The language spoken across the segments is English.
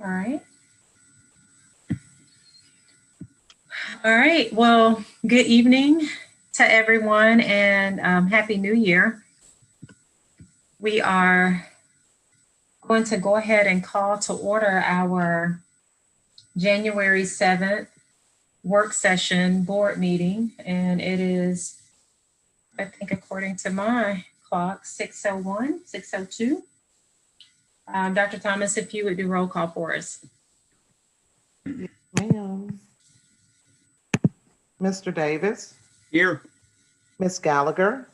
All right. All right. Well, good evening to everyone and Happy New Year. We are going to go ahead and call to order our January 7th work session board meeting. And it is, I think, according to my clock, 6:01, 6:02. Dr. Thomas, if you would do roll call for us. Ma'am. Mr. Davis. Here. Miss Gallagher.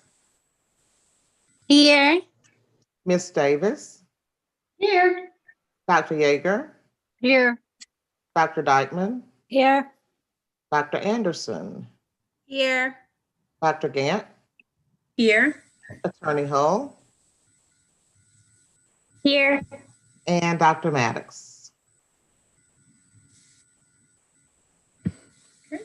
Here. Miss Davis. Here. Dr. Yeager. Here. Dr. Dykeman. Here. Dr. Anderson. Here. Dr. Gant. Here. Attorney Hull. Here. And Dr. Maddox. Okay.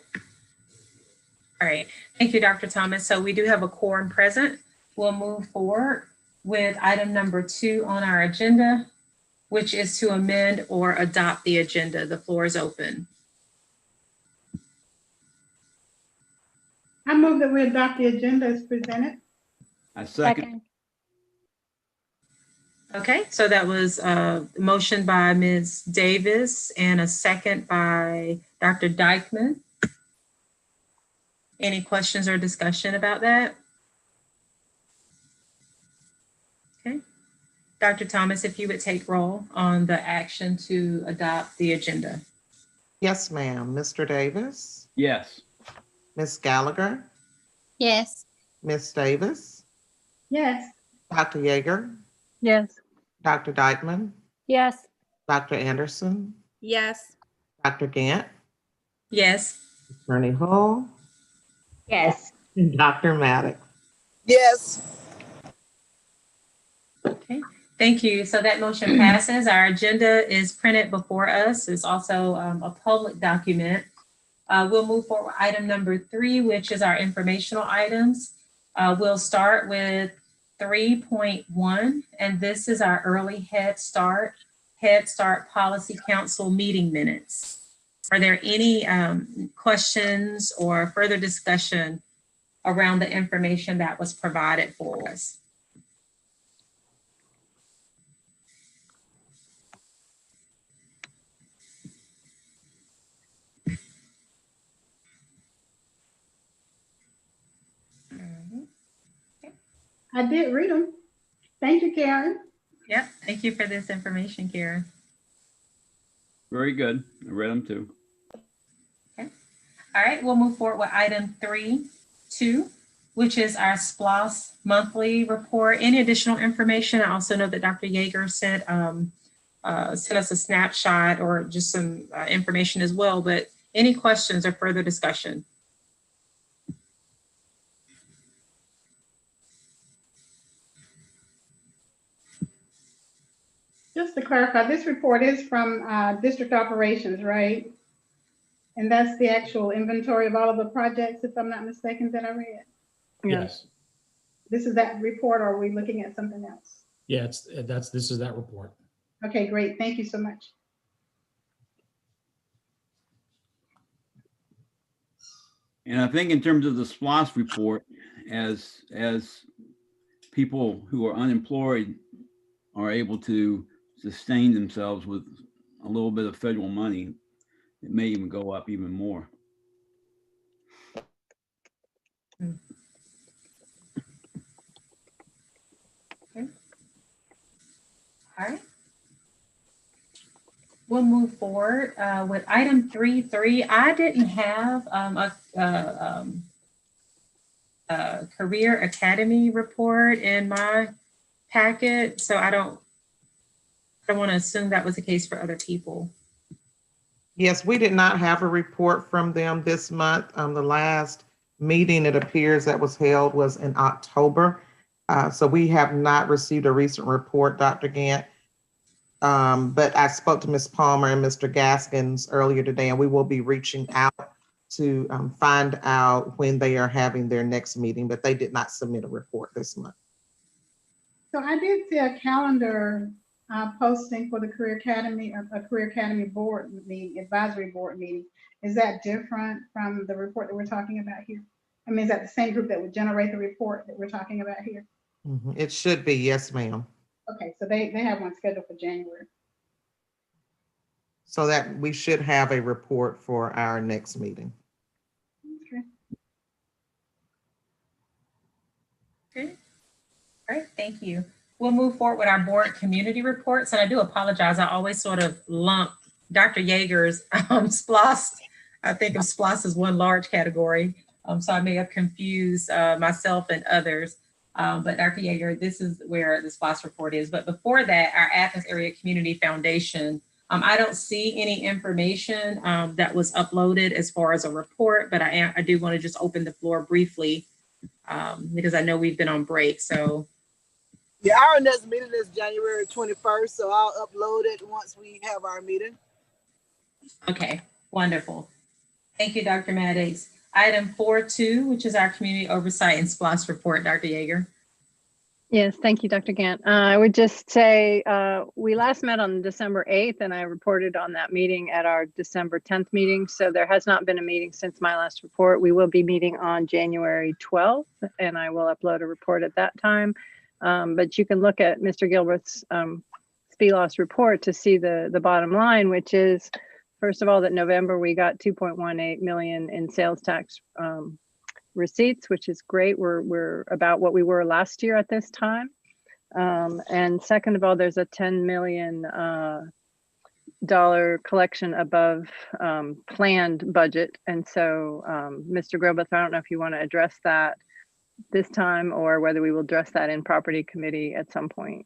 All right. Thank you, Dr. Thomas. So we do have a quorum present. We'll move forward with item number 2 on our agenda, which is to amend or adopt the agenda. The floor is open. I move that we adopt the agenda as presented. I second. Okay, so that was a motion by Ms. Davis and a second by Dr. Dykeman. Any questions or discussion about that? Okay. Dr. Thomas, if you would take roll on the action to adopt the agenda. Yes, ma'am. Mr. Davis. Yes. Miss Gallagher. Yes. Miss Davis. Yes. Dr. Yeager. Yes. Dr. Dykeman. Yes. Dr. Anderson. Yes. Dr. Gant. Yes. Attorney Hull. Yes. And Dr. Maddox. Yes. Okay, thank you. So that motion passes. Our agenda is printed before us. It's also a public document. We'll move forward with item number 3, which is our informational items. We'll start with 3.1, and this is our early Head Start Policy Council meeting minutes. Are there any questions or further discussion around the information that was provided for us? I did read them. Thank you, Karen. Yep, thank you for this information, Karen. Very good. I read them too. Okay. All right, we'll move forward with item 3.2, which is our SPLOS monthly report. Any additional information? I also know that Dr. Yeager sent us a snapshot or just some information as well, but any questions or further discussion? Just to clarify, this report is from district operations, right? And that's the actual inventory of all of the projects, if I'm not mistaken, that I read. Yes. This is that report, or are we looking at something else? Yeah, this is that report. Okay, great. Thank you so much. And I think in terms of the SPLOS report, as people who are unemployed are able to sustain themselves with a little bit of federal money, it may even go up even more. Okay. All right. We'll move forward with item 3.3. I didn't have a career academy report in my packet, so I don't want to assume that was the case for other people. Yes, we did not have a report from them this month. The last meeting, it appears, that was held was in October. So we have not received a recent report, Dr. Gant. But I spoke to Ms. Palmer and Mr. Gaskins earlier today, and we will be reaching out to find out when they are having their next meeting, but they did not submit a report this month. So I did see a calendar posting for the Career Academy, a Career Academy board meeting, advisory board meeting. Is that different from the report that we're talking about here? I mean, is that the same group that would generate the report that we're talking about here? It should be, yes, ma'am. Okay, so they have one scheduled for January. So that we should have a report for our next meeting. Okay. Okay. All right, thank you. We'll move forward with our board community reports. And I do apologize. I always sort of lump Dr. Yeager's SPLOS. I think of SPLOS as one large category. So I may have confused myself and others. But Dr. Yeager, this is where the SPLOS report is. But before that, our Athens Area Community Foundation, I don't see any information that was uploaded as far as a report, but I do want to just open the floor briefly because I know we've been on break. So. Yeah, our next meeting is January 21st, so I'll upload it once we have our meeting. Okay, wonderful. Thank you, Dr. Maddox. Item 4.2, which is our community oversight and SPLOS report, Dr. Yeager. Yes, thank you, Dr. Gant. I would just say we last met on December 8th, and I reported on that meeting at our December 10th meeting. So there has not been a meeting since my last report. We will be meeting on January 12th, and I will upload a report at that time. But you can look at Mr. Gilbert's SPLOS report to see the bottom line, which is, first of all, that November we got 2.18 million in sales tax receipts, which is great. We're about what we were last year at this time. And second of all, there's a $10 million collection above planned budget. And so, Mr. Grobeth, I don't know if you want to address that this time or whether we will address that in property committee at some point.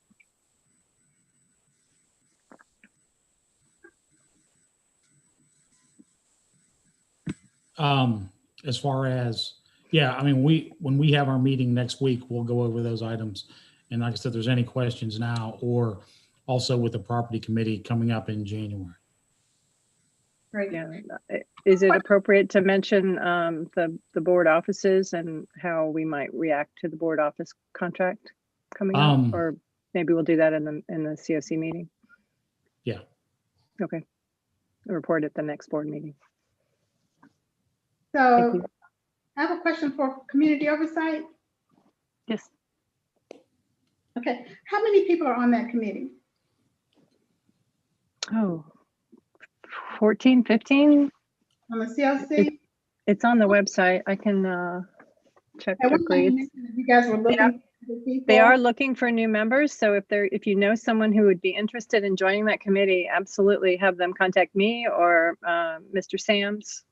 As far as, yeah, I mean, when we have our meeting next week, we'll go over those items. And like I said, there's any questions now or also with the property committee coming up in January. Great. Yeah. Is it appropriate to mention the board offices and how we might react to the board office contract coming up? Or maybe we'll do that in the COC meeting. Yeah. Okay. A report at the next board meeting. So I have a question for community oversight. Yes. Okay, how many people are on that committee? Oh, 14, 15? On the CLC? It's on the website. I can check quickly. You guys were looking for people? They are looking for new members. So if you know someone who would be interested in joining that committee, absolutely have them contact me or Mr. Sams.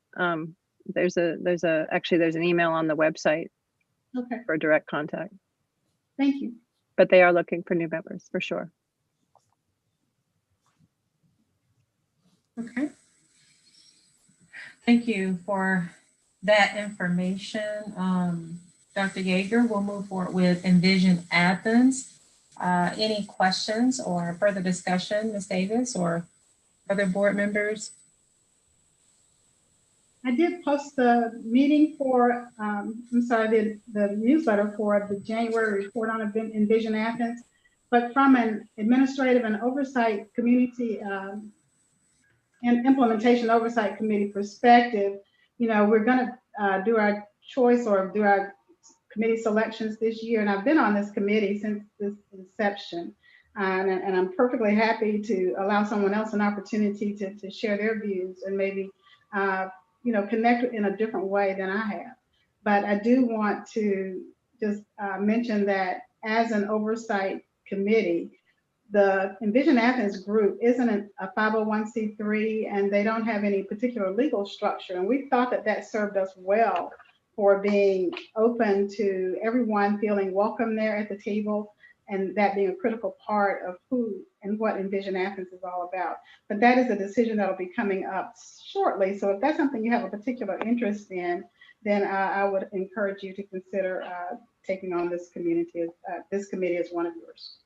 There's an email on the website for direct contact. Thank you. But they are looking for new members for sure. Okay. Thank you for that information. Dr. Yeager, we'll move forward with Envision Athens. Any questions or further discussion, Ms. Davis or other board members? I did post the meeting for, the newsletter for the January report on Envision Athens, but from an administrative and oversight community and implementation oversight committee perspective, we're going to do our choice or do our committee selections this year. And I've been on this committee since this inception. And I'm perfectly happy to allow someone else an opportunity to share their views and maybe connect in a different way than I have. But I do want to just mention that as an oversight committee, the Envision Athens group isn't a 501c3 and they don't have any particular legal structure. And we thought that served us well for being open to everyone feeling welcome there at the table and that being a critical part of who and what Envision Athens is all about. But that is a decision that will be coming up shortly. So if that's something you have a particular interest in, then I would encourage you to consider taking on this committee as one of yours.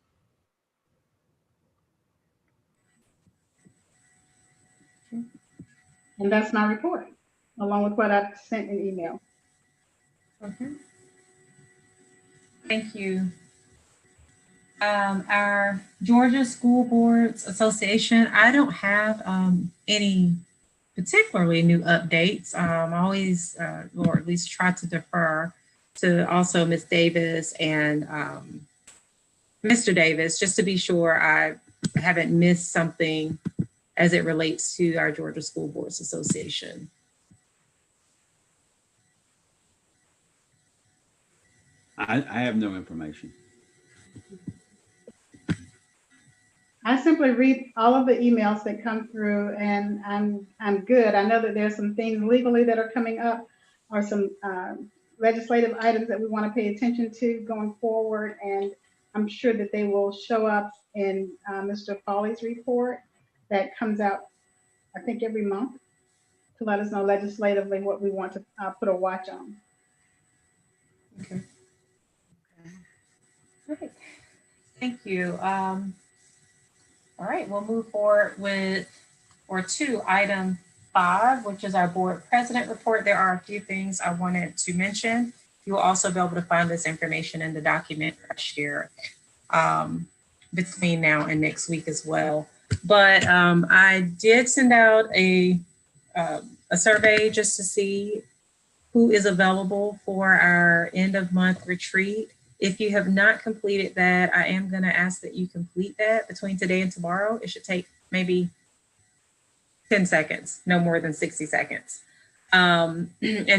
And that's my report, along with what I've sent in email. Okay. Thank you. Our Georgia School Boards Association, I don't have any particularly new updates. Always, or at least try to defer to also Ms. Davis and Mr. Davis, just to be sure I haven't missed something as it relates to our Georgia School Boards Association. I have no information. I simply read all of the emails that come through, and I'm good. I know that there's some things legally that are coming up, or some legislative items that we want to pay attention to going forward, and I'm sure that they will show up in Mr. Foley's report that comes out, I think, every month to let us know legislatively what we want to put a watch on. Okay. Perfect. Thank you. All right, we'll move forward to item 5, which is our board president report. There are a few things I wanted to mention. You will also be able to find this information in the document I share between now and next week as well. But I did send out a survey just to see who is available for our end of month retreat. If you have not completed that, I am going to ask that you complete that between today and tomorrow. It should take maybe 10 seconds, no more than 60 seconds. And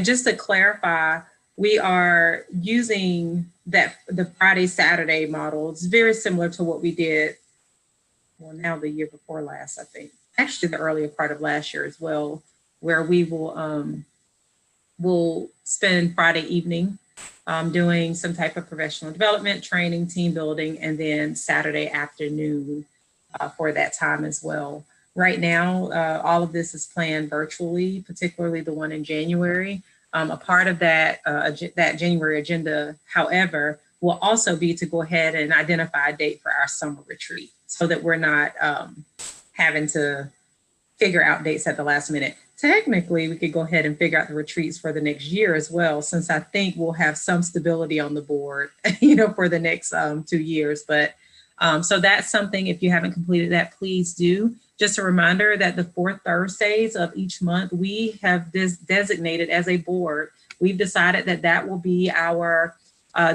just to clarify, we are using the Friday, Saturday model. It's very similar to what we did, well, now the year before last, I think. Actually, the earlier part of last year as well, where we will we'll spend Friday evening doing some type of professional development, training, team building, and then Saturday afternoon for that time as well. Right now, all of this is planned virtually, particularly the one in January. A part of that January agenda, however, will also be to go ahead and identify a date for our summer retreat so that we're not having to figure out dates at the last minute. Technically, we could go ahead and figure out the retreats for the next year as well, since I think we'll have some stability on the board, for the next 2 years. But so that's something, if you haven't completed that, please do. Just a reminder that the 4th Thursdays of each month, we have this designated as a board. We've decided that will be our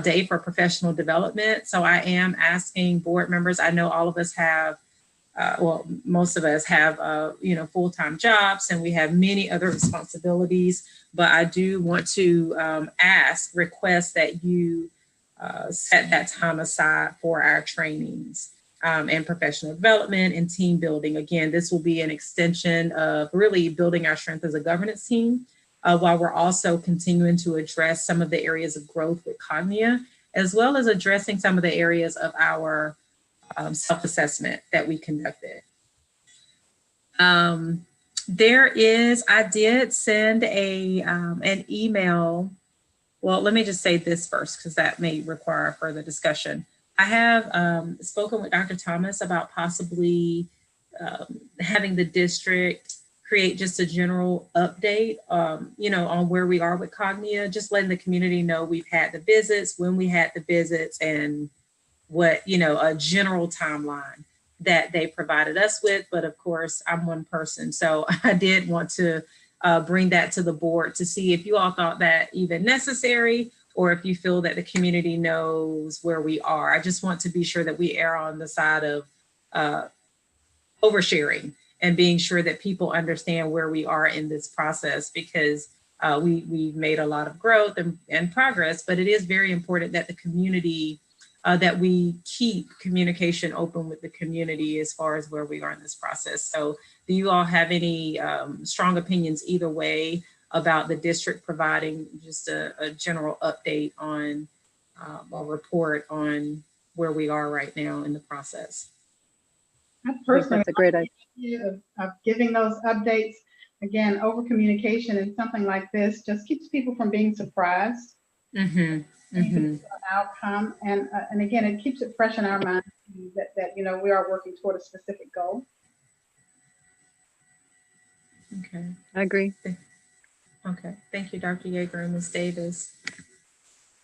day for professional development. So I am asking board members, I know all of us have most of us have, full-time jobs, and we have many other responsibilities, but I do want to request that you set that time aside for our trainings and professional development and team building. Again, this will be an extension of really building our strength as a governance team, while we're also continuing to address some of the areas of growth with Cognia, as well as addressing some of the areas of our self-assessment that we conducted. I did send an email. Well, let me just say this first, because that may require further discussion. I have spoken with Dr. Thomas about possibly having the district create just a general update, on where we are with Cognia, just letting the community know we've had the visits, when we had the visits, and what, a general timeline that they provided us with. But of course, I'm one person. So I did want to bring that to the board to see if you all thought that even necessary, or if you feel that the community knows where we are. I just want to be sure that we err on the side of oversharing and being sure that people understand where we are in this process, because we've made a lot of growth and progress, but it is very important that the community that we keep communication open with the community as far as where we are in this process. So do you all have any strong opinions either way about the district providing just a general update on a report on where we are right now in the process? I personally, that's a great idea. of giving those updates. Again, over communication and something like this just keeps people from being surprised. Outcome, and again, it keeps it fresh in our mind that we are working toward a specific goal. Okay, I agree. okay. Thank you, Dr. Yeager and Ms. Davis.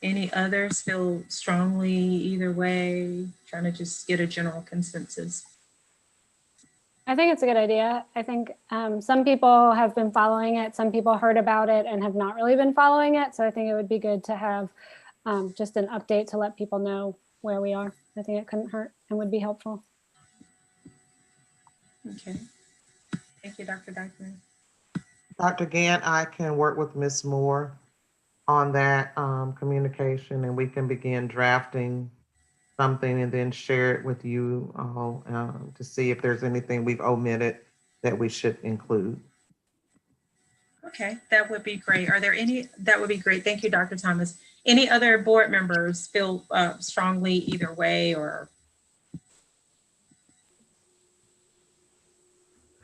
Any others feel strongly either way? Trying to just get a general consensus. I think it's a good idea. I think some people have been following it. Some people heard about it and have not really been following it. So I think it would be good to have just an update to let people know where we are. I think it couldn't hurt and would be helpful. Okay. Thank you, Dr. Dyckman. Dr. Gant, I can work with Ms. Moore on that communication, and we can begin drafting something and then share it with you all to see if there's anything we've omitted that we should include. Okay, that would be great. Are there any, that would be great. Thank you, Dr. Thomas. Any other board members feel strongly either way or?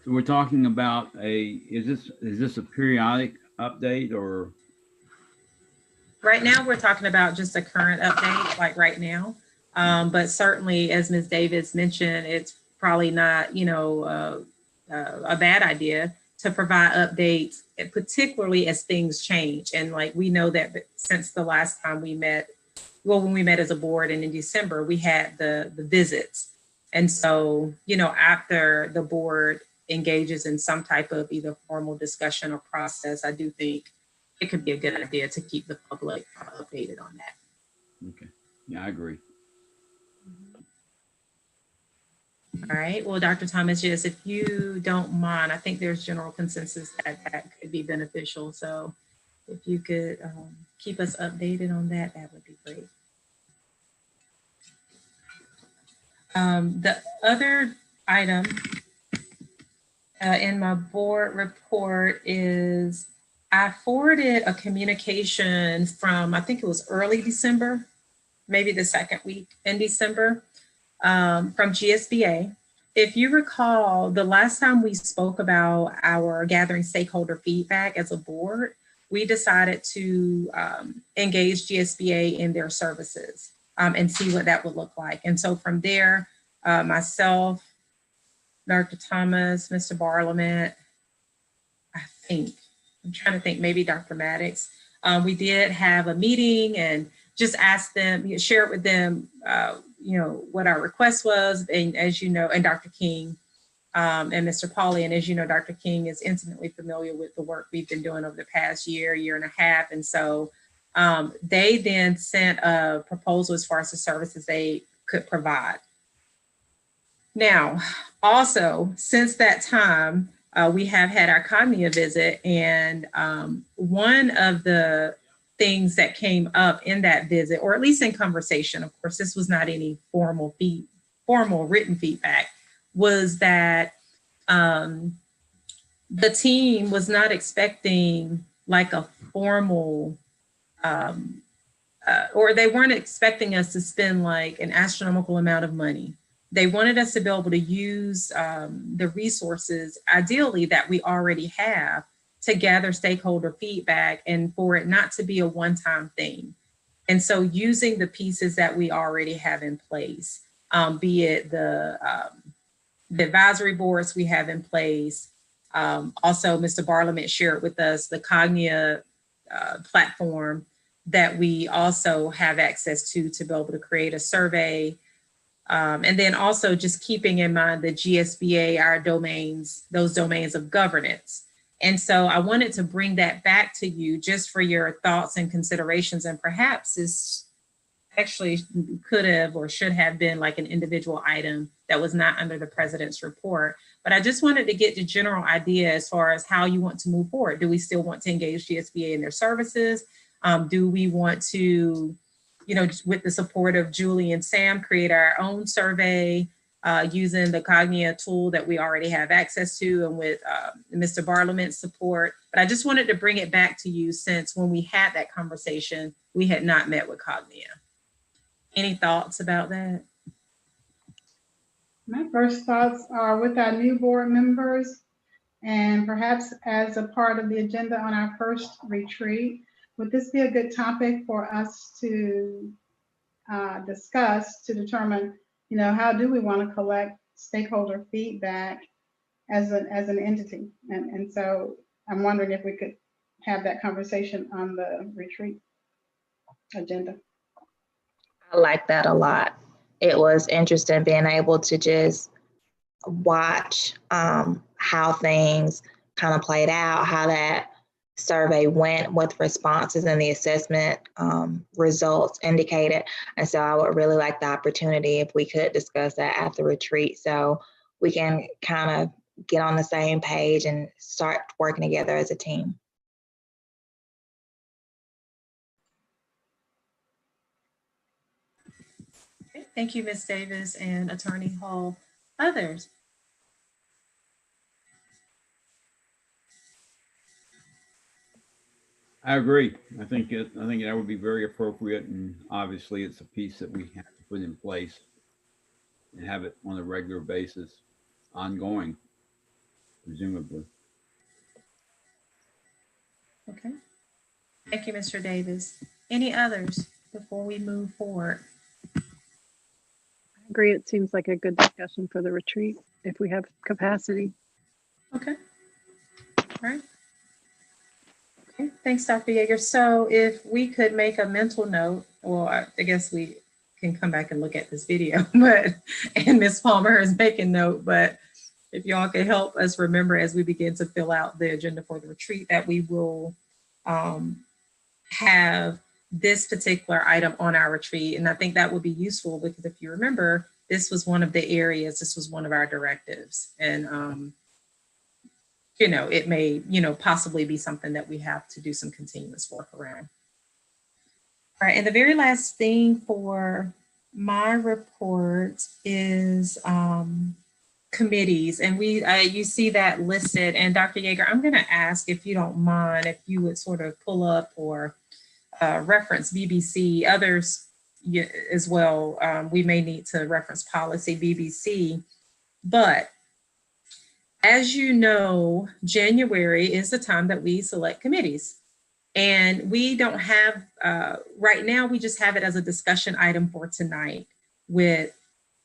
So we're talking about is this a periodic update or? Right now, we're talking about just a current update, like right now. But certainly, as Ms. Davis mentioned, it's probably not, a bad idea to provide updates, particularly as things change. And like, we know that since the last time we met, well, when we met as a board and in December, we had the visits. And so, after the board engages in some type of either formal discussion or process, I do think it could be a good idea to keep the public updated on that. Okay, yeah, I agree. All right, well, Dr. Thomas, yes, if you don't mind, I think there's general consensus that could be beneficial. So if you could keep us updated on that, that would be great. The other item in my board report is I forwarded a communication from, I think it was early December, maybe the second week in December, from GSBA. If you recall, the last time we spoke about our gathering stakeholder feedback as a board, we decided to engage GSBA in their services and see what that would look like. And so from there, myself, Dr. Thomas, Mr. Barlament, I'm trying to think, maybe Dr. Maddox. We did have a meeting and just asked them, share it with them, what our request was. And as you know, and Dr. King and Mr. Pauly, and as you know, Dr. King is intimately familiar with the work we've been doing over the past year and a half. And so they then sent a proposal as far as the services they could provide. Now, also, since that time, we have had our Cognia visit, and one of the things that came up in that visit, or at least in conversation, of course, this was not any formal written feedback, was that the team was not expecting like a formal, or they weren't expecting us to spend like an astronomical amount of money. They wanted us to be able to use the resources, ideally, that we already have to gather stakeholder feedback and for it not to be a one-time thing. And so using the pieces that we already have in place, be it the advisory boards we have in place. Also, Mr. Barlament shared with us the Cognia platform that we also have access to be able to create a survey. And then also just keeping in mind the GSBA, our domains, those domains of governance. And so I wanted to bring that back to you just for your thoughts and considerations, and perhaps this actually could have or should have been like an individual item that was not under the president's report. But I just wanted to get the general idea as far as how you want to move forward. Do we still want to engage GSBA in their services? Do we want to, with the support of Julie and Sam, create our own survey using the Cognia tool that we already have access to, and with Mr. Barlament's support? But I just wanted to bring it back to you, since when we had that conversation, we had not met with Cognia. Any thoughts about that? My first thoughts are with our new board members, and perhaps as a part of the agenda on our first retreat, would this be a good topic for us to discuss to determine, how do we want to collect stakeholder feedback as an entity? And so I'm wondering if we could have that conversation on the retreat. agenda. I like that a lot. It was interesting being able to just watch how things kind of played out, how that survey went, what the responses and the assessment results indicated. And so I would really like the opportunity if we could discuss that at the retreat so we can kind of get on the same page and start working together as a team. Okay, thank you, Ms. Davis and Attorney Hall. Others? I agree. I think that would be very appropriate, and obviously it's a piece that we have to put in place and have it on a regular basis, ongoing, presumably. Okay. Thank you, Mr. Davis. Any others before we move forward? I agree. It seems like a good discussion for the retreat if we have capacity. Okay. All right. Okay. Thanks, Dr. Yeager. So if we could make a mental note, well, I guess we can come back and look at this video, but, and Ms. Palmer is making note, but if y'all could help us remember as we begin to fill out the agenda for the retreat that we will have this particular item on our retreat. And I think that would be useful because if you remember, this was one of the areas, this was one of our directives. And, you know, it may, you know, possibly be something that we have to do some continuous work around. All right, and the very last thing for my report is committees. And you see that listed. And Dr. Yeager, I'm gonna ask if you don't mind, if you would sort of pull up or reference BBC, others as well. We may need to reference policy BBC, but as you know, January is the time that we select committees. And we don't have, right now, we just have it as a discussion item for tonight with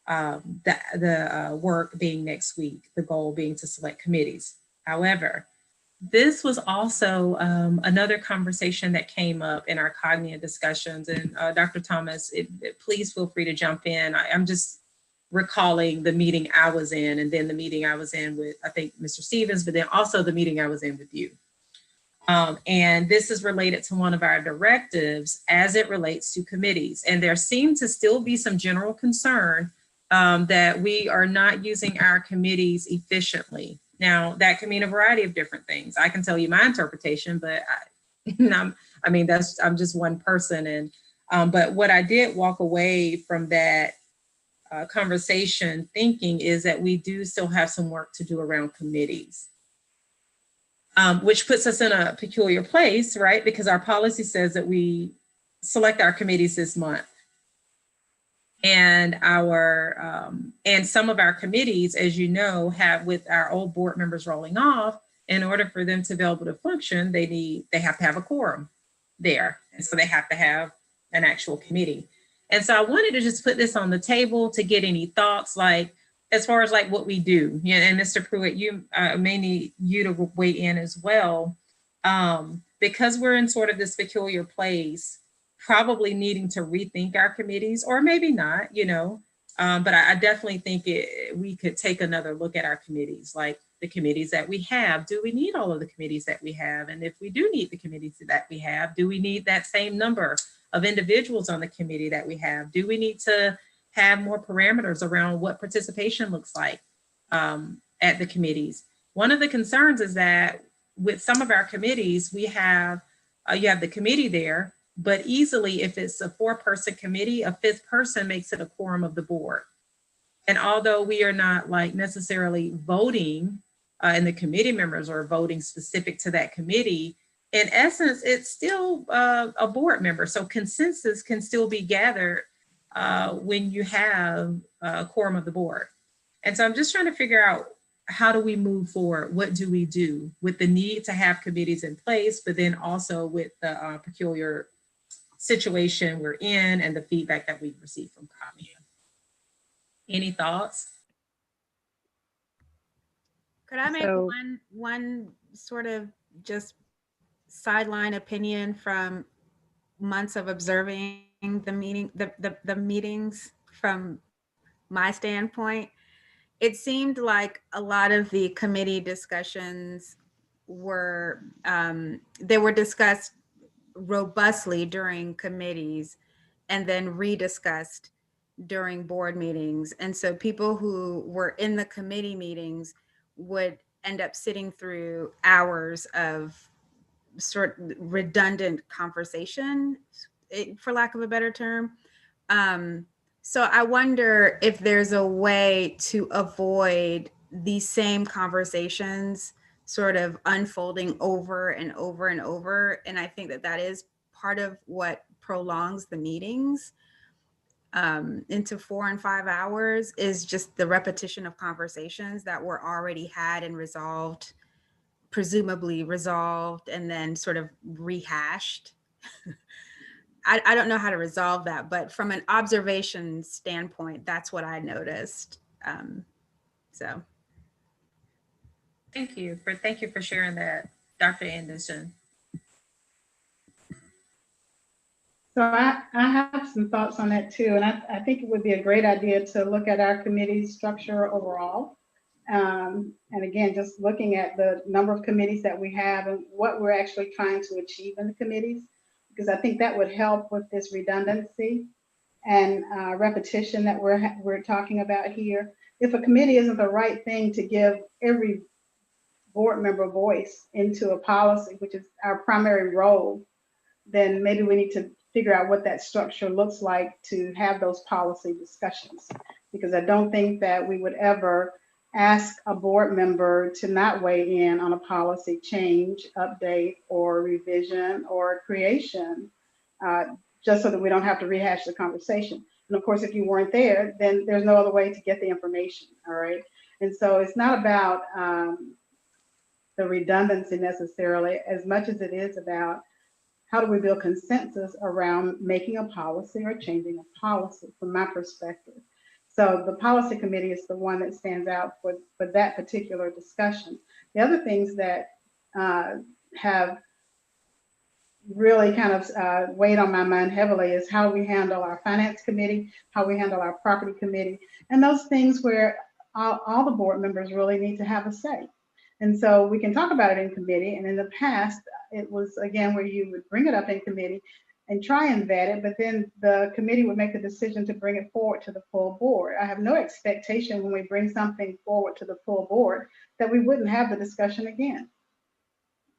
the work being next week, the goal being to select committees. However, this was also another conversation that came up in our cognitive discussions. And Dr. Thomas, please feel free to jump in. I'm just recalling the meeting I was in, and then the meeting I was in with, I think, Mr. Stevens, but then also the meeting I was in with you. And this is related to one of our directives as it relates to committees. And there seemed to still be some general concern that we are not using our committees efficiently. Now, that can mean a variety of different things. I can tell you my interpretation, but I'm just one person. And but what I did walk away from that conversation thinking is that we do still have some work to do around committees. Which puts us in a peculiar place, right? Because our policy says that we select our committees this month. And and some of our committees, as you know, have, with our old board members rolling off, in order for them to be able to function, they have to have a quorum there. And so they have to have an actual committee. And so I wanted to just put this on the table to get any thoughts, like, as far as like what we do. Yeah, and Mr. Pruitt, you may need you to weigh in as well, because we're in sort of this peculiar place, probably needing to rethink our committees, or maybe not, you know, but I definitely think we could take another look at our committees, like the committees that we have. Do we need all of the committees that we have? And if we do need the committees that we have, do we need that same number of individuals on the committee that we have? Do we need to have more parameters around what participation looks like at the committees? One of the concerns is that with some of our committees, we have, you have the committee there, but easily if it's a 4-person committee, a 5th person makes it a quorum of the board. And although we are not like necessarily voting and the committee members are voting specific to that committee, in essence, it's still a board member. So consensus can still be gathered when you have a quorum of the board. And so I'm just trying to figure out, how do we move forward? What do we do with the need to have committees in place, but then also with the peculiar situation we're in and the feedback that we've received from COMEA? Any thoughts? Could I make So- one sort of just sideline opinion from months of observing the meetings from my standpoint, it seemed like a lot of the committee discussions were they were discussed robustly during committees and then rediscussed during board meetings. And so people who were in the committee meetings would end up sitting through hours of sort of redundant conversation, for lack of a better term. So I wonder if there's a way to avoid these same conversations sort of unfolding over and over and over. And I think that that is part of what prolongs the meetings into 4 and 5 hours, is just the repetition of conversations that were already had and resolved, presumably resolved, and then sort of rehashed. I don't know how to resolve that, but from an observation standpoint, that's what I noticed. So. Thank you for sharing that, Dr. Anderson. So I have some thoughts on that too. And I think it would be a great idea to look at our committee structure overall. And again, just looking at the number of committees that we have and what we're actually trying to achieve in the committees, because I think that would help with this redundancy and repetition that we're talking about here. If a committee isn't the right thing to give every board member voice into a policy, which is our primary role, then maybe we need to figure out what that structure looks like to have those policy discussions. Because I don't think that we would ever ask a board member to not weigh in on a policy change, update, or revision, or creation, just so that we don't have to rehash the conversation. And of course, if you weren't there, then there's no other way to get the information, all right? And so it's not about the redundancy necessarily, as much as it is about how do we build consensus around making a policy or changing a policy, from my perspective. So the policy committee is the one that stands out for that particular discussion. The other things that have really kind of weighed on my mind heavily is how we handle our finance committee, how we handle our property committee, and those things where all the board members really need to have a say. And so we can talk about it in committee. And in the past, it was, again, where you would bring it up in committee and try and vet it, but then the committee would make a decision to bring it forward to the full board. I have no expectation when we bring something forward to the full board that we wouldn't have the discussion again,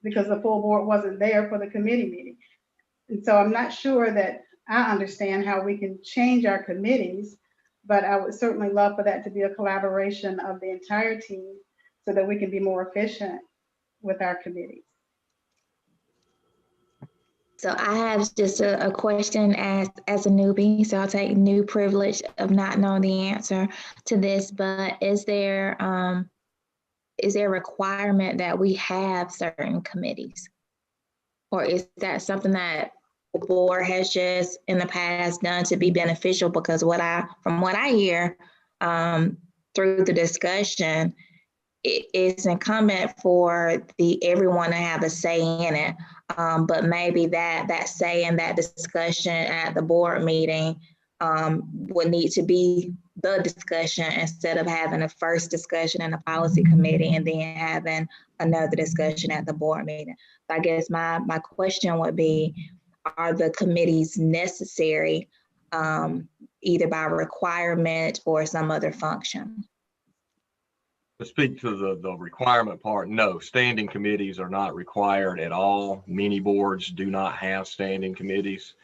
because the full board wasn't there for the committee meeting. And so I'm not sure that I understand how we can change our committees, but I would certainly love for that to be a collaboration of the entire team so that we can be more efficient with our committees. So I have just a question as a newbie, so I'll take new privilege of not knowing the answer to this, but is there a requirement that we have certain committees? Or is that something that the board has just in the past done to be beneficial? Because from what I hear through the discussion, it's incumbent for everyone to have a say in it. But maybe that say and that discussion at the board meeting would need to be the discussion instead of having a first discussion in the policy committee and then having another discussion at the board meeting. So I guess my question would be, are the committees necessary either by requirement or some other function? To speak to the requirement part, no, standing committees are not required at all. Many boards do not have standing committees.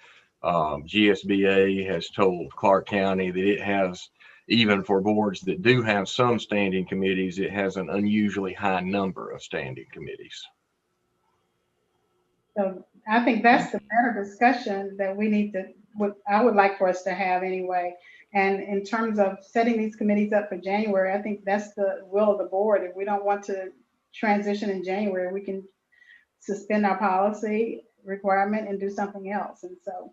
GSBA has told Clark County that it has, even for boards that do have some standing committees, it has an unusually high number of standing committees. So I think that's the better discussion that we need to, what I would like for us to have anyway. And in terms of setting these committees up for January, I think that's the will of the board. If we don't want to transition in January, we can suspend our policy requirement and do something else. And so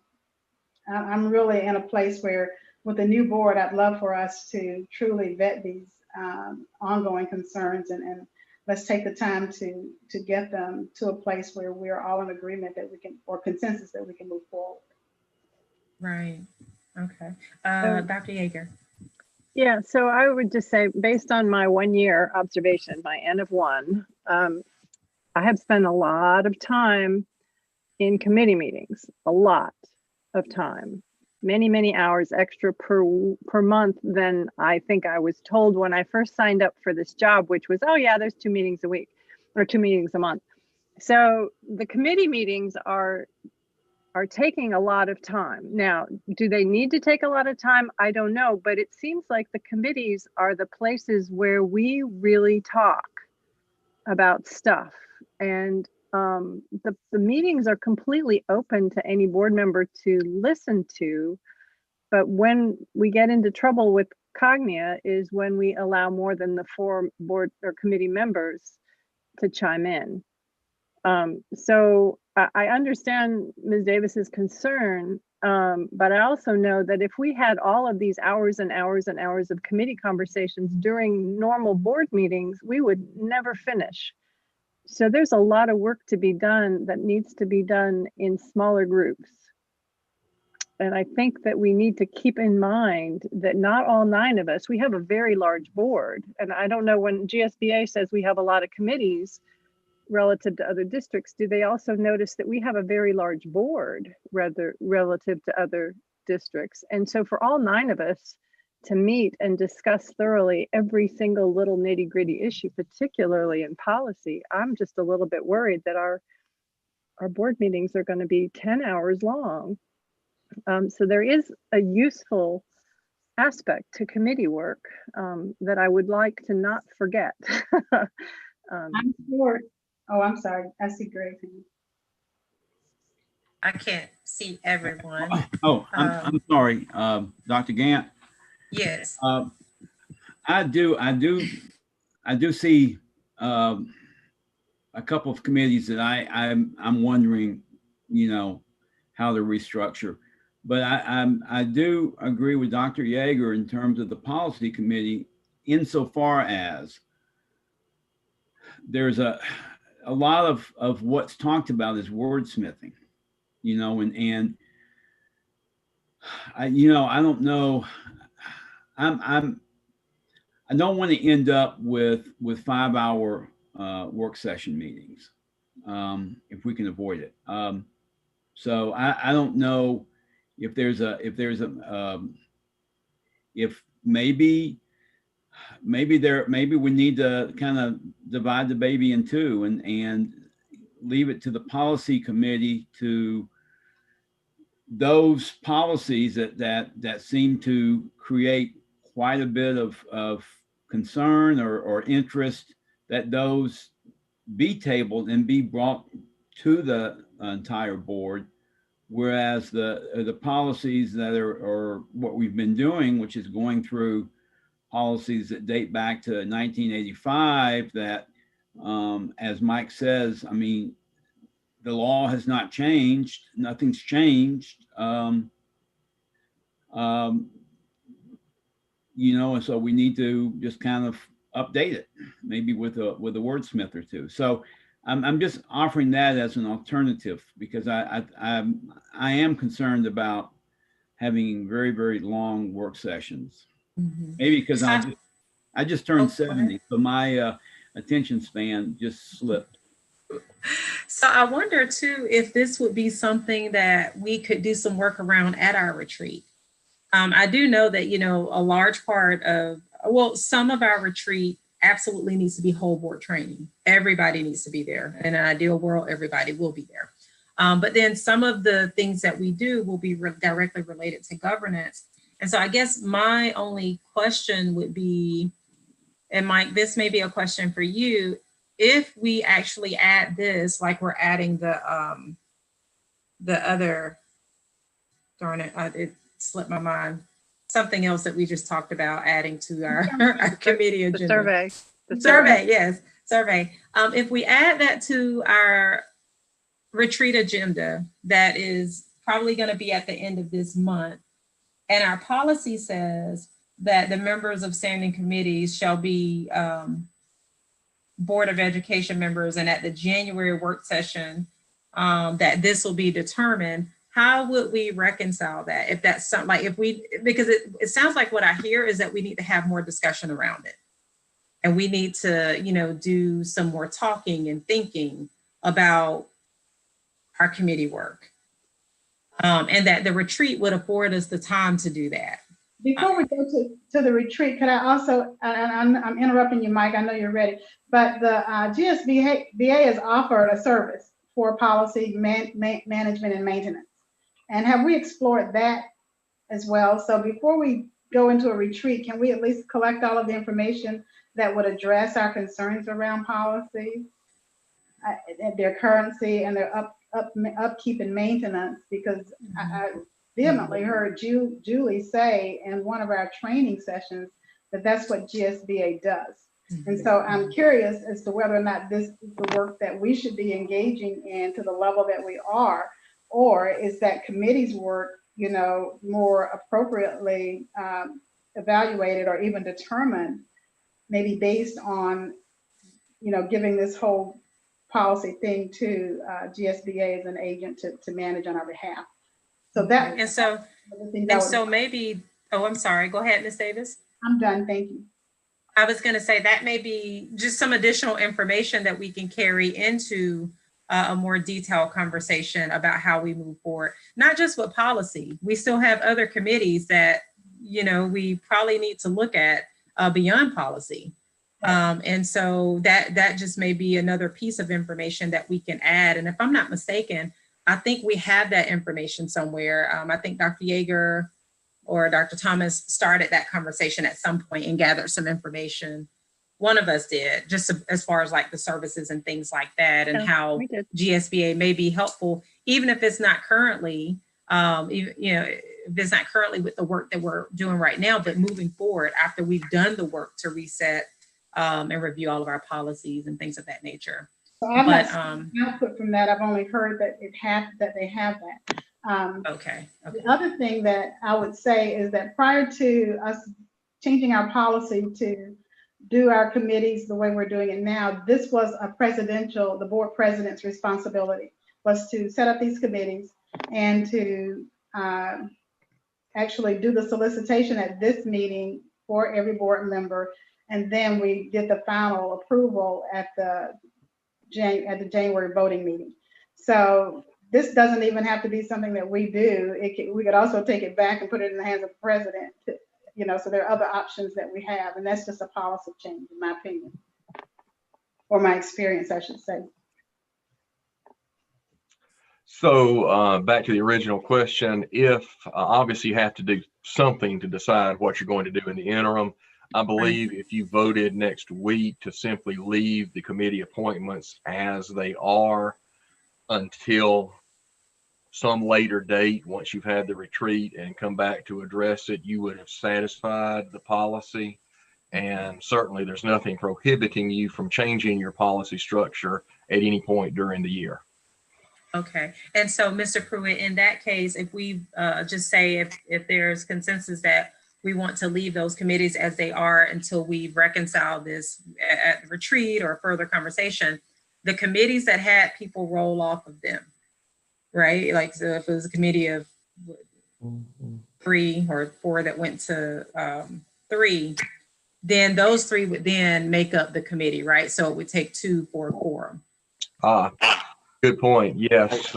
I'm really in a place where with the new board, I'd love for us to truly vet these ongoing concerns and let's take the time to get them to a place where we're all in agreement that we can, or consensus that we can move forward. Right. Okay. Dr. Yeager. Yeah, so I would just say, based on my 1 year observation, my N of 1, I have spent a lot of time in committee meetings, a lot of time, many hours extra per month than I think I was told when I first signed up for this job, which was, oh yeah, there's 2 meetings a week or 2 meetings a month. So the committee meetings are taking a lot of time. Now, do they need to take a lot of time? I don't know, but it seems like the committees are the places where we really talk about stuff. And the meetings are completely open to any board member to listen to. But when we get into trouble with Cognia is when we allow more than the 4 board or committee members to chime in. So I understand Ms. Davis's concern, but I also know that if we had all of these hours and hours and hours of committee conversations during normal board meetings, we would never finish. So there's a lot of work to be done that needs to be done in smaller groups. And I think that we need to keep in mind that not all 9 of us, we have a very large board. And I don't know, when GSBA says we have a lot of committees relative to other districts, do they also notice that we have a very large board relative to other districts? And so for all 9 of us to meet and discuss thoroughly every single little nitty-gritty issue, particularly in policy, I'm just a little bit worried that our board meetings are going to be 10 hours long. So there is a useful aspect to committee work that I would like to not forget. I'm sure. Oh, I'm sorry. I see Greg. I can't see everyone. Oh, I'm sorry, Dr. Gant. Yes. I do see a couple of committees that I'm wondering, how to restructure. But I do agree with Dr. Yeager in terms of the policy committee, insofar as there's a lot of what's talked about is wordsmithing, and I don't know. I don't want to end up with 5-hour work session meetings if we can avoid it. So I don't know if maybe we need to kind of divide the baby in 2 and leave it to the policy committee to those policies that seem to create quite a bit of concern or interest, that those be tabled and be brought to the entire board. Whereas the policies that are what we've been doing, which is going through policies that date back to 1985, that, as Mike says, I mean, the law has not changed. Nothing's changed. And so we need to just kind of update it, maybe with a wordsmith or 2. So I'm just offering that as an alternative, because I am concerned about having very, very long work sessions. Mm-hmm. Maybe because I just turned 70, so my attention span just slipped. So I wonder too if this would be something that we could do some work around at our retreat. I do know that a large part of some of our retreat absolutely needs to be whole board training. Everybody needs to be there. In an ideal world, everybody will be there. But then some of the things that we do will be directly related to governance. And so I guess my only question would be, and Mike, this may be a question for you, if we actually add this, like we're adding the other, darn it, it slipped my mind, something else that we just talked about adding to our committee agenda. The survey, yes, survey. If we add that to our retreat agenda, that is probably going to be at the end of this month, and our policy says that the members of standing committees shall be Board of Education members and at the January work session, that this will be determined, how would we reconcile that? If that's something like, if we, because it sounds like what I hear is that we need to have more discussion around it. And we need to, you know, do some more talking and thinking about our committee work. And that the retreat would afford us the time to do that. Before we go to the retreat, could I also, and I'm interrupting you, Mike, I know you're ready, but the GSBA has offered a service for policy management and maintenance. And have we explored that as well? So before we go into a retreat, can we at least collect all of the information that would address our concerns around policy, their currency and their upkeep and maintenance? Because I vehemently heard Julie say in one of our training sessions that that's what GSBA does. And so I'm curious as to whether or not this is the work that we should be engaging in to the level that we are, or is that committee's work, you know, more appropriately evaluated or even determined, maybe based on, you know, giving this whole policy thing to GSBA as an agent to manage on our behalf. So that, and so maybe, oh, I'm sorry, go ahead, Ms. Davis. I'm done, thank you. I was going to say that may be just some additional information that we can carry into a more detailed conversation about how we move forward, not just with policy. We still have other committees that, you know, we probably need to look at beyond policy. And so that just may be another piece of information that we can add. And if I'm not mistaken, I think we have that information somewhere. I think Dr. Yeager or Dr. Thomas started that conversation at some point and gathered some information. One of us did, just as far as like the services and things like that, and how GSBA may be helpful, even if it's not currently, you know, if it's not currently with the work that we're doing right now, but moving forward after we've done the work to reset and review all of our policies and things of that nature. So I've not seen output from that. I've only heard that they have that. Okay. The other thing that I would say is that prior to us changing our policy to do our committees the way we're doing it now, this was the board president's responsibility, was to set up these committees and to actually do the solicitation at this meeting for every board member. And then we did the final approval at the January voting meeting. So this doesn't even have to be something that we do. We could also take it back and put it in the hands of the president, you know, so there are other options that we have. And that's just a policy change, in my opinion, or my experience, I should say. So back to the original question, if obviously you have to do something to decide what you're going to do in the interim. I believe if you voted next week to simply leave the committee appointments as they are until some later date, once you've had the retreat and come back to address it, you would have satisfied the policy. And certainly there's nothing prohibiting you from changing your policy structure at any point during the year. Okay. And so, Mr. Pruitt, in that case, if we just say if there's consensus that we want to leave those committees as they are until we reconcile this at the retreat or further conversation, the committees that had people roll off of them, right? Like, so if it was a committee of 3 or 4 that went to 3, then those 3 would then make up the committee, right? So it would take 2 for a quorum. Good point. Yes.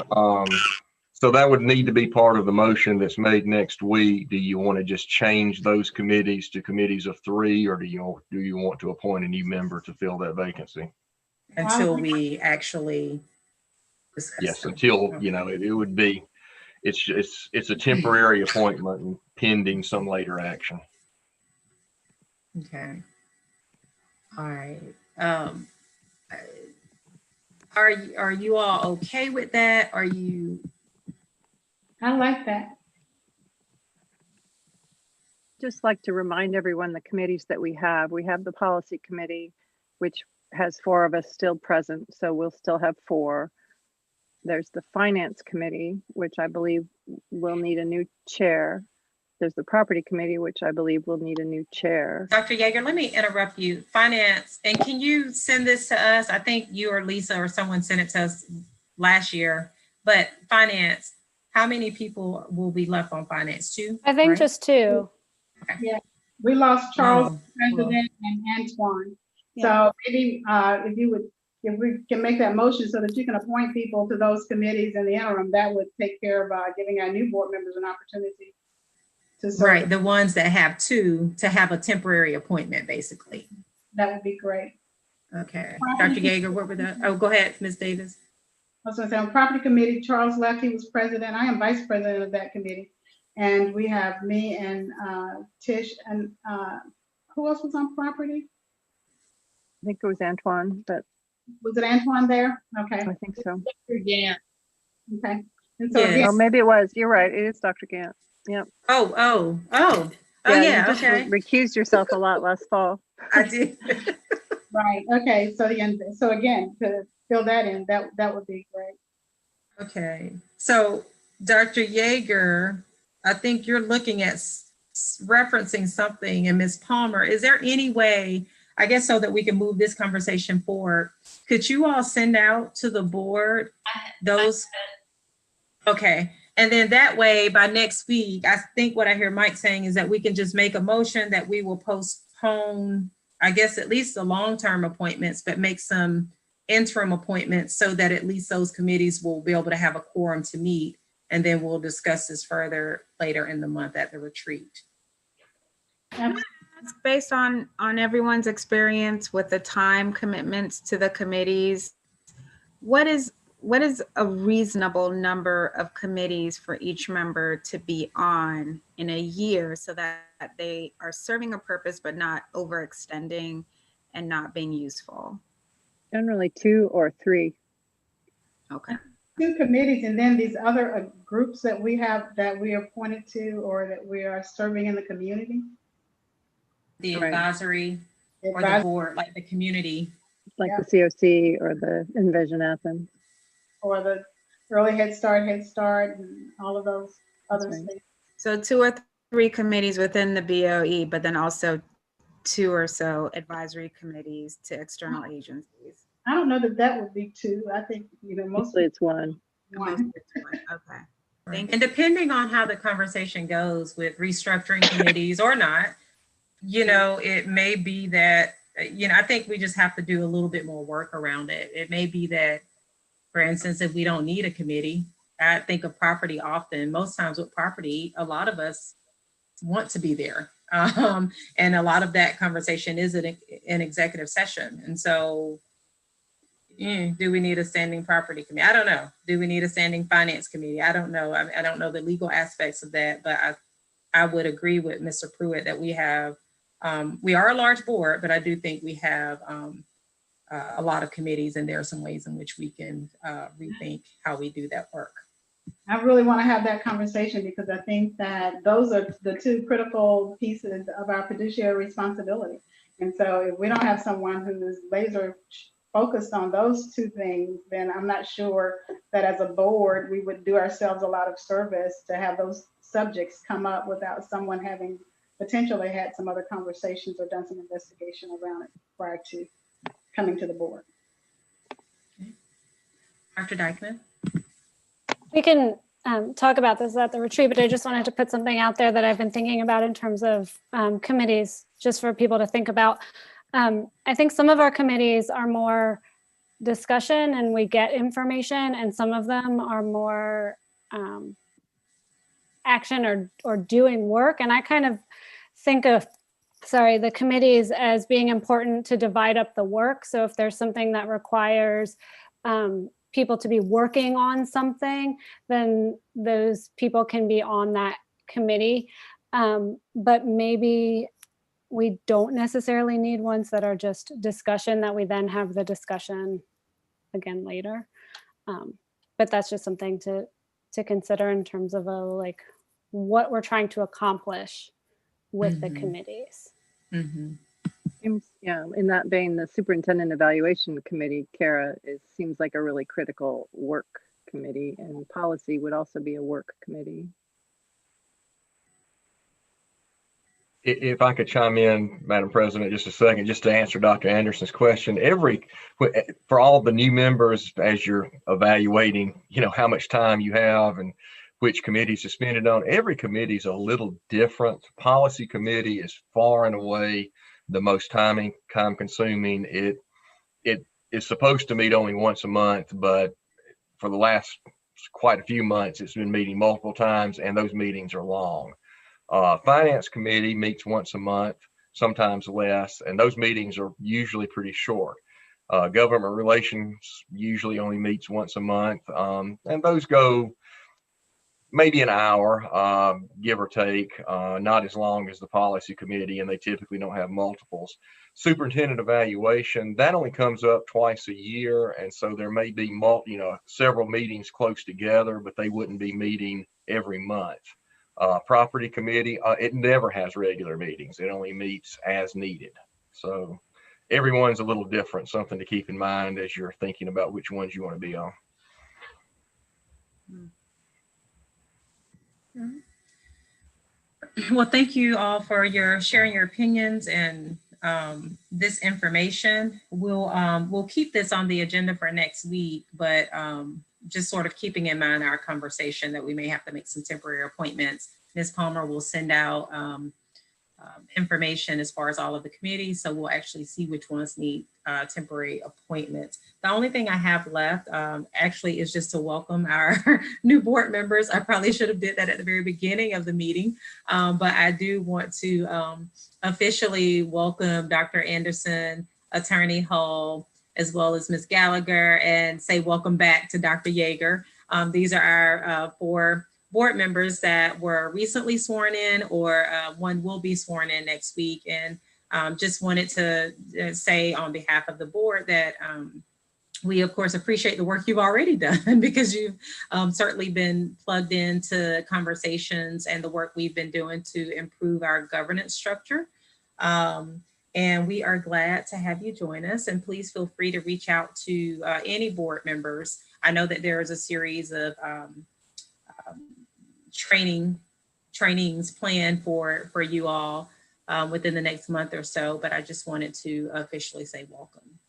So that would need to be part of the motion that's made next week. Do you want to just change those committees to committees of 3, or do you want to appoint a new member to fill that vacancy? Until we actually discuss. Yes, until, you know, it would be, it's a temporary appointment and pending some later action. Okay. All right. Are you all okay with that? Are you? I like that. Just like to remind everyone the committees that we have the policy committee, which has 4 of us still present, so we'll still have 4. There's the finance committee, which I believe will need a new chair. There's the property committee, which I believe will need a new chair. Dr. Yeager, let me interrupt you. Finance, and can you send this to us? I think you or Lisa or someone sent it to us last year, but finance, how many people will be left on finance? 2? I think right? just 2. Yeah, we lost Charles, Oh, president, and Antoine. Yeah. So maybe if we can make that motion so that you can appoint people to those committees in the interim, that would take care of giving our new board members an opportunity to serve. Right, the ones that have 2 to have a temporary appointment, basically. That would be great. Okay, Dr. Yeager, what were that? Oh, go ahead, Ms. Davis. I was going to say on property committee, Charles Lucky was president. I am vice president of that committee. And we have me and Tish and who else was on property? I think it was Antoine, but Was it Antoine there? Okay. I think so. Yeah. Okay. And so Yes. again, Oh, maybe it was. You're right. It is Dr. Gant. Yep. Oh, You yeah, just okay. recused yourself a lot last fall. I did. right. Okay. So again, to fill that in, that would be great. Okay, so Dr. Yeager, I think you're looking at referencing something, and Ms. Palmer, is there any way, I guess so that we can move this conversation forward, could you all send out to the board those? Okay, and then that way by next week, I think what I hear Mike saying is that we can just make a motion that we will postpone, I guess, at least the long-term appointments, but make some interim appointments so that at least those committees will be able to have a quorum to meet. And then we'll discuss this further later in the month at the retreat. That's based on everyone's experience with the time commitments to the committees. What is a reasonable number of committees for each member to be on in a year so that they are serving a purpose but not overextending and not being useful? Generally 2 or 3. Okay. 2 committees, and then these other groups that we have that we are appointed to or that we are serving in the community. The Right. advisory or the board, like the community. Like the COC or the Envision Athens. Or the early Head Start, and all of those other right. things. So 2 or 3 committees within the BOE, but then also 2 or so advisory committees to external agencies. I don't know that would be 2. I think, Mostly it's 1. Mostly it's 1. Okay. Thank And depending on how the conversation goes with restructuring committees or not, it may be that, I think we just have to do a little bit more work around it. It may be that, for instance, if we don't need a committee, I think of property often. Most times with property, a lot of us want to be there. And a lot of that conversation is an executive session. And so, do we need a standing property committee? I don't know. Do we need a standing finance committee? I don't know. I don't know the legal aspects of that, but I would agree with Mr. Pruitt that we have, we are a large board, but I do think we have a lot of committees, and there are some ways in which we can rethink how we do that work. I really want to have that conversation because I think that those are the 2 critical pieces of our fiduciary responsibility. And so if we don't have someone who is laser focused on those 2 things, then I'm not sure that as a board, we would do ourselves a lot of service to have those subjects come up without someone having potentially had some other conversations or done some investigation around it prior to coming to the board. Okay. Dr. Dykeman? We can talk about this at the retreat, but I just wanted to put something out there that I've been thinking about in terms of committees, just for people to think about. I think some of our committees are more discussion and we get information, and some of them are more action or doing work. And I kind of think of, the committees as being important to divide up the work. So if there's something that requires people to be working on something, then those people can be on that committee. But maybe we don't necessarily need ones that are just discussion, that we then have the discussion again later. But that's just something to consider in terms of what we're trying to accomplish with the committees. Yeah, in that vein, the Superintendent Evaluation Committee, Kara, seems like a really critical work committee, and policy would also be a work committee. If I could chime in, Madam President, just a second, just to answer Dr. Anderson's question, for all the new members, as you're evaluating, how much time you have and which committees to spend it on, every committee is a little different. Policy committee is far and away the most time consuming. It is supposed to meet only once a month, but for the last quite a few months, it's been meeting multiple times, and those meetings are long. Finance committee meets once a month, sometimes less, and those meetings are usually pretty short. Government relations usually only meets once a month, and those go maybe an hour, give or take, not as long as the policy committee, and they typically don't have multiples. Superintendent evaluation, that only comes up twice a year, and so there may be several meetings close together, but they wouldn't be meeting every month. Property committee, it never has regular meetings. It only meets as needed. So everyone's a little different, something to keep in mind as you're thinking about which ones you want to be on. Well, thank you all for sharing your opinions and this information. We'll keep this on the agenda for next week, but just sort of keeping in mind our conversation that we may have to make some temporary appointments. Ms. Palmer will send out information as far as all of the committees, so we'll actually see which ones need temporary appointments. The only thing I have left actually is just to welcome our new board members. I probably should have did that at the very beginning of the meeting, but I do want to officially welcome Dr. Anderson, Attorney Hull, as well as Ms. Gallagher, and say welcome back to Dr. Yeager. These are our 4 board members that were recently sworn in, or one will be sworn in next week. And just wanted to say on behalf of the board that we of course appreciate the work you've already done, because you've certainly been plugged into conversations and the work we've been doing to improve our governance structure. And we are glad to have you join us, and please feel free to reach out to any board members. I know that there is a series of trainings planned for you all within the next month or so, but I just wanted to officially say welcome.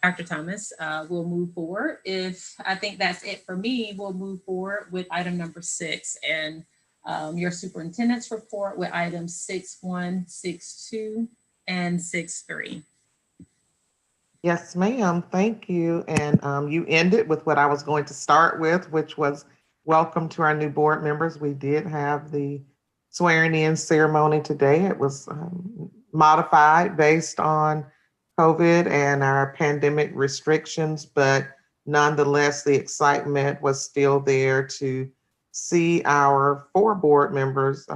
Dr. Thomas, we'll move forward. I think that's it for me, we'll move forward with item number 6 and your superintendent's report with items 6.1, 6.2, and 6.3. Yes, ma'am. Thank you. And you ended with what I was going to start with, which was welcome to our new board members. We did have the swearing in ceremony today. It was modified based on COVID and our pandemic restrictions, but nonetheless, the excitement was still there to see our 4 board members,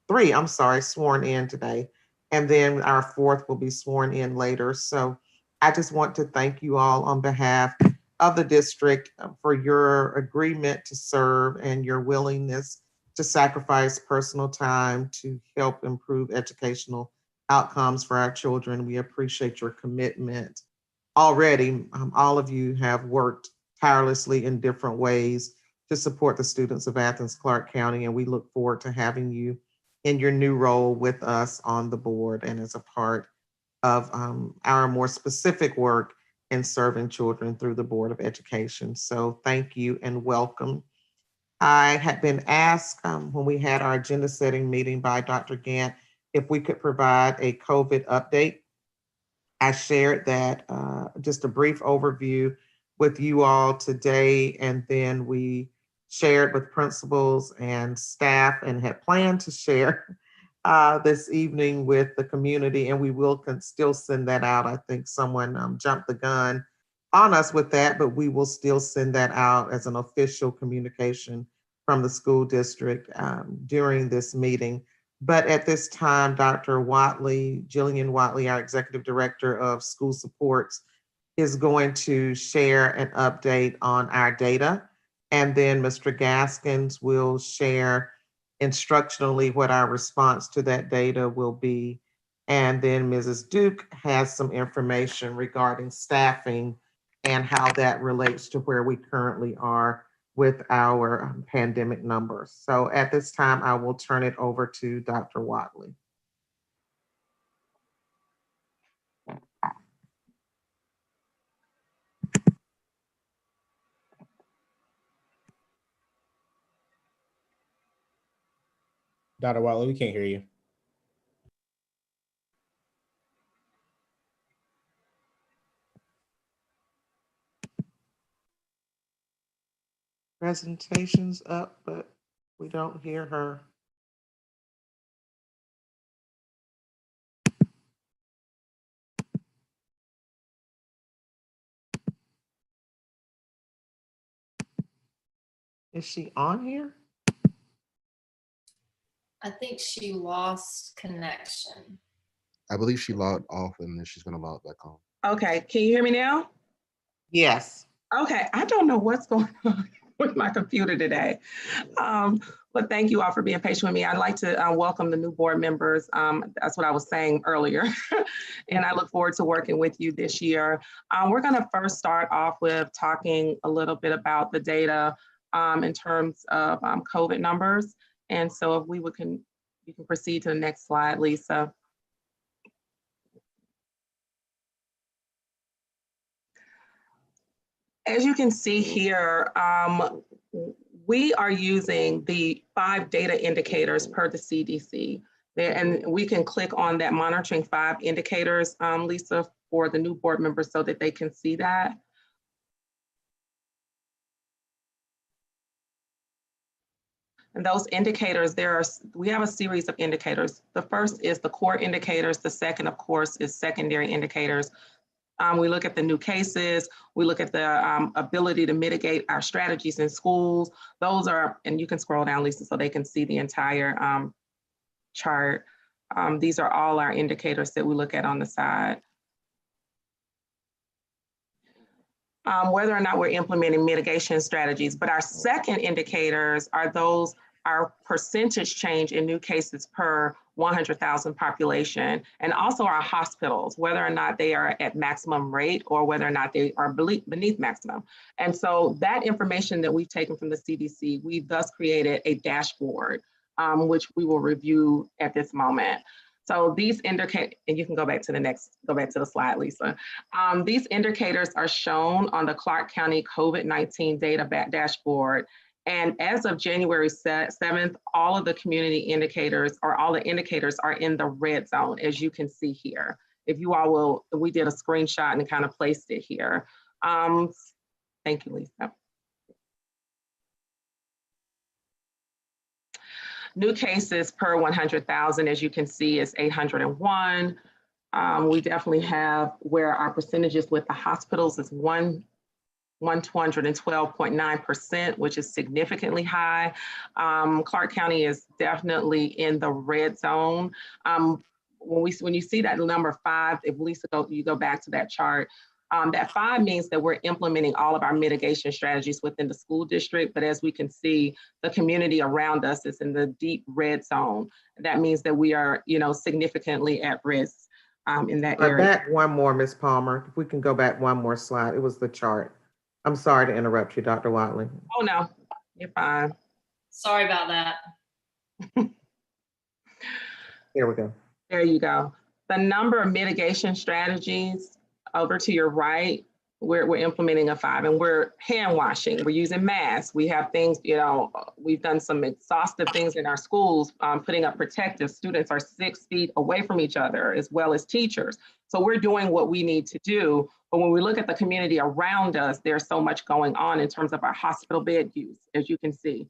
3, I'm sorry, sworn in today. And then our 4th will be sworn in later. So I just want to thank you all on behalf of the district for your agreement to serve and your willingness to sacrifice personal time to help improve educational outcomes for our children. We appreciate your commitment. Already, all of you have worked tirelessly in different ways to support the students of Athens-Clarke County, and we look forward to having you in your new role with us on the board and as a part of our more specific work in serving children through the Board of Education. So thank you and welcome. I had been asked when we had our agenda setting meeting by Dr. Gant if we could provide a COVID update. I shared that, just a brief overview with you all today, and then we shared with principals and staff and had planned to share this evening with the community, and we will still send that out. I think someone jumped the gun on us with that, but we will still send that out as an official communication from the school district during this meeting. But at this time, Dr. Watley, Jillian Watley, our Executive Director of School Supports, is going to share an update on our data. And then Mr. Gaskins will share instructionally what our response to that data will be. And then Mrs. Duke has some information regarding staffing and how that relates to where we currently are with our pandemic numbers. So at this time, I will turn it over to Dr. Watley. Dr. Watley, we can't hear you. Presentation's up, but we don't hear her. Is she on here? I think she lost connection. I believe she logged off and then she's going to log back on. Okay, can you hear me now? Yes. Okay, I don't know what's going on with my computer today. But thank you all for being patient with me. I'd like to welcome the new board members. That's what I was saying earlier. And I look forward to working with you this year. We're gonna first start off with talking a little bit about the data in terms of COVID numbers. And so if we you can proceed to the next slide, Lisa. As you can see here, we are using the 5 data indicators per the CDC. And we can click on that monitoring 5 indicators, Lisa, for the new board members so that they can see that. And those indicators, we have a series of indicators. The first is the core indicators. The second, of course, is secondary indicators. We look at the new cases. We look at the ability to mitigate our strategies in schools. Those are, and you can scroll down, Lisa, so they can see the entire chart. These are all our indicators that we look at on the side. Whether or not we're implementing mitigation strategies, but our second indicators are those, our percentage change in new cases per 100,000 population, and also our hospitals, whether or not they are at maximum rate or whether or not they are beneath maximum. And so that information that we've taken from the CDC, we've thus created a dashboard, which we will review at this moment. So these indicate, and you can go back to the slide, Lisa. These indicators are shown on the Clark County COVID-19 data dashboard. And as of January 7th, all of the community indicators, or all the indicators, are in the red zone, as you can see here. If you all will, we did a screenshot and kind of placed it here. Thank you, Lisa. New cases per 100,000, as you can see, is 801. We definitely have where our percentages with the hospitals is 112.9%, which is significantly high. Clark County is definitely in the red zone. When you see that number 5, if Lisa, you go back to that chart, that 5 means that we're implementing all of our mitigation strategies within the school district. But as we can see, the community around us is in the deep red zone. That means that we are, significantly at risk in that area. Back one more, Ms. Palmer. If we can go back one more slide. It was the chart. I'm sorry to interrupt you, Dr. Watley. Oh, no, you're fine. Sorry about that. Here we go. There you go. The number of mitigation strategies over to your right, we're implementing a 5, and we're hand washing. We're using masks. We have things, we've done some exhaustive things in our schools, putting up protective. Students are 6 feet away from each other, as well as teachers. So we're doing what we need to do. But when we look at the community around us, there's so much going on in terms of our hospital bed use, as you can see.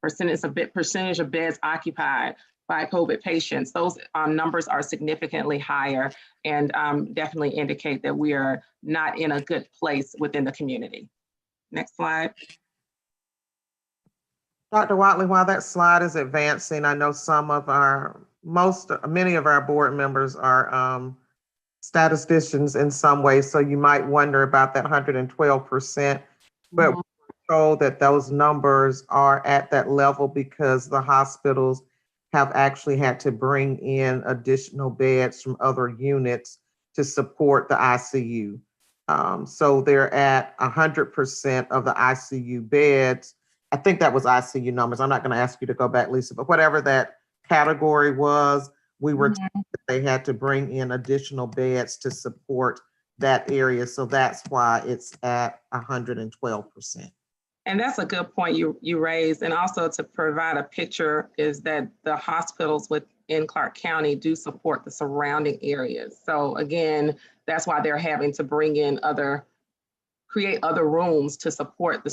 Percentage of beds occupied by COVID patients, those numbers are significantly higher and definitely indicate that we are not in a good place within the community. Next slide. Dr. Watley, while that slide is advancing, I know many of our board members are statisticians in some way, so you might wonder about that 112%, but we're told that those numbers are at that level because the hospitals have actually had to bring in additional beds from other units to support the ICU. So they're at 100% of the ICU beds. I think that was ICU numbers. I'm not going to ask you to go back, Lisa, but whatever that category was, we were told that they had to bring in additional beds to support that area. So that's why it's at 112%. And that's a good point you raised. And also to provide a picture is that the hospitals within Clark County do support the surrounding areas. So again, that's why they're having to bring in create other rooms to support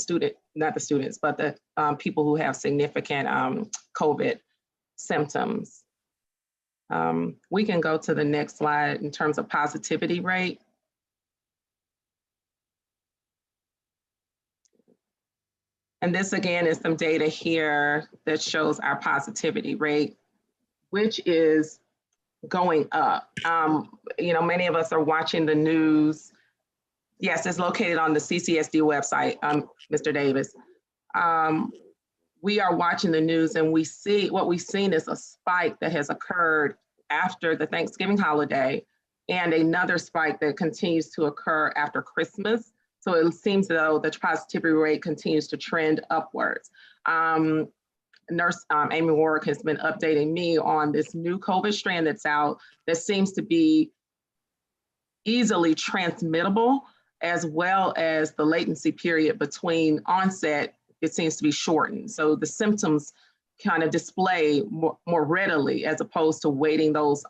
not the students, but the people who have significant COVID symptoms. We can go to the next slide in terms of positivity rate. And this again is some data here that shows our positivity rate, which is going up. Many of us are watching the news. Yes, it's located on the CCSD website, Mr. Davis. We are watching the news and what we've seen is a spike that has occurred after the Thanksgiving holiday and another spike that continues to occur after Christmas. So it seems as though the positivity rate continues to trend upwards. Nurse Amy Warwick has been updating me on this new COVID strand that's out that seems to be easily transmittable, as well as the latency period between onset, it seems to be shortened. So the symptoms kind of display more readily as opposed to waiting those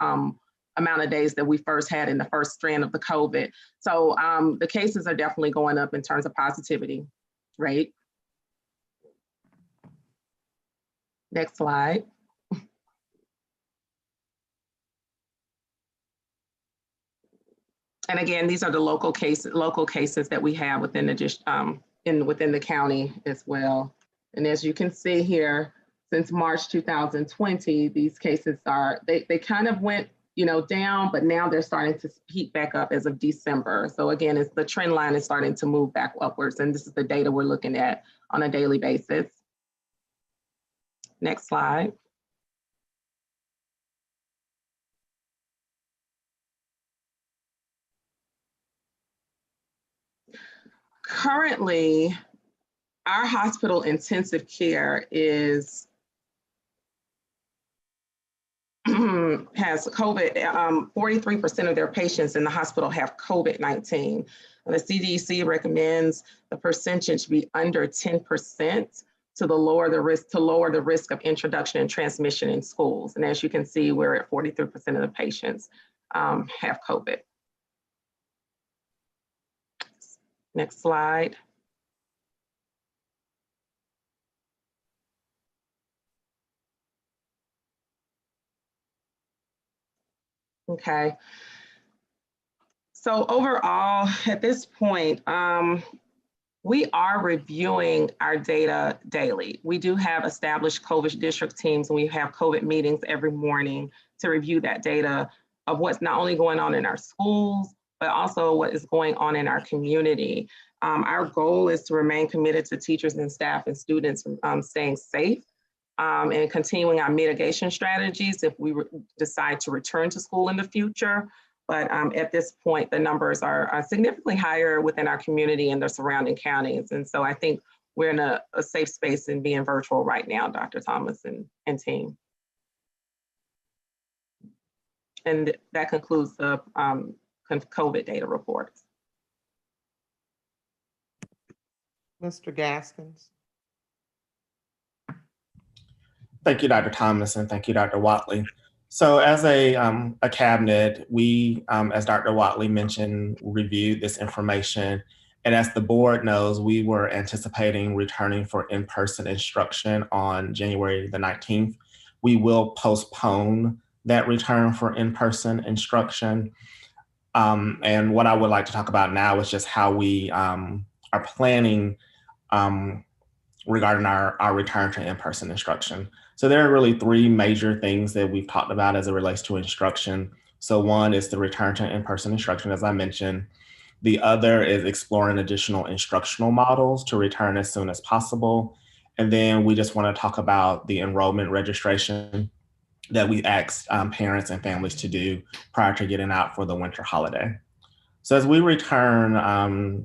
amount of days that we first had in the first strand of the COVID. So the cases are definitely going up in terms of positivity rate. Next slide. And again, these are the local cases that we have within the county as well. And as you can see here, since March 2020, these cases they kind of went down, but now they're starting to peak back up as of December. So again, the trend line is starting to move back upwards, and this is the data we're looking at on a daily basis. Next slide. Currently, our hospital intensive care has COVID. 43% of their patients in the hospital have COVID-19. The CDC recommends the percentage be under 10% to lower the risk of introduction and transmission in schools. And as you can see, we're at 43% of the patients have COVID. Next slide. Okay. So overall, at this point, we are reviewing our data daily. We do have established COVID district teams, and we have COVID meetings every morning to review that data of what's not only going on in our schools, but also what is going on in our community. Our goal is to remain committed to teachers and staff and students staying safe and continuing our mitigation strategies if we decide to return to school in the future. But at this point, the numbers are significantly higher within our community and the surrounding counties. And so I think we're in a safe space in being virtual right now, Dr. Thomas and team. And that concludes the COVID data reports. Mr. Gaskins. Thank you, Dr. Thomas, and thank you, Dr. Watley. So as a cabinet, we, as Dr. Watley mentioned, reviewed this information. And as the board knows, we were anticipating returning for in-person instruction on January the 19th. We will postpone that return for in-person instruction. And what I would like to talk about now is just how we are planning regarding our return to in-person instruction. So there are really three major things that we've talked about as it relates to instruction. So one is the return to in-person instruction, as I mentioned. The other is exploring additional instructional models to return as soon as possible. And then we just want to talk about the enrollment registration that we asked parents and families to do prior to getting out for the winter holiday. So as we return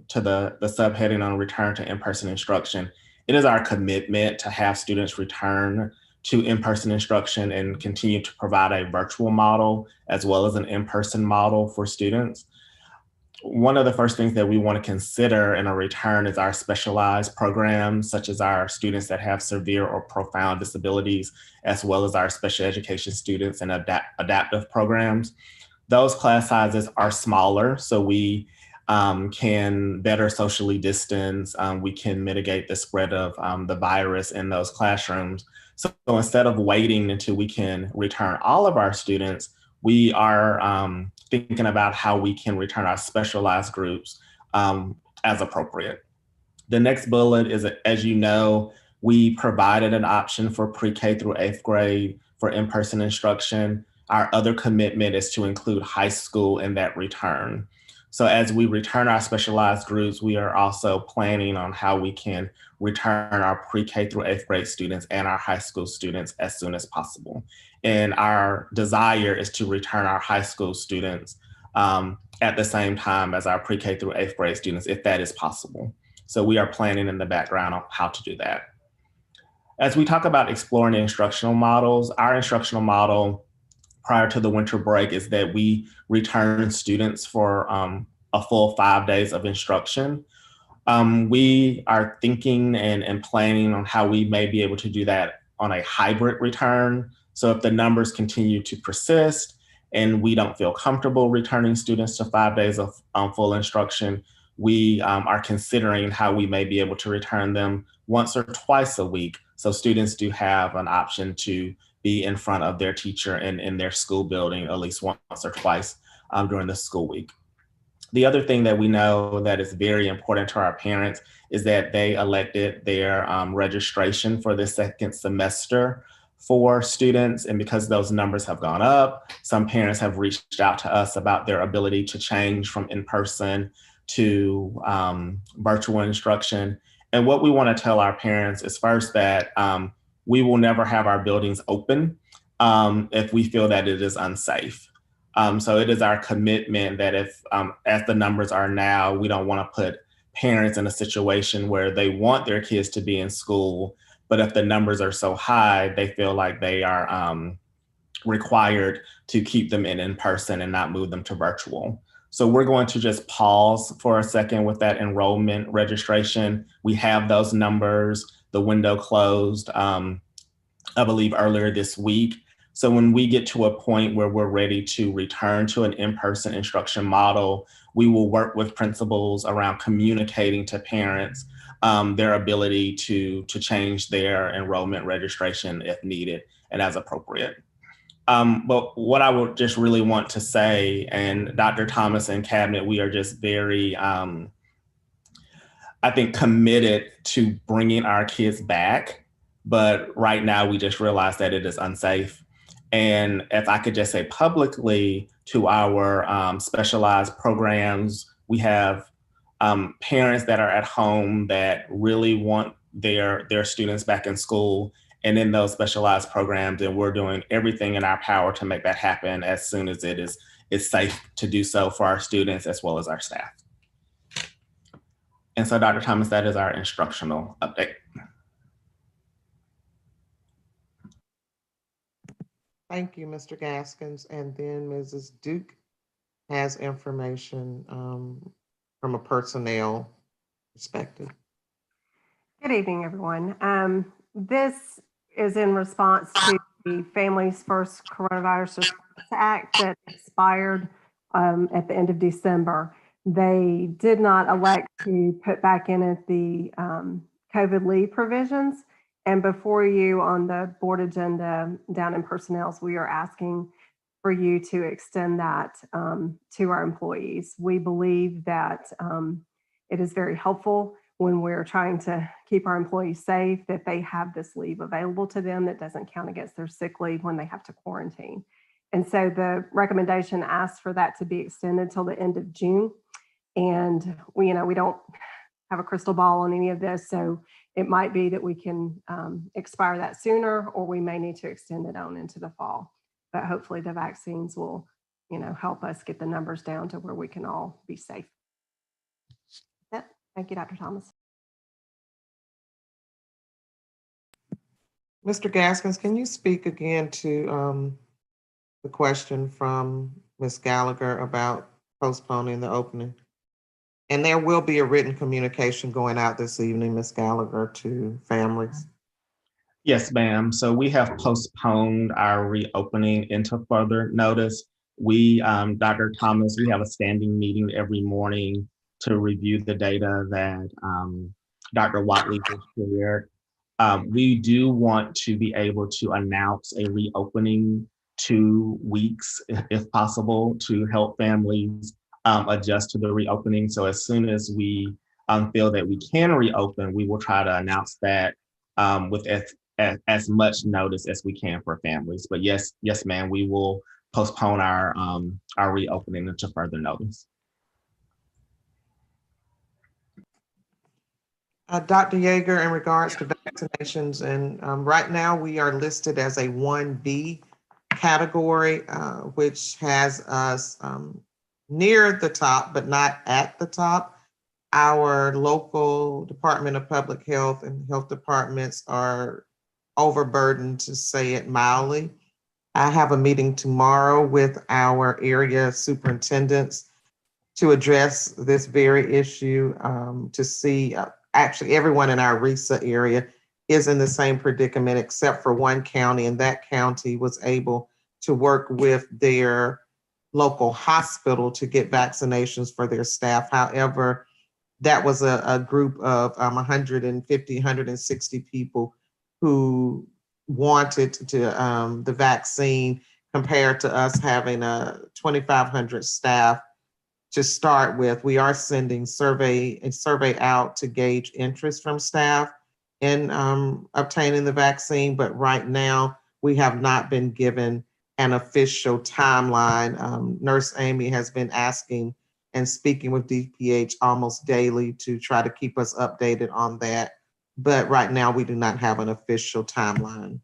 to the subheading on return to in-person instruction, it is our commitment to have students return to in-person instruction and continue to provide a virtual model as well as an in-person model for students. one of the first things that we want to consider in a return is our specialized programs, such as our students that have severe or profound disabilities, as well as our special education students and adaptive programs. Those class sizes are smaller, so we can better socially distance. We can mitigate the spread of the virus in those classrooms. So instead of waiting until we can return all of our students, we are thinking about how we can return our specialized groups as appropriate. The next bullet is, as you know, we provided an option for pre-K through 8th grade for in-person instruction. Our other commitment is to include high school in that return. So as we return our specialized groups, we are also planning on how we can return our pre-K through 8th grade students and our high school students as soon as possible. And our desire is to return our high school students at the same time as our pre-K through 8th grade students, if that is possible. So we are planning in the background on how to do that. As we talk about exploring the instructional models, our instructional model prior to the winter break is that we return students for a full 5 days of instruction. We are thinking and planning on how we may be able to do that on a hybrid return. So if the numbers continue to persist and we don't feel comfortable returning students to 5 days of full instruction, we are considering how we may be able to return them once or twice a week. So students do have an option to be in front of their teacher and in their school building at least once or twice during the school week. The other thing that we know that is very important to our parents is that they elected their registration for the second semester for students. And because those numbers have gone up, some parents have reached out to us about their ability to change from in-person to virtual instruction. And what we want to tell our parents is first that we will never have our buildings open if we feel that it is unsafe. So it is our commitment that if, as the numbers are now, we don't want to put parents in a situation where they want their kids to be in school, but if the numbers are so high, they feel like they are required to keep them in person and not move them to virtual. So we're going to just pause for a second with that enrollment registration. We have those numbers. The window closed, I believe, earlier this week. So when we get to a point where we're ready to return to an in-person instruction model, we will work with principals around communicating to parents their ability to change their enrollment registration if needed and as appropriate. But what I would just really want to say, and Dr. Thomas and Cabinet, we are just very, I think, committed to bringing our kids back. But right now, we just realized that it is unsafe. And if I could just say publicly to our specialized programs, we have parents that are at home that really want their students back in school and in those specialized programs. And we're doing everything in our power to make that happen as soon as it is safe to do so for our students as well as our staff. And so, Dr. Thomas, that is our instructional update. Thank you, Mr. Gaskins. And then Mrs. Duke has information from a personnel perspective. Good evening, everyone. This is in response to the Families First Coronavirus Response Act that expired at the end of December. They did not elect to put back in it the COVID leave provisions. And before you on the board agenda down in personnel, we are asking for you to extend that to our employees. We believe that it is very helpful when we're trying to keep our employees safe, that they have this leave available to them that doesn't count against their sick leave when they have to quarantine. And so the recommendation asks for that to be extended till the end of June. And we don't have a crystal ball on any of this. So it might be that we can expire that sooner, or we may need to extend it on into the fall. But hopefully the vaccines will, help us get the numbers down to where we can all be safe. Thank you, Dr. Thomas. Mr. Gaskins, can you speak again to the question from Ms. Gallagher about postponing the opening? And there will be a written communication going out this evening, Ms. Gallagher, to families. Yes, ma'am. So we have postponed our reopening into further notice. We, Dr. Thomas, we have a standing meeting every morning to review the data that Dr. Watley just shared. We do want to be able to announce a reopening 2 weeks, if possible, to help families adjust to the reopening. So as soon as we feel that we can reopen, we will try to announce that with as much notice as we can for families. But yes, ma'am, we will postpone our reopening until further notice. Dr. Yeager, in regards to vaccinations, and right now we are listed as a 1B category, which has us near the top, but not at the top. Our local Department of Public Health and health departments are overburdened, to say it mildly. I have a meeting tomorrow with our area superintendents to address this very issue, to see, actually everyone in our RESA area is in the same predicament except for one county, and that county was able to work with their local hospital to get vaccinations for their staff. However, that was a group of 150, 160 people who wanted the vaccine, compared to us having 2,500 staff to start with. We are sending a survey out to gauge interest from staff in obtaining the vaccine, but right now we have not been given an official timeline. Nurse Amy has been asking and speaking with DPH almost daily to try to keep us updated on that. But right now we do not have an official timeline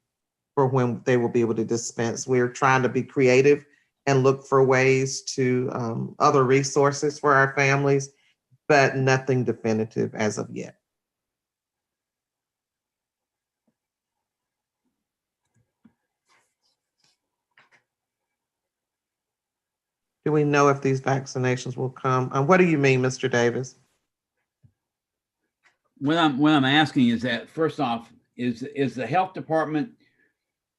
for when they will be able to dispense. We're trying to be creative and look for ways to other resources for our families, but nothing definitive as of yet. Do we know if these vaccinations will come? What do you mean, Mr. Davis? What I'm asking is that, first off, is the health department,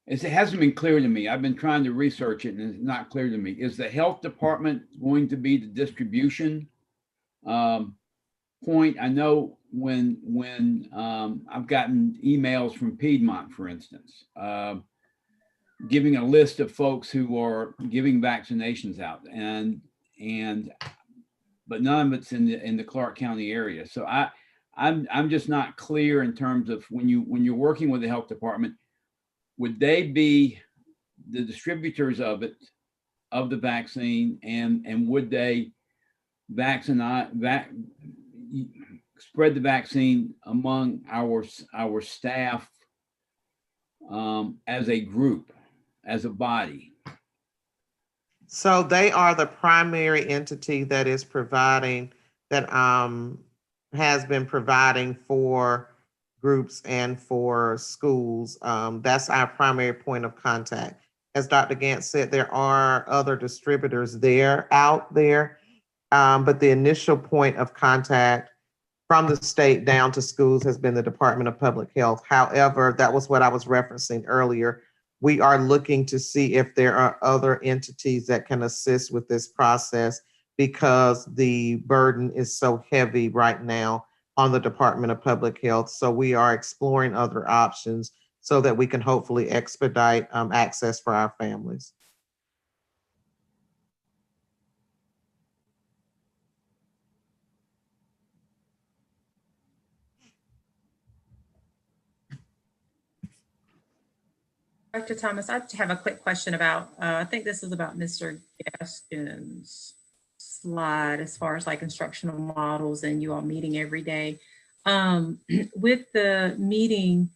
it hasn't been clear to me. I've been trying to research it and it's not clear to me. Is the health department going to be the distribution point? I know when I've gotten emails from Piedmont, for instance, giving a list of folks who are giving vaccinations out, but none of it's in the Clark County area. So I'm just not clear in terms of when you're working with the health department, would they be the distributors of the vaccine, and would they spread the vaccine among our staff as a group, as a body? So they are the primary entity that is providing, that has been providing for groups and for schools. That's our primary point of contact. As Dr. Gant said, there are other distributors out there, but the initial point of contact from the state down to schools has been the Department of Public Health. However, that was what I was referencing earlier. We are looking to see if there are other entities that can assist with this process, because the burden is so heavy right now on the Department of Public Health. So we are exploring other options so that we can hopefully expedite access for our families. Dr. Thomas, I have a quick question about, I think this is about Mr. Gaskin's slide as far as like instructional models and you all meeting every day. With the meeting,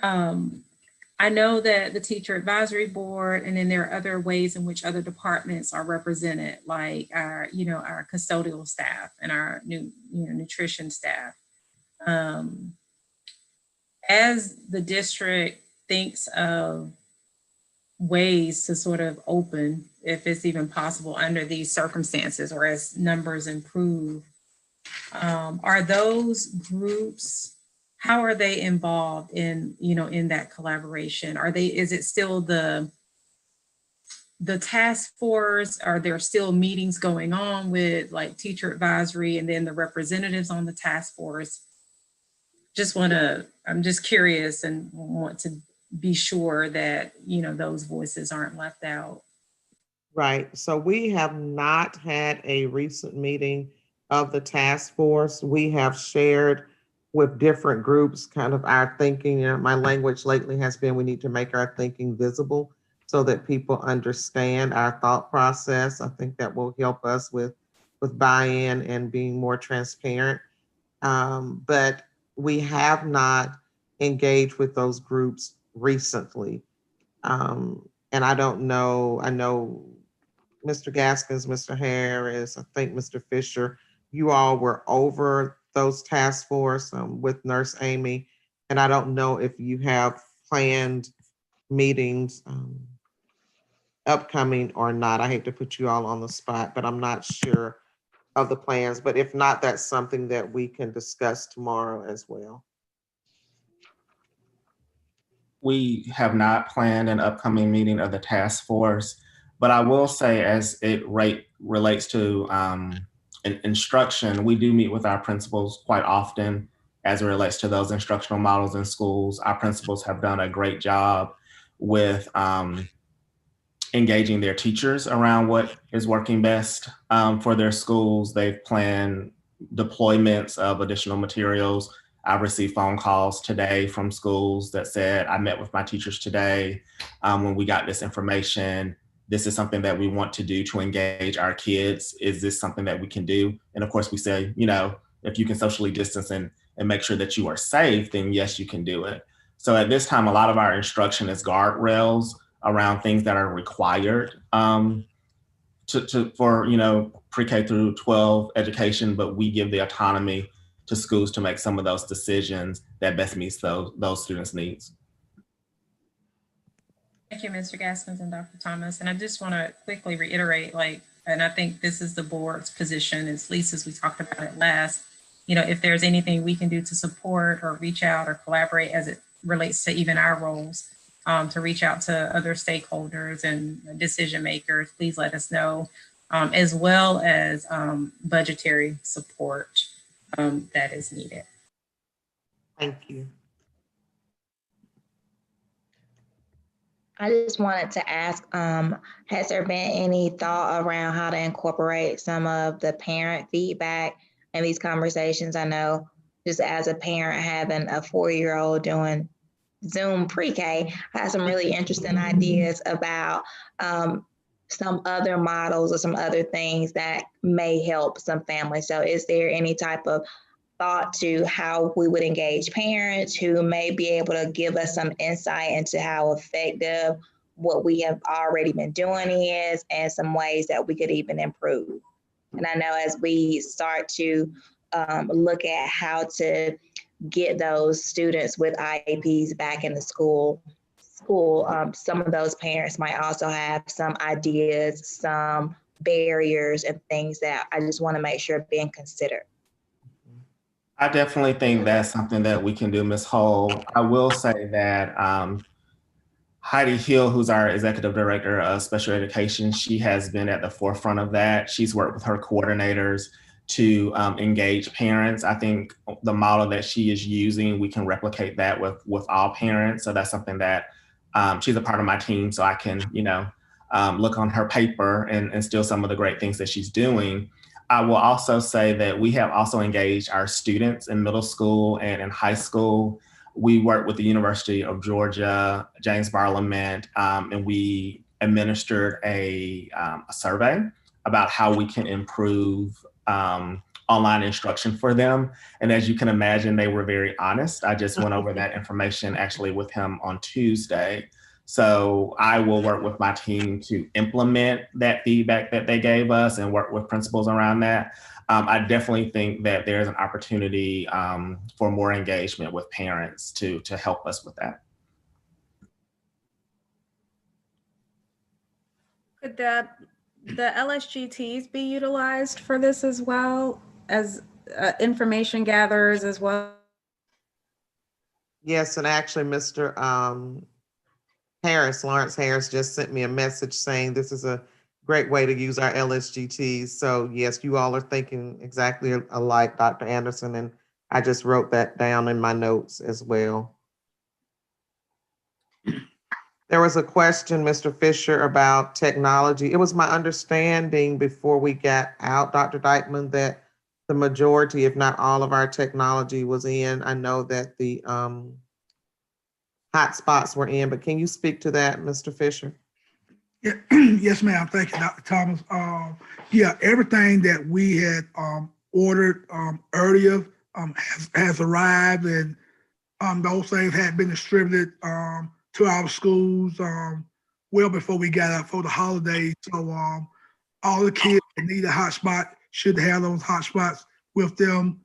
I know that the teacher advisory board, and then there are other ways in which other departments are represented, like our custodial staff and our nutrition staff. As the district thinks of ways to sort of open, if it's even possible under these circumstances or as numbers improve. Are those groups, how are they involved in, in that collaboration? Is it still the task force? Are there still meetings going on with like teacher advisory and then the representatives on the task force? I'm just curious and want to be sure that, those voices aren't left out. Right. So we have not had a recent meeting of the task force. We have shared with different groups kind of our thinking. My language lately has been we need to make our thinking visible so that people understand our thought process. I think that will help us with buy-in and being more transparent. But we have not engaged with those groups recently. And I don't know, I know Mr. Gaskins, Mr. Harris, I think Mr. Fisher, you all were over those task force with Nurse Amy. And I don't know if you have planned meetings upcoming or not. I hate to put you all on the spot, but I'm not sure of the plans. But if not, that's something that we can discuss tomorrow as well. We have not planned an upcoming meeting of the task force, but I will say as it relates to instruction, we do meet with our principals quite often as it relates to those instructional models in schools. Our principals have done a great job with engaging their teachers around what is working best for their schools. They've planned deployments of additional materials. I received phone calls today from schools that said, I met with my teachers today when we got this information. This is something that we want to do to engage our kids. Is this something that we can do? And of course we say, if you can socially distance and make sure that you are safe, then yes, you can do it. So at this time, a lot of our instruction is guardrails around things that are required for pre-K through 12 education, but we give the autonomy to schools to make some of those decisions that best meets those students' needs. Thank you, Mr. Gaskins and Dr. Thomas. And I just want to quickly reiterate, and I think this is the board's position, at least as we talked about it last, if there's anything we can do to support or reach out or collaborate as it relates to even our roles, to reach out to other stakeholders and decision makers, please let us know, as well as budgetary support that is needed. Thank you. I just wanted to ask, has there been any thought around how to incorporate some of the parent feedback in these conversations? I know just as a parent having a 4-year-old doing Zoom pre-K, I have some really interesting ideas about some other models or some other things that may help some families. So is there any type of thought to how we would engage parents who may be able to give us some insight into how effective what we have already been doing is and some ways that we could even improve? And I know as we start to look at how to get those students with IEPs back in the school, some of those parents might also have some ideas, some barriers and things that I just want to make sure are being considered. I definitely think that's something that we can do, Ms. Hull. I will say that Heidi Hill, who's our executive director of special education, she has been at the forefront of that. She's worked with her coordinators to engage parents. I think the model that she is using, we can replicate that with all parents. So that's something that she's a part of my team, so I can, look on her paper and steal some of the great things that she's doing. I will also say that we have also engaged our students in middle school and in high school. We work with the University of Georgia, James Barlament, and we administered a survey about how we can improve online instruction for them. And as you can imagine, they were very honest. I just went over that information actually with him on Tuesday. So I will work with my team to implement that feedback that they gave us and work with principals around that. I definitely think that there's an opportunity for more engagement with parents to help us with that. Could the LSGTs be utilized for this as well as information gatherers as well? Yes, and actually, Mr. Lawrence Harris just sent me a message saying this is a great way to use our LSGTs. So yes, you all are thinking exactly alike, Dr. Anderson, and I just wrote that down in my notes as well. There was a question, Mr. Fisher, about technology. It was my understanding before we got out, Dr. Dykeman, that the majority, if not all of our technology was in. I know that the hotspots were in, but can you speak to that, Mr. Fisher? Yeah, yes, ma'am. Thank you, Dr. Thomas. Yeah, everything that we had ordered earlier has arrived, and those things had been distributed to our schools well before we got out for the holidays. So all the kids that need a hotspot should have those hotspots with them.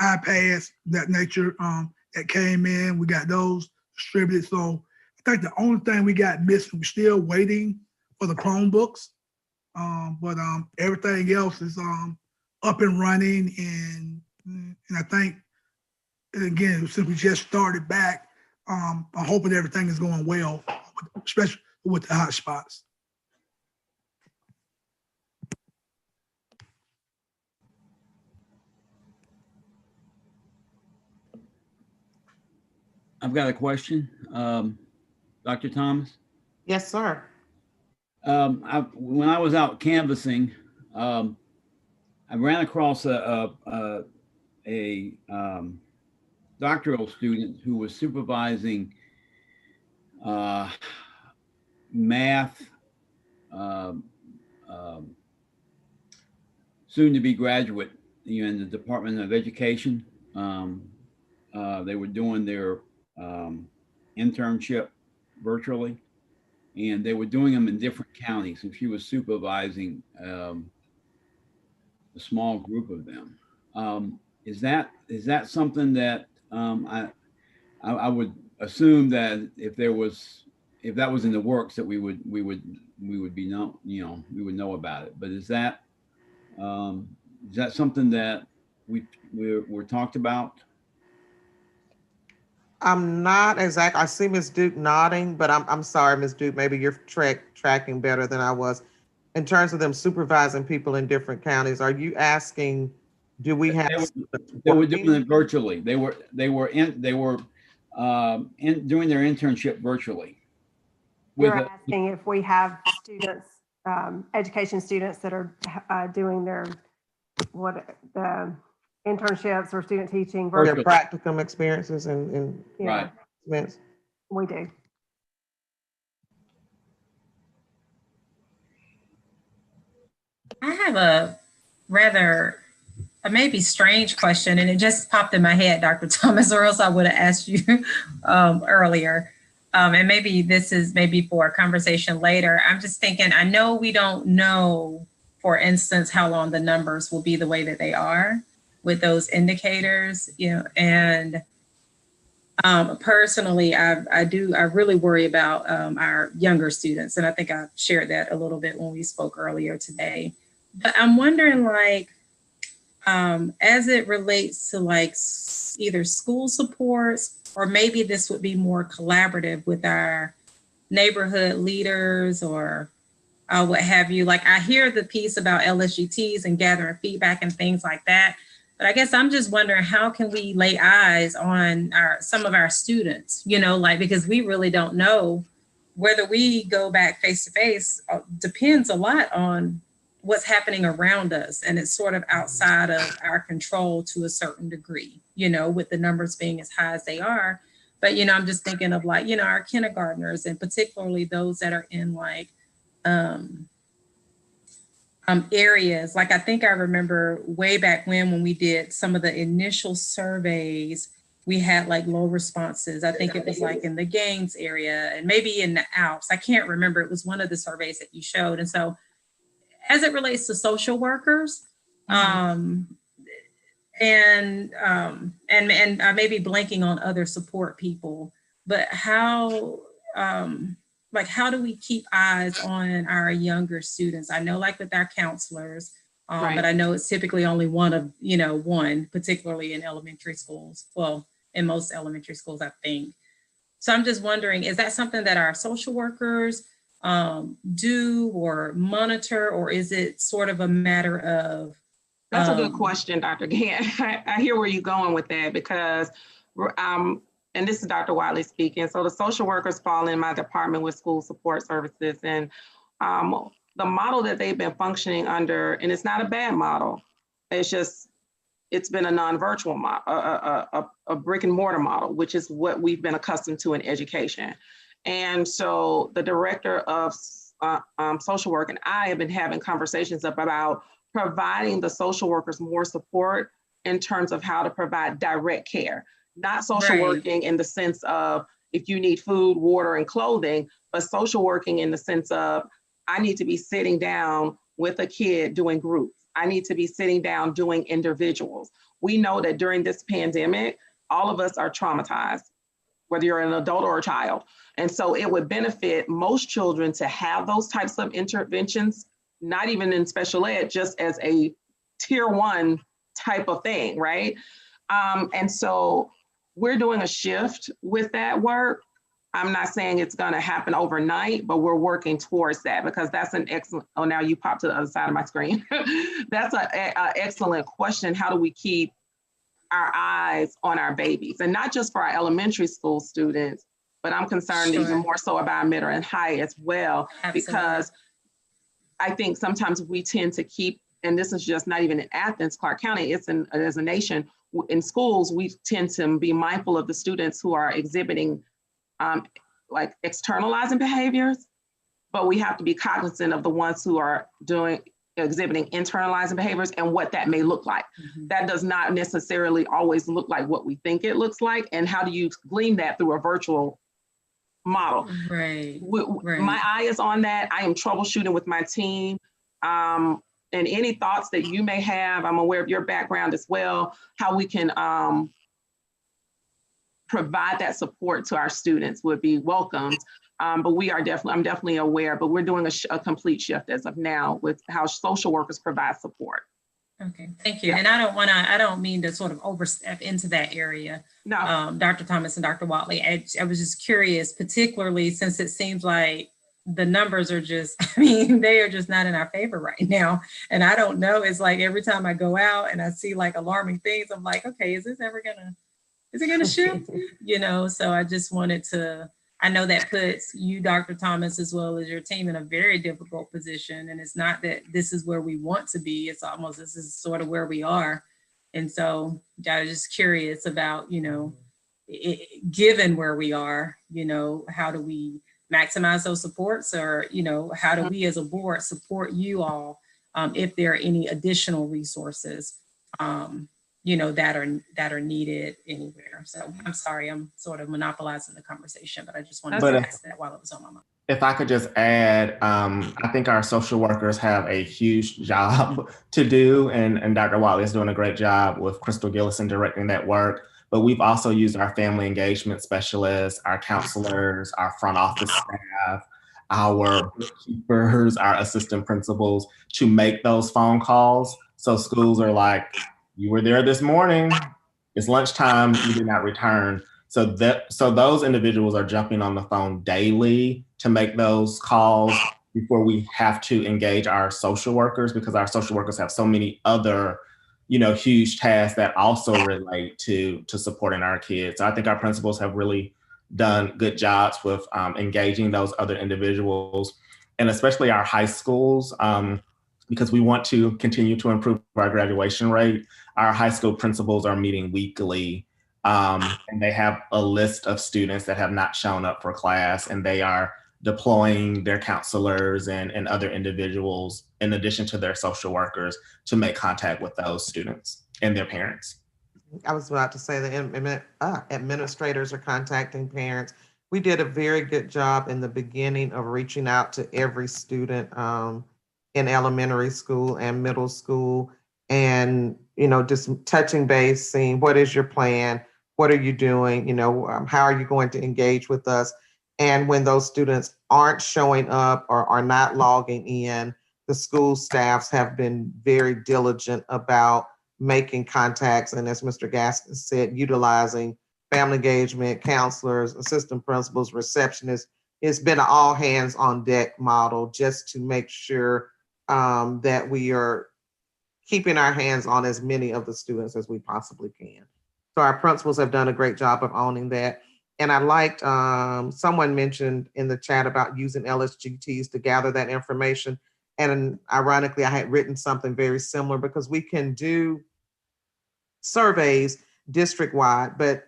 iPads, that nature that came in, we got those distributed. So I think the only thing we got missing, we're still waiting for the Chromebooks, but everything else is up and running. And I think, again, since we just started back, I'm hoping everything is going well, especially with the hotspots. I've got a question. Dr. Thomas? Yes, sir. When I was out canvassing, I ran across a doctoral student who was supervising math, soon to be graduate in the Department of Education. They were doing their internship virtually, and they were doing them in different counties, and she was supervising a small group of them. Is that something that I would assume that if that was in the works, that we would be we would know about it. But is that something that we're talked about? I'm not exact. I see Ms. Duke nodding, but I'm sorry, Ms. Duke, maybe you're tracking better than I was. In terms of them supervising people in different counties, are you asking, do we have? They were doing it virtually. They were doing their internship virtually. You're asking if we have students, education students that are doing their internships or student teaching. Or their practicum experiences and right. Events. We do. I have a rather maybe strange question, and it just popped in my head, Dr. Thomas, or else I would have asked you earlier. And maybe this is for a conversation later. I'm just thinking, I know we don't know, for instance, how long the numbers will be the way that they are with those indicators, and personally, I really worry about our younger students. And I think I shared that a little bit when we spoke earlier today. But I'm wondering, as it relates to either school supports, or maybe this would be more collaborative with our neighborhood leaders or what have you. I hear the piece about LSGTs and gathering feedback and things like that. But I guess I'm just wondering, how can we lay eyes on some of our students, because we really don't know whether we go back face to face depends a lot on what's happening around us. And it's sort of outside of our control to a certain degree, with the numbers being as high as they are. But, I'm just thinking of our kindergartners, and particularly those that are in areas. I think I remember way back when we did some of the initial surveys, we had low responses. I think it was in the Gaines area and maybe in the Alps. I can't remember. It was one of the surveys that you showed. And so as it relates to social workers, and I may be blanking on other support people, but how like, how do we keep eyes on our younger students? I know, like with our counselors, Right. but I know it's typically only one, particularly in elementary schools. Well, in most elementary schools, I think. So I'm just wondering, is that something that our social workers do or monitor, or is it sort of a matter of? That's a good question, Dr. Gant. I hear where you're going with that because, and this is Dr. Wiley speaking. So the social workers fall in my department with school support services, and the model that they've been functioning under, and it's not a bad model. It's just, it's been a non-virtual model, a brick and mortar model, which is what we've been accustomed to in education. And so the director of social work and I have been having conversations about providing the social workers more support in terms of how to provide direct care, not social working in the sense of if you need food, water, and clothing, but social working in the sense of I need to be sitting down with a kid doing groups. I need to be sitting down doing individuals. We know that during this pandemic, all of us are traumatized, whether you're an adult or a child. And so it would benefit most children to have those types of interventions, not even in special ed, just as a tier 1 type of thing, right? And so we're doing a shift with that work. I'm not saying it's going to happen overnight, but we're working towards that because that's an excellent, oh, now you popped to the other side of my screen. That's an excellent question. How do we keep our eyes on our babies? And not just for our elementary school students, but I'm concerned even more so about middle and high as well, because I think sometimes we tend to keep, and this is just not even in Athens, Clark County, it's as a nation, in schools, we tend to be mindful of the students who are exhibiting like externalizing behaviors, but we have to be cognizant of the ones who are exhibiting internalizing behaviors and what that may look like. That does not necessarily always look like what we think it looks like. And how do you glean that through a virtual model? Right. My eye is on that. I am troubleshooting with my team. And any thoughts that you may have, I'm aware of your background as well, how we can provide that support to our students would be welcomed. But I'm definitely aware, but we're doing a complete shift as of now with how social workers provide support. Okay, thank you. And I don't mean to sort of overstep into that area. No. Dr. Thomas and Dr. Watley, I was just curious, particularly since it seems like the numbers are just, I mean, they are just not in our favor right now. And I don't know, it's like every time I go out and I see like alarming things, I'm like, okay, is it gonna shift? So I just wanted to, I know that puts you, Dr. Thomas, as well as your team in a very difficult position. And it's not that this is where we want to be, it's almost, this is sort of where we are. And so I was just curious about, given where we are, how do we maximize those supports, or, how do we as a board support you all if there are any additional resources that are needed anywhere. So I'm sorry, I'm sort of monopolizing the conversation, but I just wanted to ask that while it was on my mind. If I could just add, I think our social workers have a huge job to do, and Dr. Watley is doing a great job with Crystal Gillison directing that work. But we've also used our family engagement specialists, our counselors, our front office staff, our bookkeepers, our assistant principals to make those phone calls. So schools are like, you were there this morning, it's lunchtime, you did not return. So those individuals are jumping on the phone daily to make those calls before we have to engage our social workers, because our social workers have so many other, huge tasks that also relate to supporting our kids. So I think our principals have really done good jobs with engaging those other individuals, and especially our high schools, because we want to continue to improve our graduation rate. Our high school principals are meeting weekly, and they have a list of students that have not shown up for class, and they are deploying their counselors and other individuals in addition to their social workers to make contact with those students and their parents. I was about to say the administrators are contacting parents. We did a very good job in the beginning of reaching out to every student in elementary school and middle school, and just touching base, seeing what is your plan, what are you doing, how are you going to engage with us. And when those students aren't showing up or are not logging in, the school staffs have been very diligent about making contacts. And as Mr. Gaskin said, utilizing family engagement, counselors, assistant principals, receptionists. It's been an all hands on deck model just to make sure that we are keeping our hands on as many of the students as we possibly can. So our principals have done a great job of owning that. And I liked, someone mentioned in the chat about using LSGTs to gather that information. And ironically, I had written something very similar because we can do surveys district-wide, but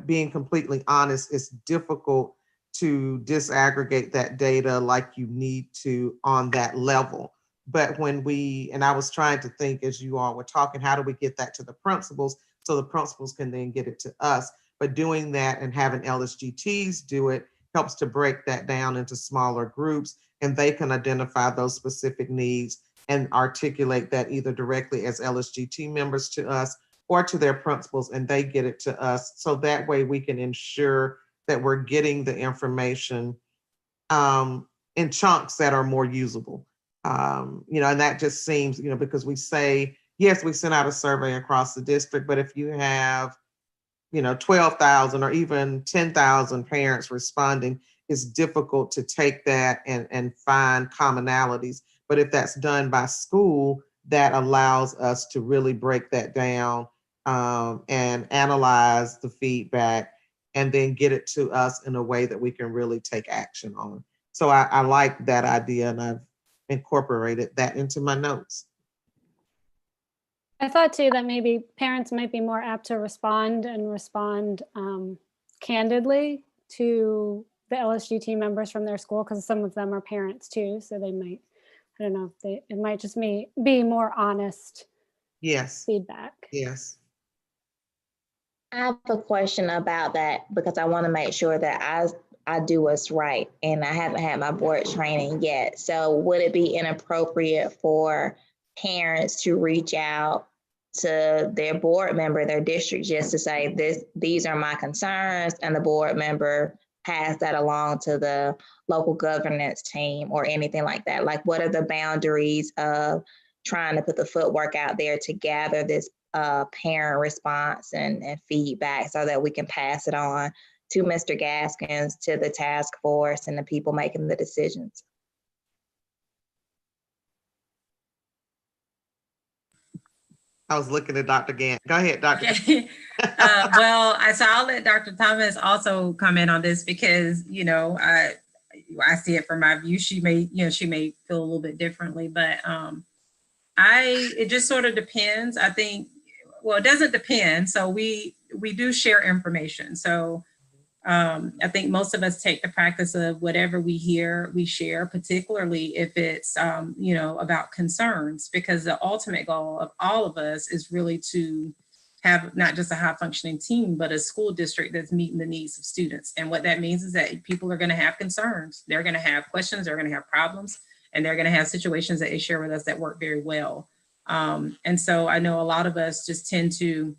being completely honest, it's difficult to disaggregate that data like you need to on that level. But and I was trying to think as you all were talking, how do we get that to the principals so the principals can then get it to us? But doing that and having LSGTs do it helps to break that down into smaller groups, and they can identify those specific needs and articulate that either directly as LSGT members to us or to their principals, and they get it to us. So that way we can ensure that we're getting the information in chunks that are more usable. And that just seems, because we say, yes, we sent out a survey across the district, but if you have 12,000 or even 10,000 parents responding, it's difficult to take that and find commonalities. But if that's done by school, that allows us to really break that down and analyze the feedback and then get it to us in a way that we can really take action on. So I like that idea, and I've incorporated that into my notes. I thought too that maybe parents might be more apt to respond candidly to the LSGT members from their school, because some of them are parents too. So they might, I don't know, it might just be more honest feedback. Yes. I have a question about that because I want to make sure that I do what's right, and I haven't had my board training yet. So would it be inappropriate for parents to reach out to their board member, their district, just to say these are my concerns, and the board member pass that along to the local governance team or anything like that? Like, what are the boundaries of trying to put the footwork out there to gather this parent response and feedback so that we can pass it on to Mr. Gaskins, to the task force, and the people making the decisions? I was looking at Dr. Gant. Go ahead, Dr. Okay. So I'll let Dr. Thomas also comment on this because, I see it from my view. She may feel a little bit differently, but it just sort of depends. I think, well, it doesn't depend. So we do share information. So I think most of us take the practice of whatever we hear, we share, particularly if it's, about concerns, because the ultimate goal of all of us is really to have not just a high functioning team, but a school district that's meeting the needs of students. And what that means is that people are going to have concerns. They're going to have questions, they're going to have problems, and they're going to have situations that they share with us that work very well. And so I know a lot of us just tend to,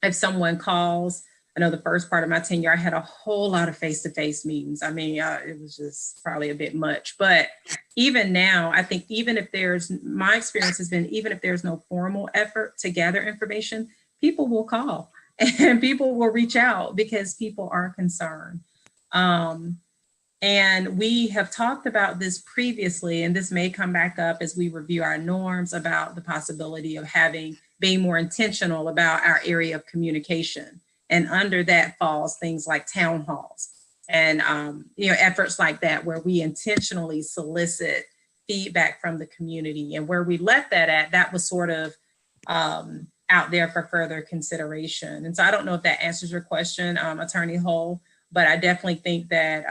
if someone calls, I know the first part of my tenure, I had a whole lot of face-to-face meetings. I mean, it was just probably a bit much, but even now, I think my experience has been, even if there's no formal effort to gather information, people will call and people will reach out because people are concerned. And we have talked about this previously, and this may come back up as we review our norms about the possibility of being more intentional about our area of communication. And under that falls things like town halls and efforts like that, where we intentionally solicit feedback from the community. And where we left that at, that was sort of out there for further consideration. And so I don't know if that answers your question, Attorney Hull, but I definitely think that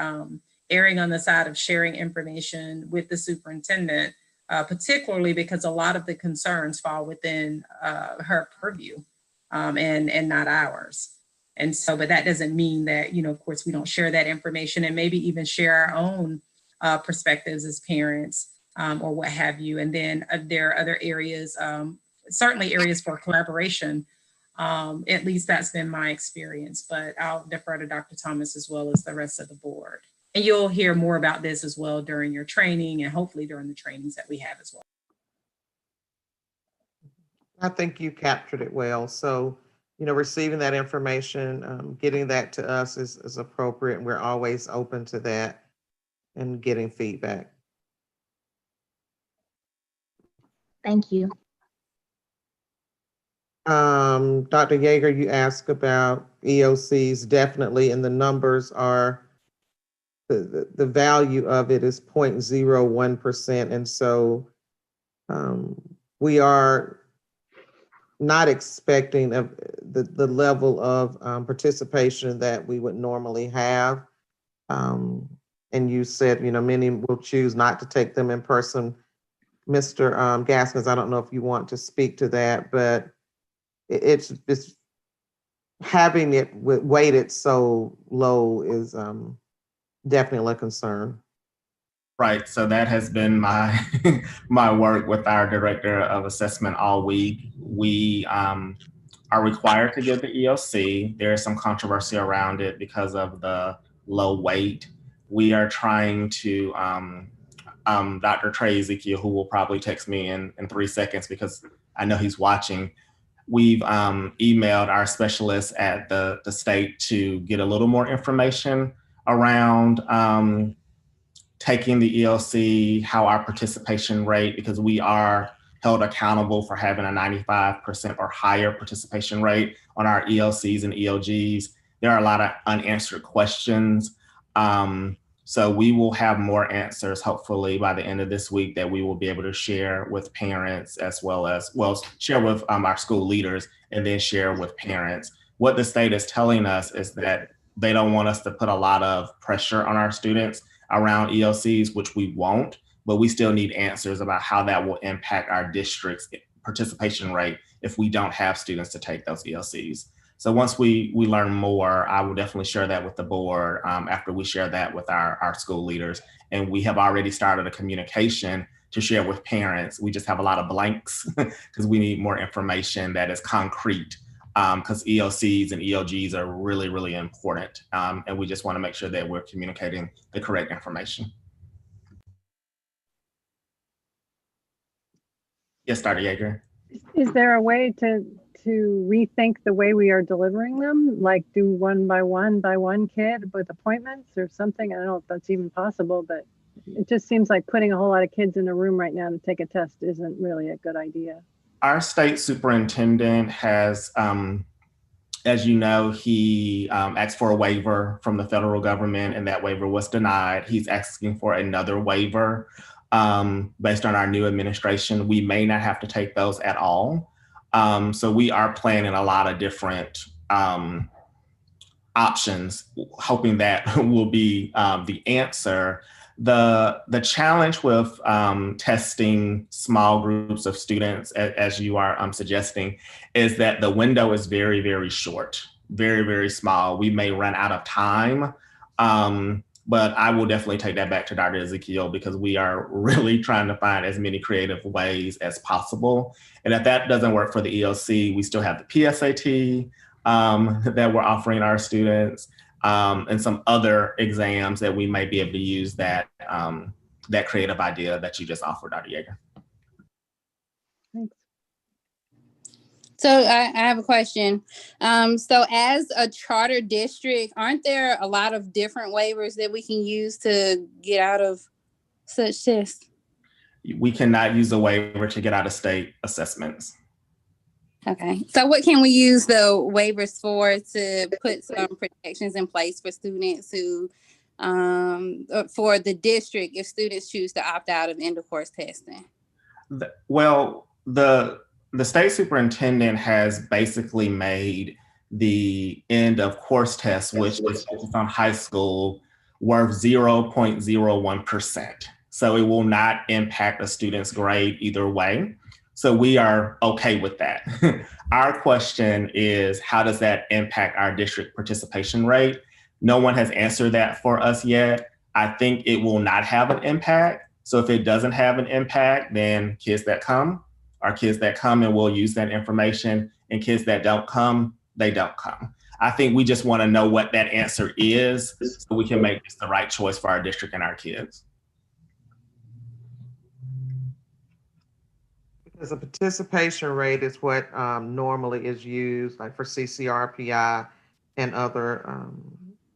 erring on the side of sharing information with the superintendent, particularly because a lot of the concerns fall within her purview and not ours. And so, but that doesn't mean that, of course, we don't share that information and maybe even share our own perspectives as parents or what have you. And then there are other areas, certainly areas for collaboration. At least that's been my experience, but I'll defer to Dr. Thomas as well as the rest of the board. And you'll hear more about this as well during your training and hopefully during the trainings that we have as well. I think you captured it well. So, receiving that information, getting that to us is appropriate. And we're always open to that and getting feedback. Thank you. Dr. Yeager, you asked about EOCs, definitely, and the numbers are, the value of it is 0.01%. And so we are not expecting the level of participation that we would normally have. And you said, many will choose not to take them in person. Mr. Gaskins, I don't know if you want to speak to that, but it's having it weighted so low is definitely a concern. Right. So that has been my my work with our director of assessment all week. We are required to give the EOC. There is some controversy around it because of the low weight. We are trying to, Dr. Trey Ezekiel, who will probably text me in 3 seconds because I know he's watching. We've emailed our specialists at the state to get a little more information around taking the ELC, how our participation rate, because we are held accountable for having a 95% or higher participation rate on our ELCs and ELGs. There are a lot of unanswered questions. So we will have more answers hopefully by the end of this week that we will be able to share with parents as well, share with our school leaders and then share with parents. What the state is telling us is that they don't want us to put a lot of pressure on our students around ELCs, which we won't, but we still need answers about how that will impact our district's participation rate if we don't have students to take those ELCs. So once we learn more, I will definitely share that with the board after we share that with our school leaders. And we have already started a communication to share with parents. We just have a lot of blanks because we need more information that is concrete because ELCs and ELGs are really, really important. And we just want to make sure that we're communicating the correct information. Yes, Dr. Yeager. Is there a way to rethink the way we are delivering them? Like do one by one kid with appointments or something? I don't know if that's even possible, but it just seems like putting a whole lot of kids in a room right now to take a test isn't really a good idea. Our state superintendent has, as you know, he asked for a waiver from the federal government and that waiver was denied. He's asking for another waiver based on our new administration. We may not have to take those at all. So we are planning a lot of different options, hoping that will be the answer. The challenge with testing small groups of students, as you are suggesting, is that the window is very, very short, very, very small. We may run out of time, but I will definitely take that back to Dr. Ezekiel because we are really trying to find as many creative ways as possible. And if that doesn't work for the ELC, we still have the PSAT that we're offering our students. And some other exams that we might be able to use that that creative idea that you just offered, Dr. Yeager. Thanks. So I have a question. So as a charter district, aren't there a lot of different waivers that we can use to get out of such tests? We cannot use a waiver to get out of state assessments. Okay, so what can we use the waivers for to put some protections in place for students who, for the district, if students choose to opt out of end of course testing? Well, the state superintendent has basically made the end of course test, which is focused on high school, worth 0.01%. So it will not impact a student's grade either way. So we are okay with that. Our question is, how does that impact our district participation rate? No one has answered that for us yet. I think it will not have an impact. So if it doesn't have an impact, then kids that come are kids that come and we'll use that information, and kids that don't come, they don't come. I think we just want to know what that answer is so we can make this the right choice for our district and our kids. Because the participation rate is what normally is used, like for CCRPI and other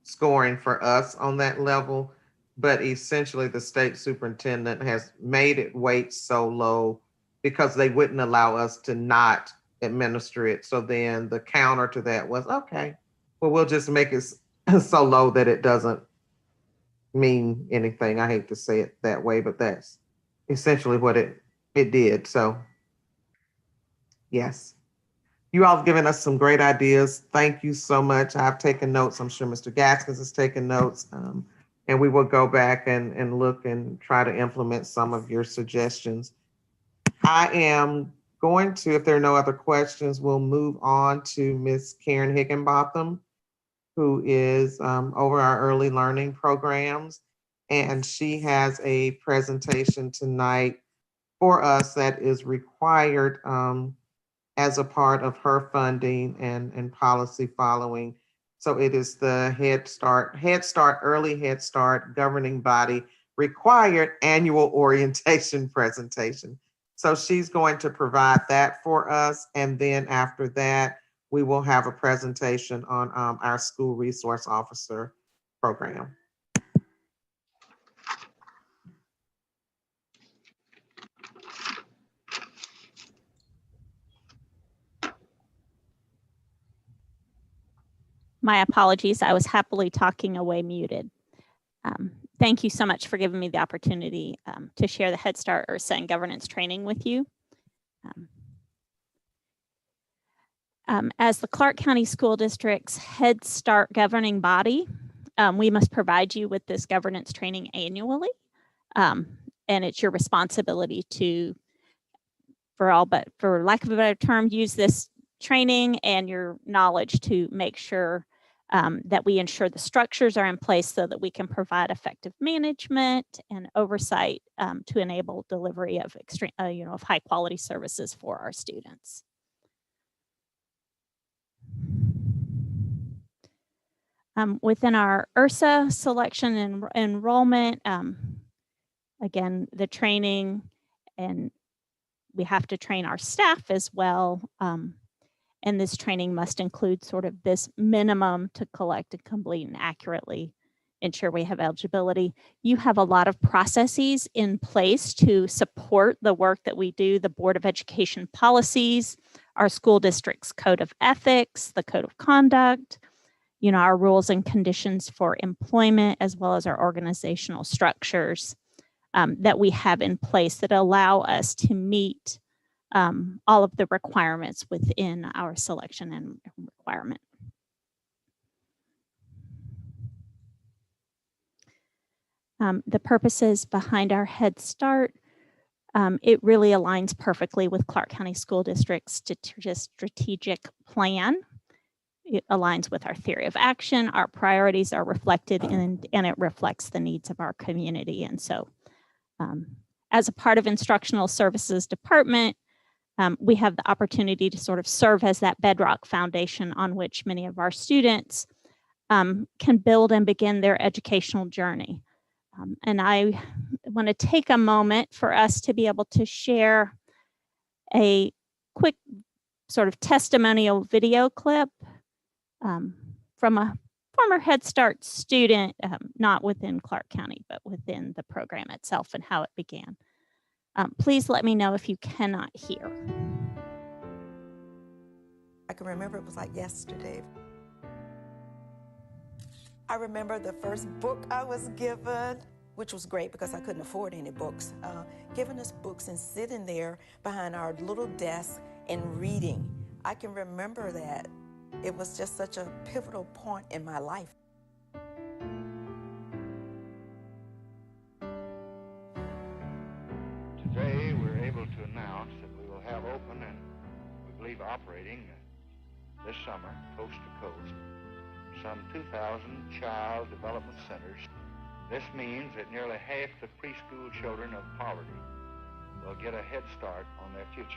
scoring for us on that level. But essentially, the state superintendent has made it weight so low because they wouldn't allow us to not administer it. So then the counter to that was, okay, well, we'll just make it so low that it doesn't mean anything. I hate to say it that way, but that's essentially what it did. So yes, you all have given us some great ideas. Thank you so much. I've taken notes. I'm sure Mr. Gaskins has taken notes. And we will go back and look and try to implement some of your suggestions. I am going to, if there are no other questions, we'll move on to Ms. Karen Higginbotham, who is over our early learning programs. And she has a presentation tonight for us that is required as a part of her funding and policy following. So it is the Head Start, Early Head Start governing body required annual orientation presentation. So she's going to provide that for us. And then after that, we will have a presentation on our school resource officer program. My apologies, I was happily talking away muted. Thank you so much for giving me the opportunity to share the Head Start URSA and governance training with you. As the Clark County School District's Head Start governing body, we must provide you with this governance training annually. And it's your responsibility to, for lack of a better term, use this training and your knowledge to make sure that we ensure the structures are in place so that we can provide effective management and oversight to enable delivery of of high quality services for our students. Within our URSA selection and enrollment, again, the training, and we have to train our staff as well. And this training must include sort of this minimum to collect and complete and accurately ensure we have eligibility. You have a lot of processes in place to support the work that we do, the Board of Education policies, our school district's code of ethics, the code of conduct, our rules and conditions for employment, as well as our organizational structures that we have in place that allow us to meet all of the requirements within our selection and requirement. The purposes behind our Head Start, it really aligns perfectly with Clark County School District's strategic plan. It aligns with our theory of action, our priorities are reflected and it reflects the needs of our community. And so as a part of Instructional Services Department, we have the opportunity to sort of serve as that bedrock foundation on which many of our students can build and begin their educational journey. And I want to take a moment for us to be able to share a quick sort of testimonial video clip from a former Head Start student, not within Clark County, but within the program itself and how it began. Please let me know if you cannot hear. I can remember it was like yesterday. I remember the first book I was given, which was great because I couldn't afford any books. Giving us books and sitting there behind our little desk and reading. I can remember that. It was just such a pivotal point in my life. Today, we're able to announce that we will have open and we believe operating this summer, coast to coast, some 2,000 child development centers. This means that nearly half the preschool children of poverty will get a head start on their future.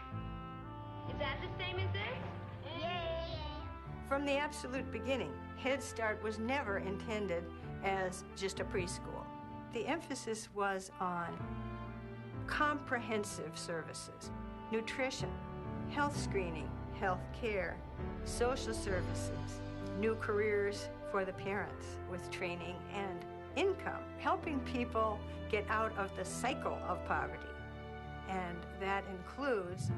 Is that the same as this? Yeah. From the absolute beginning, Head Start was never intended as just a preschool. The emphasis was on comprehensive services, nutrition, health screening, health care, social services, new careers for the parents with training and income, helping people get out of the cycle of poverty. And that includes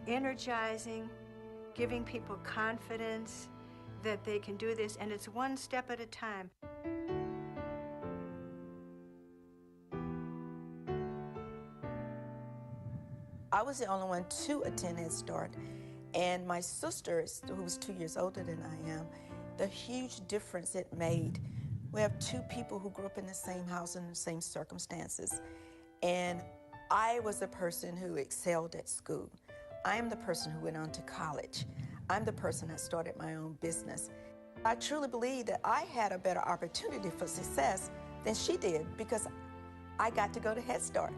energizing, giving people confidence that they can do this, and it's one step at a time. I was the only one to attend Head Start, and my sister, who was 2 years older than I am, the huge difference it made. We have two people who grew up in the same house in the same circumstances, and I was the person who excelled at school. I am the person who went on to college. I'm the person that started my own business. I truly believe that I had a better opportunity for success than she did because I got to go to Head Start.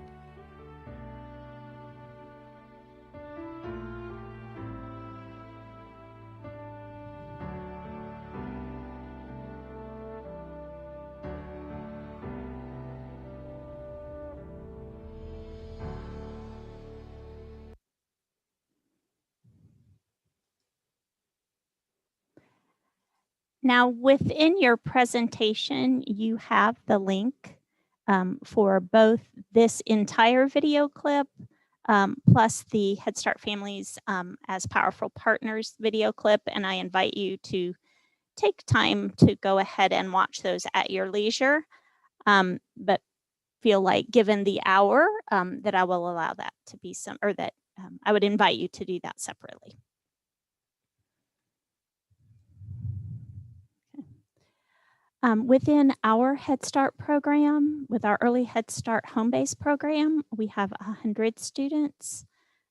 Now, within your presentation, you have the link for both this entire video clip plus the Head Start Families as Powerful Partners video clip, and I invite you to take time to go ahead and watch those at your leisure, but feel like given the hour that I will allow that to be I would invite you to do that separately. Within our Head Start program, with our Early Head Start home-based program, we have 100 students.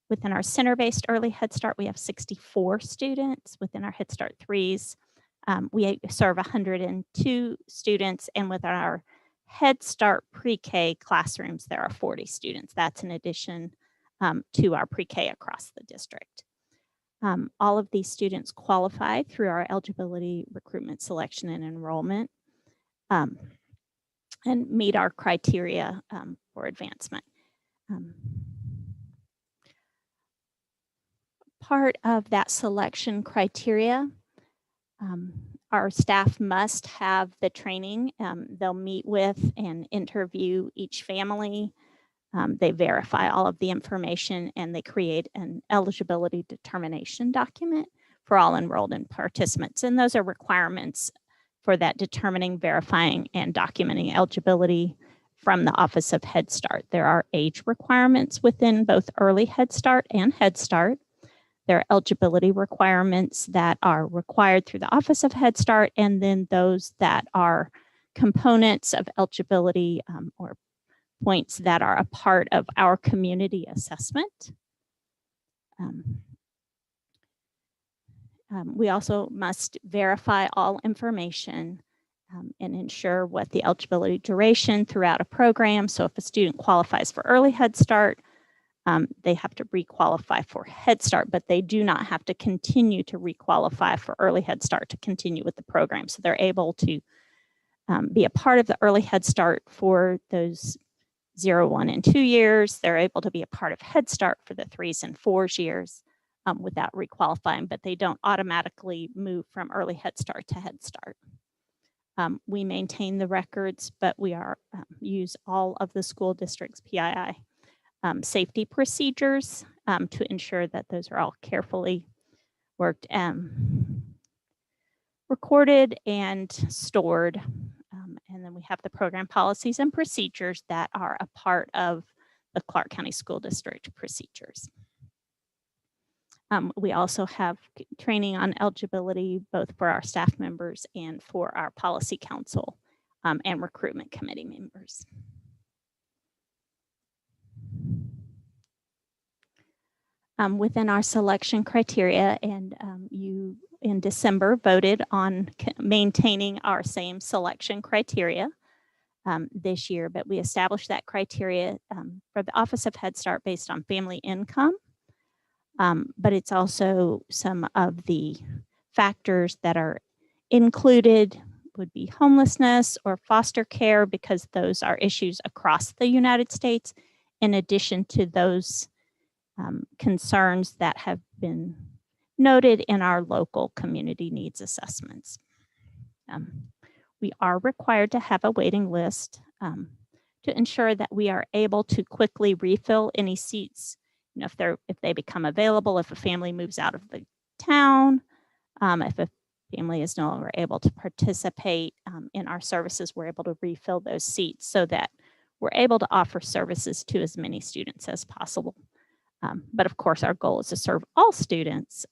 Within our center-based Early Head Start, we have 64 students. Within our Head Start 3s, we serve 102 students. And with our Head Start pre-K classrooms, there are 40 students. That's in addition to our pre-K across the district. All of these students qualify through our eligibility, recruitment, selection, and enrollment and meet our criteria for advancement. Part of that selection criteria, our staff must have the training. They'll meet with and interview each family. They verify all of the information and they create an eligibility determination document for all enrolled in participants. And those are requirements for that determining, verifying, and documenting eligibility from the Office of Head Start. There are age requirements within both Early Head Start and Head Start. There are eligibility requirements that are required through the Office of Head Start, and then those that are components of eligibility or points that are a part of our community assessment. We also must verify all information and ensure what the eligibility duration throughout a program. So if a student qualifies for Early Head Start, they have to requalify for Head Start, but they do not have to continue to requalify for Early Head Start to continue with the program. So they're able to be a part of the Early Head Start for those 0, 1, and 2 years. They're able to be a part of Head Start for the 3s and 4s years without requalifying, but they don't automatically move from Early Head Start to Head Start. We maintain the records, but we use all of the school district's PII safety procedures to ensure that those are all carefully worked, recorded, and stored. And then we have the program policies and procedures that are a part of the Clark County School District procedures. We also have training on eligibility both for our staff members and for our policy council and recruitment committee members. Within our selection criteria, and you in December voted on maintaining our same selection criteria this year, but we established that criteria for the Office of Head Start based on family income, but it's also some of the factors that are included would be homelessness or foster care, because those are issues across the United States, in addition to those concerns that have been noted in our local community needs assessments. We are required to have a waiting list to ensure that we are able to quickly refill any seats, you know, if they become available, if a family moves out of the town, if a family is no longer able to participate in our services, we're able to refill those seats so that we're able to offer services to as many students as possible. But of course, our goal is to serve all students,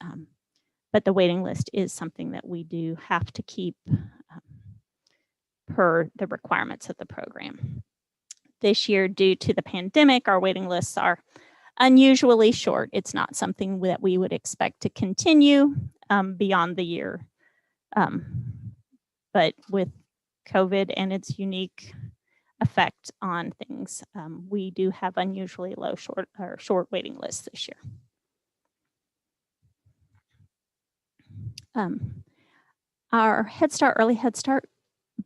but the waiting list is something that we do have to keep per the requirements of the program. This year, due to the pandemic, our waiting lists are unusually short. It's not something that we would expect to continue beyond the year. But with COVID and its unique effect on things, we do have unusually low short waiting lists this year. Our Head Start, Early Head Start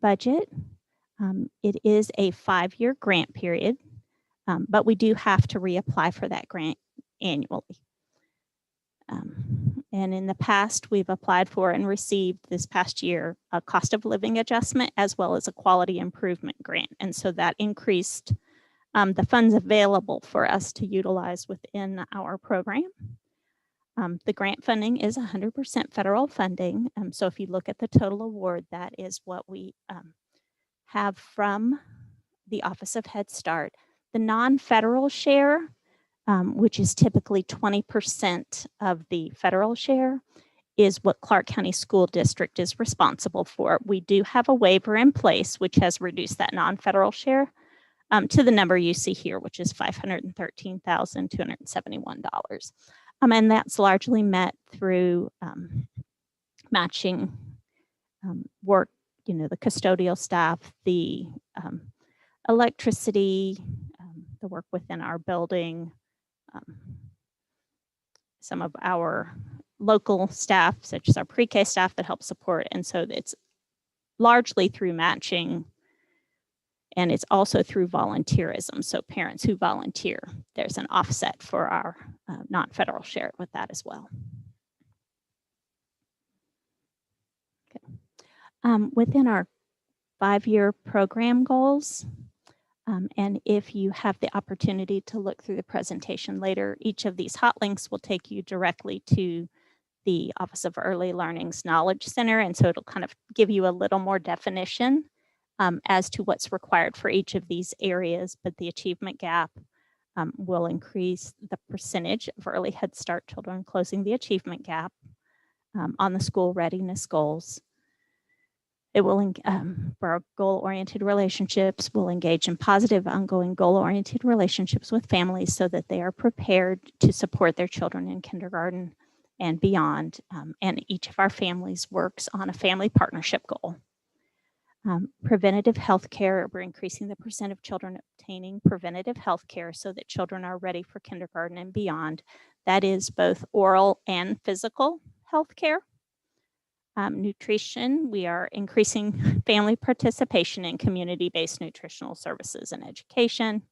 budget, it is a 5-year grant period, but we do have to reapply for that grant annually. And in the past, we've applied for and received this past year a cost of living adjustment as well as a quality improvement grant. And so that increased the funds available for us to utilize within our program. The grant funding is 100% federal funding. So if you look at the total award, that is what we have from the Office of Head Start. The non-federal share, which is typically 20% of the federal share, is what Clark County School District is responsible for. We do have a waiver in place, which has reduced that non-federal share to the number you see here, which is $513,271. And that's largely met through matching work, you know, the custodial staff, the electricity, the work within our building, some of our local staff, such as our pre-K staff that help support. And so it's largely through matching, and it's also through volunteerism. So parents who volunteer, there's an offset for our non-federal share with that as well. Okay. Within our 5-year program goals, and if you have the opportunity to look through the presentation later, each of these hot links will take you directly to the Office of Early Learning's Knowledge Center. And so it'll kind of give you a little more definition as to what's required for each of these areas. But the achievement gap will increase the percentage of early Head Start children closing the achievement gap on the school readiness goals. It will, for our goal-oriented relationships, we'll engage in positive, ongoing goal-oriented relationships with families so that they are prepared to support their children in kindergarten and beyond. And each of our families works on a family partnership goal. Preventative health care, we're increasing the percent of children obtaining preventative health care so that children are ready for kindergarten and beyond. That is both oral and physical health care. Nutrition, we are increasing family participation in community-based nutritional services and education.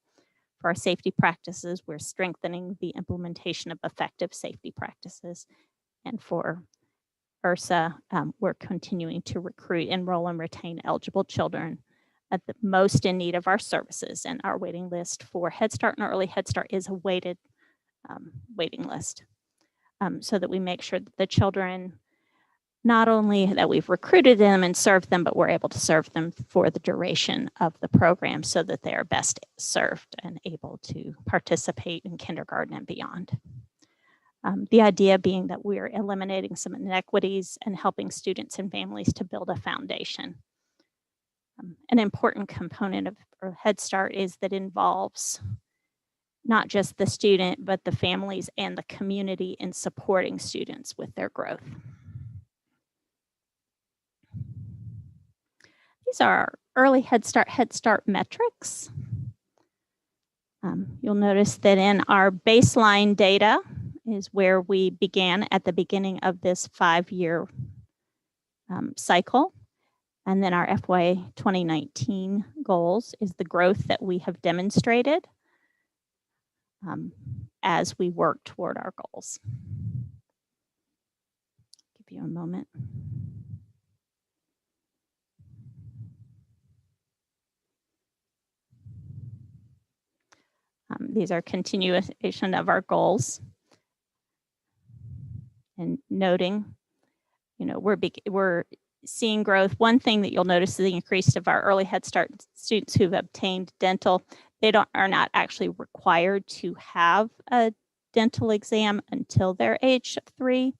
For our safety practices, we're strengthening the implementation of effective safety practices. And for URSA, we're continuing to recruit, enroll, and retain eligible children at the most in need of our services. And our waiting list for Head Start and Early Head Start is a weighted waiting list so that we make sure that the children, not only that we've recruited them and served them, but we're able to serve them for the duration of the program so that they are best served and able to participate in kindergarten and beyond. The idea being that we're eliminating some inequities and helping students and families to build a foundation. An important component of Head Start is that involves not just the student, but the families and the community in supporting students with their growth. These are our early Head Start metrics. You'll notice that in our baseline data is where we began at the beginning of this 5-year cycle. And then our FY 2019 goals is the growth that we have demonstrated as we work toward our goals. Give you a moment. These are continuation of our goals. And noting, we're seeing growth. One thing that you'll notice is the increase of our early Head Start students who've obtained dental. They are not actually required to have a dental exam until their age of 3.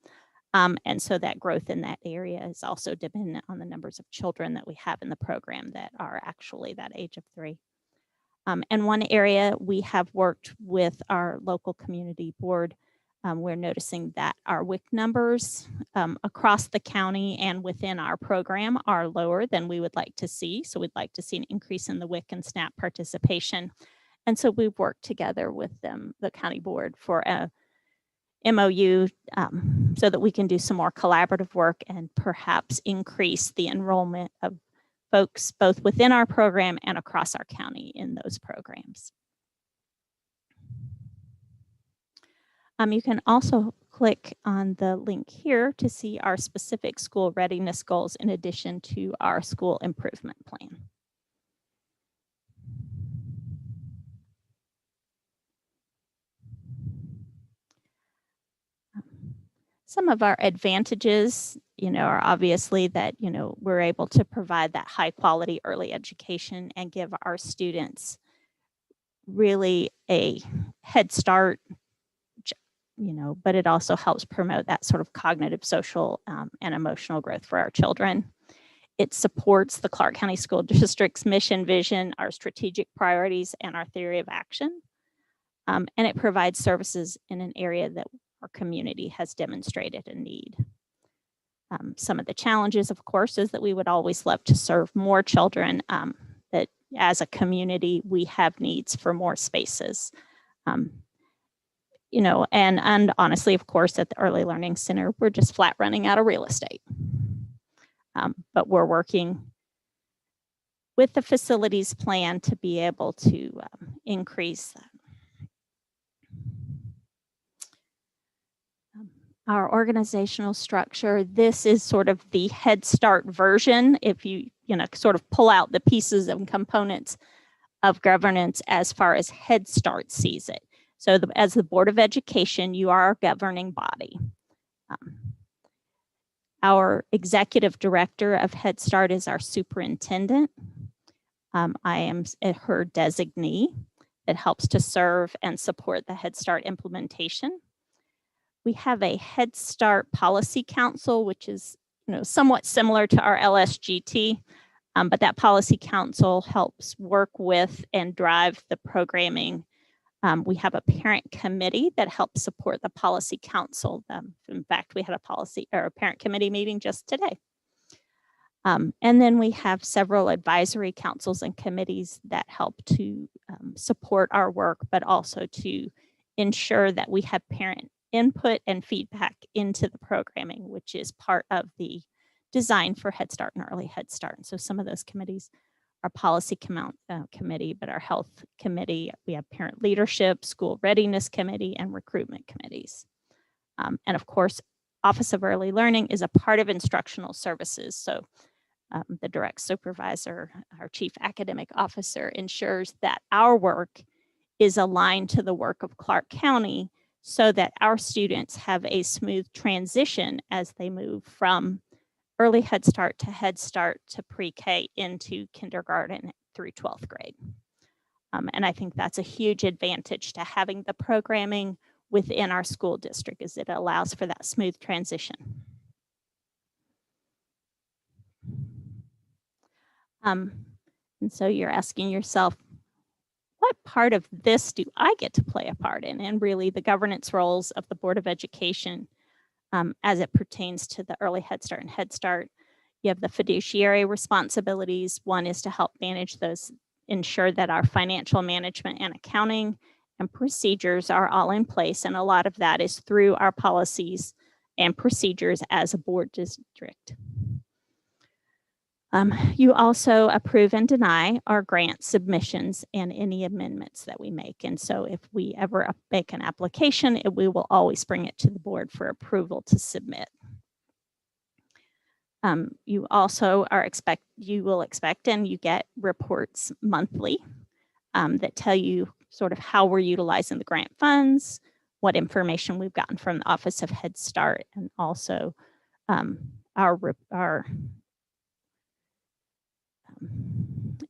And so that growth in that area is also dependent on the numbers of children that we have in the program that are actually that age of 3. And one area we have worked with our local community board, we're noticing that our WIC numbers across the county and within our program are lower than we would like to see. So we'd like to see an increase in the WIC and SNAP participation. And so we've worked together with them, the county board, for a MOU so that we can do some more collaborative work and perhaps increase the enrollment of folks both within our program and across our county in those programs. You can also click on the link here to see our specific school readiness goals in addition to our school improvement plan. Some of our advantages, are obviously that, we're able to provide that high quality early education and give our students really a head start, but it also helps promote that sort of cognitive, social, and emotional growth for our children. It supports the Clark County School District's mission, vision, our strategic priorities, and our theory of action. And it provides services in an area that our community has demonstrated a need. Some of the challenges, of course, is that we would always love to serve more children, that as a community, we have needs for more spaces. And honestly, of course, at the Early Learning Center, we're just flat running out of real estate. But we're working with the facilities plan to be able to increase that. Our organizational structure, this is sort of the Head Start version. If you sort of pull out the pieces and components of governance as far as Head Start sees it. So as the Board of Education, you are our governing body. Our executive director of Head Start is our superintendent. I am her designee that helps to serve and support the Head Start implementation. We have a Head Start Policy Council, which is somewhat similar to our LSGT, but that Policy Council helps work with and drive the programming. We have a parent committee that helps support the Policy Council. In fact, we had a parent committee meeting just today. And then we have several advisory councils and committees that help to support our work, but also to ensure that we have parent input and feedback into the programming, which is part of the design for Head Start and Early Head Start. And so some of those committees are Policy Committee, but our Health Committee, we have Parent Leadership, School Readiness Committee, and Recruitment Committees. And of course, Office of Early Learning is a part of Instructional Services. So the direct supervisor, our Chief Academic Officer, ensures that our work is aligned to the work of Clark County so that our students have a smooth transition as they move from Early Head Start to pre-K into kindergarten through 12th grade. And I think that's a huge advantage to having the programming within our school district, is it allows for that smooth transition. And so you're asking yourself, what part of this do I get to play a part in? And really the governance roles of the Board of Education as it pertains to the Early Head Start and Head Start. You have the fiduciary responsibilities. One is to help manage those, ensure that our financial management and accounting and procedures are all in place. And a lot of that is through our policies and procedures as a board district. You also approve and deny our grant submissions and any amendments that we make. And so if we ever make an application, we will always bring it to the board for approval to submit. You also you will expect and you get reports monthly that tell you sort of how we're utilizing the grant funds, what information we've gotten from the Office of Head Start, and also our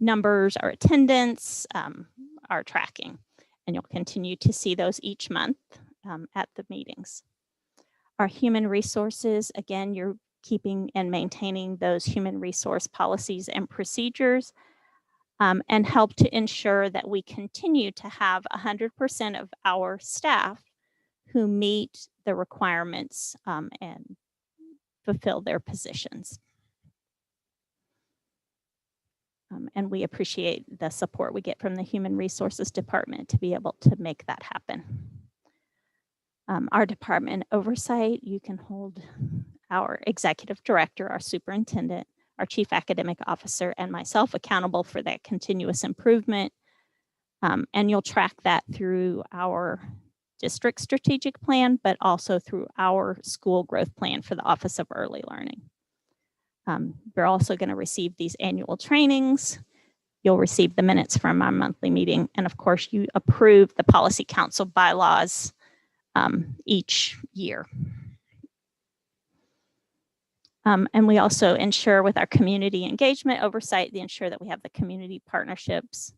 numbers, our attendance, our tracking. And you'll continue to see those each month at the meetings. Our human resources, again, you're keeping and maintaining those human resource policies and procedures, and help to ensure that we continue to have 100% of our staff who meet the requirements and fulfill their positions. And we appreciate the support we get from the Human Resources Department to be able to make that happen. Our department oversight, you can hold our executive director, our superintendent, our chief academic officer, and myself accountable for that continuous improvement. And you'll track that through our district strategic plan, but also through our school growth plan for the Office of Early Learning. You're also going to receive these annual trainings. You'll receive the minutes from our monthly meeting. And of course, you approve the Policy Council bylaws each year. And we also ensure with our community engagement oversight, ensure that we have the community partnerships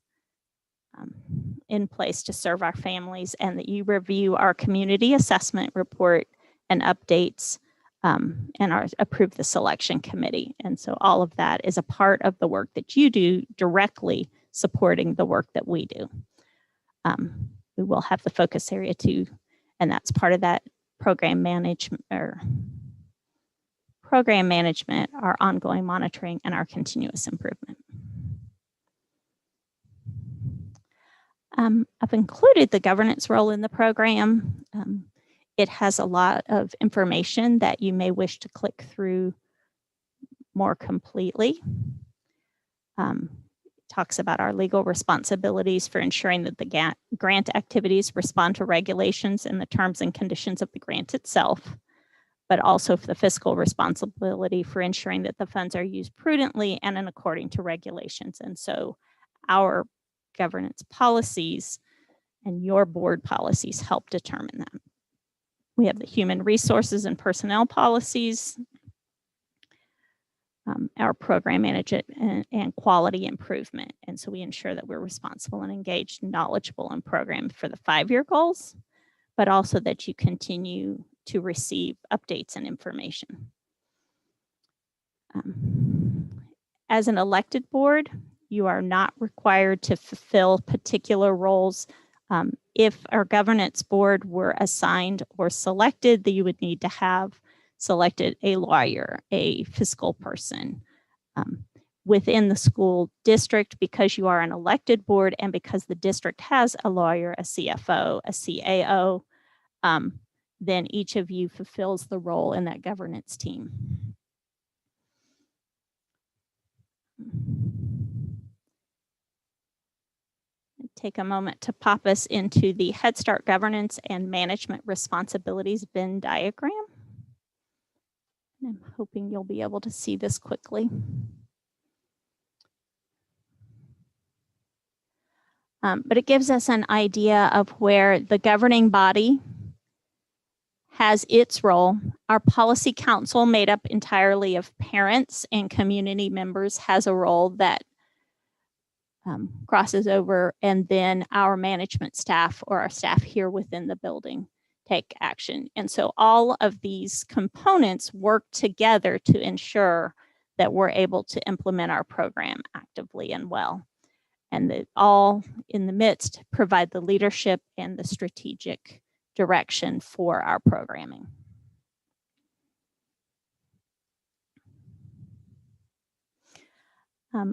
in place to serve our families, and that you review our community assessment report and updates and approve the selection committee. And so all of that is a part of the work that you do, directly supporting the work that we do. We will have the focus area too, and that's part of that program management, our ongoing monitoring, and our continuous improvement. I've included the governance role in the program. It has a lot of information that you may wish to click through more completely. Talks about our legal responsibilities for ensuring that the grant activities respond to regulations and the terms and conditions of the grant itself, but also for the fiscal responsibility for ensuring that the funds are used prudently and in according to regulations. And so our governance policies and your board policies help determine that. We have the human resources and personnel policies, our program management and quality improvement. And so we ensure that we're responsible and engaged, knowledgeable, and programmed for the 5-year goals, but also that you continue to receive updates and information. As an elected board, you are not required to fulfill particular roles. If our governance board were assigned or selected, that you would need to have selected a lawyer, a fiscal person. Within the school district, because you are an elected board and because the district has a lawyer, a CFO, a CAO, then each of you fulfills the role in that governance team. Take a moment to pop us into the Head Start governance and management responsibilities Venn diagram. I'm hoping you'll be able to see this quickly. But it gives us an idea of where the governing body has its role. Our policy council, made up entirely of parents and community members, has a role that crosses over, and then our management staff or our staff here within the building take action. And so all of these components work together to ensure that we're able to implement our program actively and well, and that all in the midst provide the leadership and the strategic direction for our programming.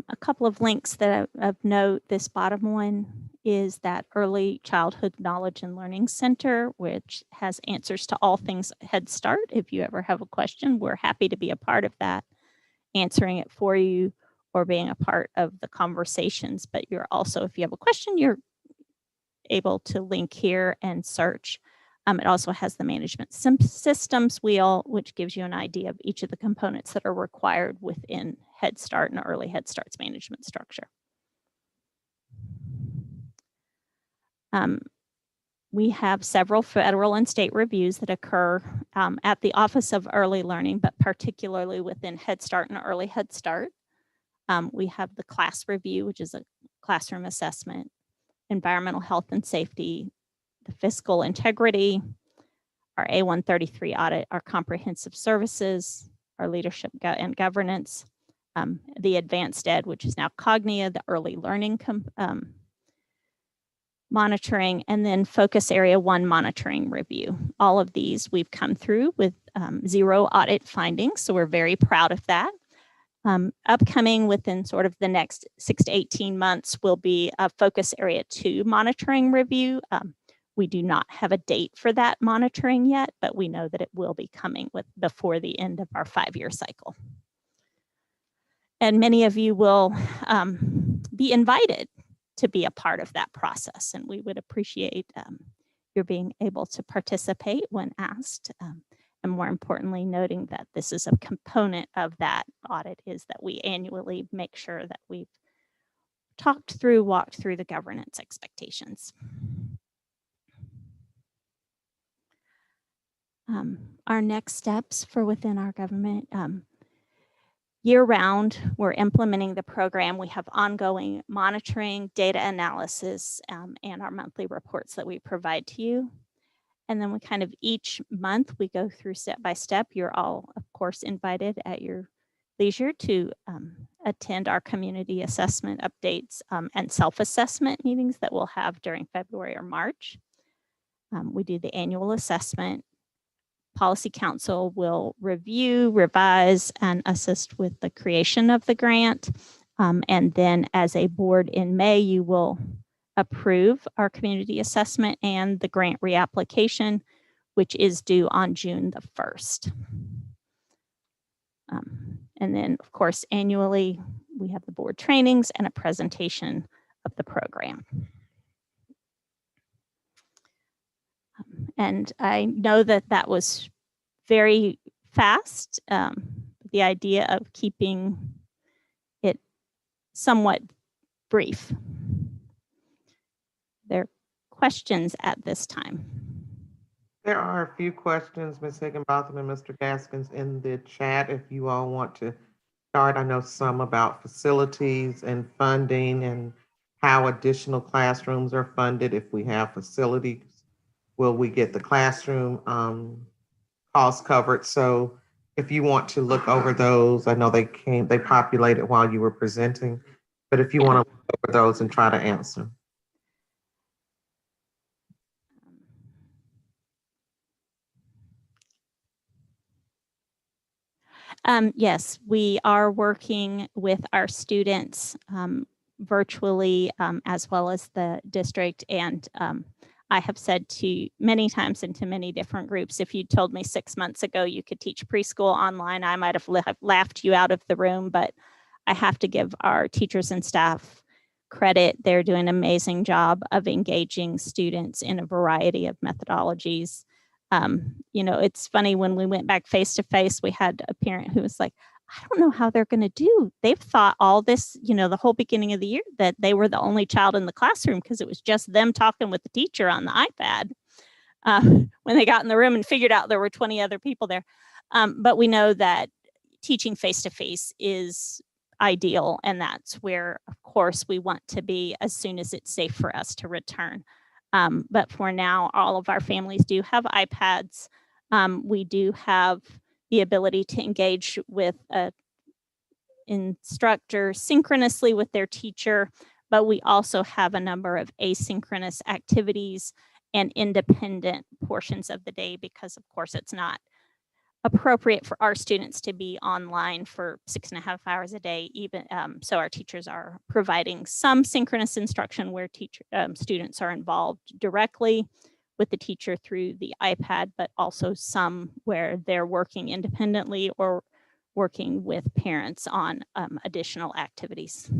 A couple of links that of note, this bottom one is that Early Childhood Knowledge and Learning Center, which has answers to all things Head Start. If you ever have a question, we're happy to be a part of that, answering it for you. or being a part of the conversations, but you're also, if you have a question, you're able to link here and search. It also has the management systems wheel, which gives you an idea of each of the components that are required within Head Start and Early Head Start's management structure. We have several federal and state reviews that occur at the Office of Early Learning, but particularly within Head Start and Early Head Start. We have the class review, which is a classroom assessment, environmental health and safety, the fiscal integrity, our A133 audit, our comprehensive services, our leadership and governance, the advanced ed, which is now Cognia, the early learning monitoring, and then focus area 1 monitoring review. All of these we've come through with 0 audit findings, so we're very proud of that. Upcoming within sort of the next 6 to 18 months will be a focus area 2 monitoring review. We do not have a date for that monitoring yet, but we know that it will be coming before the end of our 5-year cycle. And many of you will be invited to be a part of that process, and we would appreciate your being able to participate when asked. And more importantly, noting that this is a component of that audit is that we annually make sure that we've walked through the governance expectations. Our next steps for within our government, year-round, we're implementing the program. We have ongoing monitoring, data analysis, and our monthly reports that we provide to you. And then we kind of each month we go through step by step. You're all, of course, invited at your leisure to attend our community assessment updates and self-assessment meetings that we'll have during February or March. We do the annual assessment. Policy Council will review, revise, and assist with the creation of the grant. And then as a board in May, you will approve our community assessment and the grant reapplication, which is due on June the 1st. And then, of course, annually, we have the board trainings and a presentation of the program. And I know that that was very fast. The idea of keeping it somewhat brief. There are questions at this time. There are a few questions, Ms. Higginbotham and Mr. Gaskins, in the chat if you all want to start. I know some about facilities and funding and how additional classrooms are funded if we have facilities. Will we get the classroom costs covered? So if you want to look over those, I know they populated while you were presenting, but if you want to look over those and try to answer. Yes, we are working with our students virtually as well as the district. And I have said to many times and to many different groups, if you told me 6 months ago you could teach preschool online, I might have laughed you out of the room, but I have to give our teachers and staff credit. They're doing an amazing job of engaging students in a variety of methodologies. You know, it's funny, when we went back face to face, we had a parent who was like, I don't know how they're going to do. They've thought all this, you know, the whole beginning of the year that they were the only child in the classroom because it was just them talking with the teacher on the iPad. When they got in the room and figured out there were 20 other people there. But we know that teaching face to face is ideal. And that's where, of course, we want to be as soon as it's safe for us to return. But for now, all of our families do have iPads. We do have the ability to engage with an instructor synchronously with their teacher, but we also have a number of asynchronous activities and independent portions of the day because, of course, it's not appropriate for our students to be online for 6.5 hours a day. Even so, our teachers are providing some synchronous instruction where students are involved directly with the teacher through the iPad, but also some where they're working independently or working with parents on additional activities.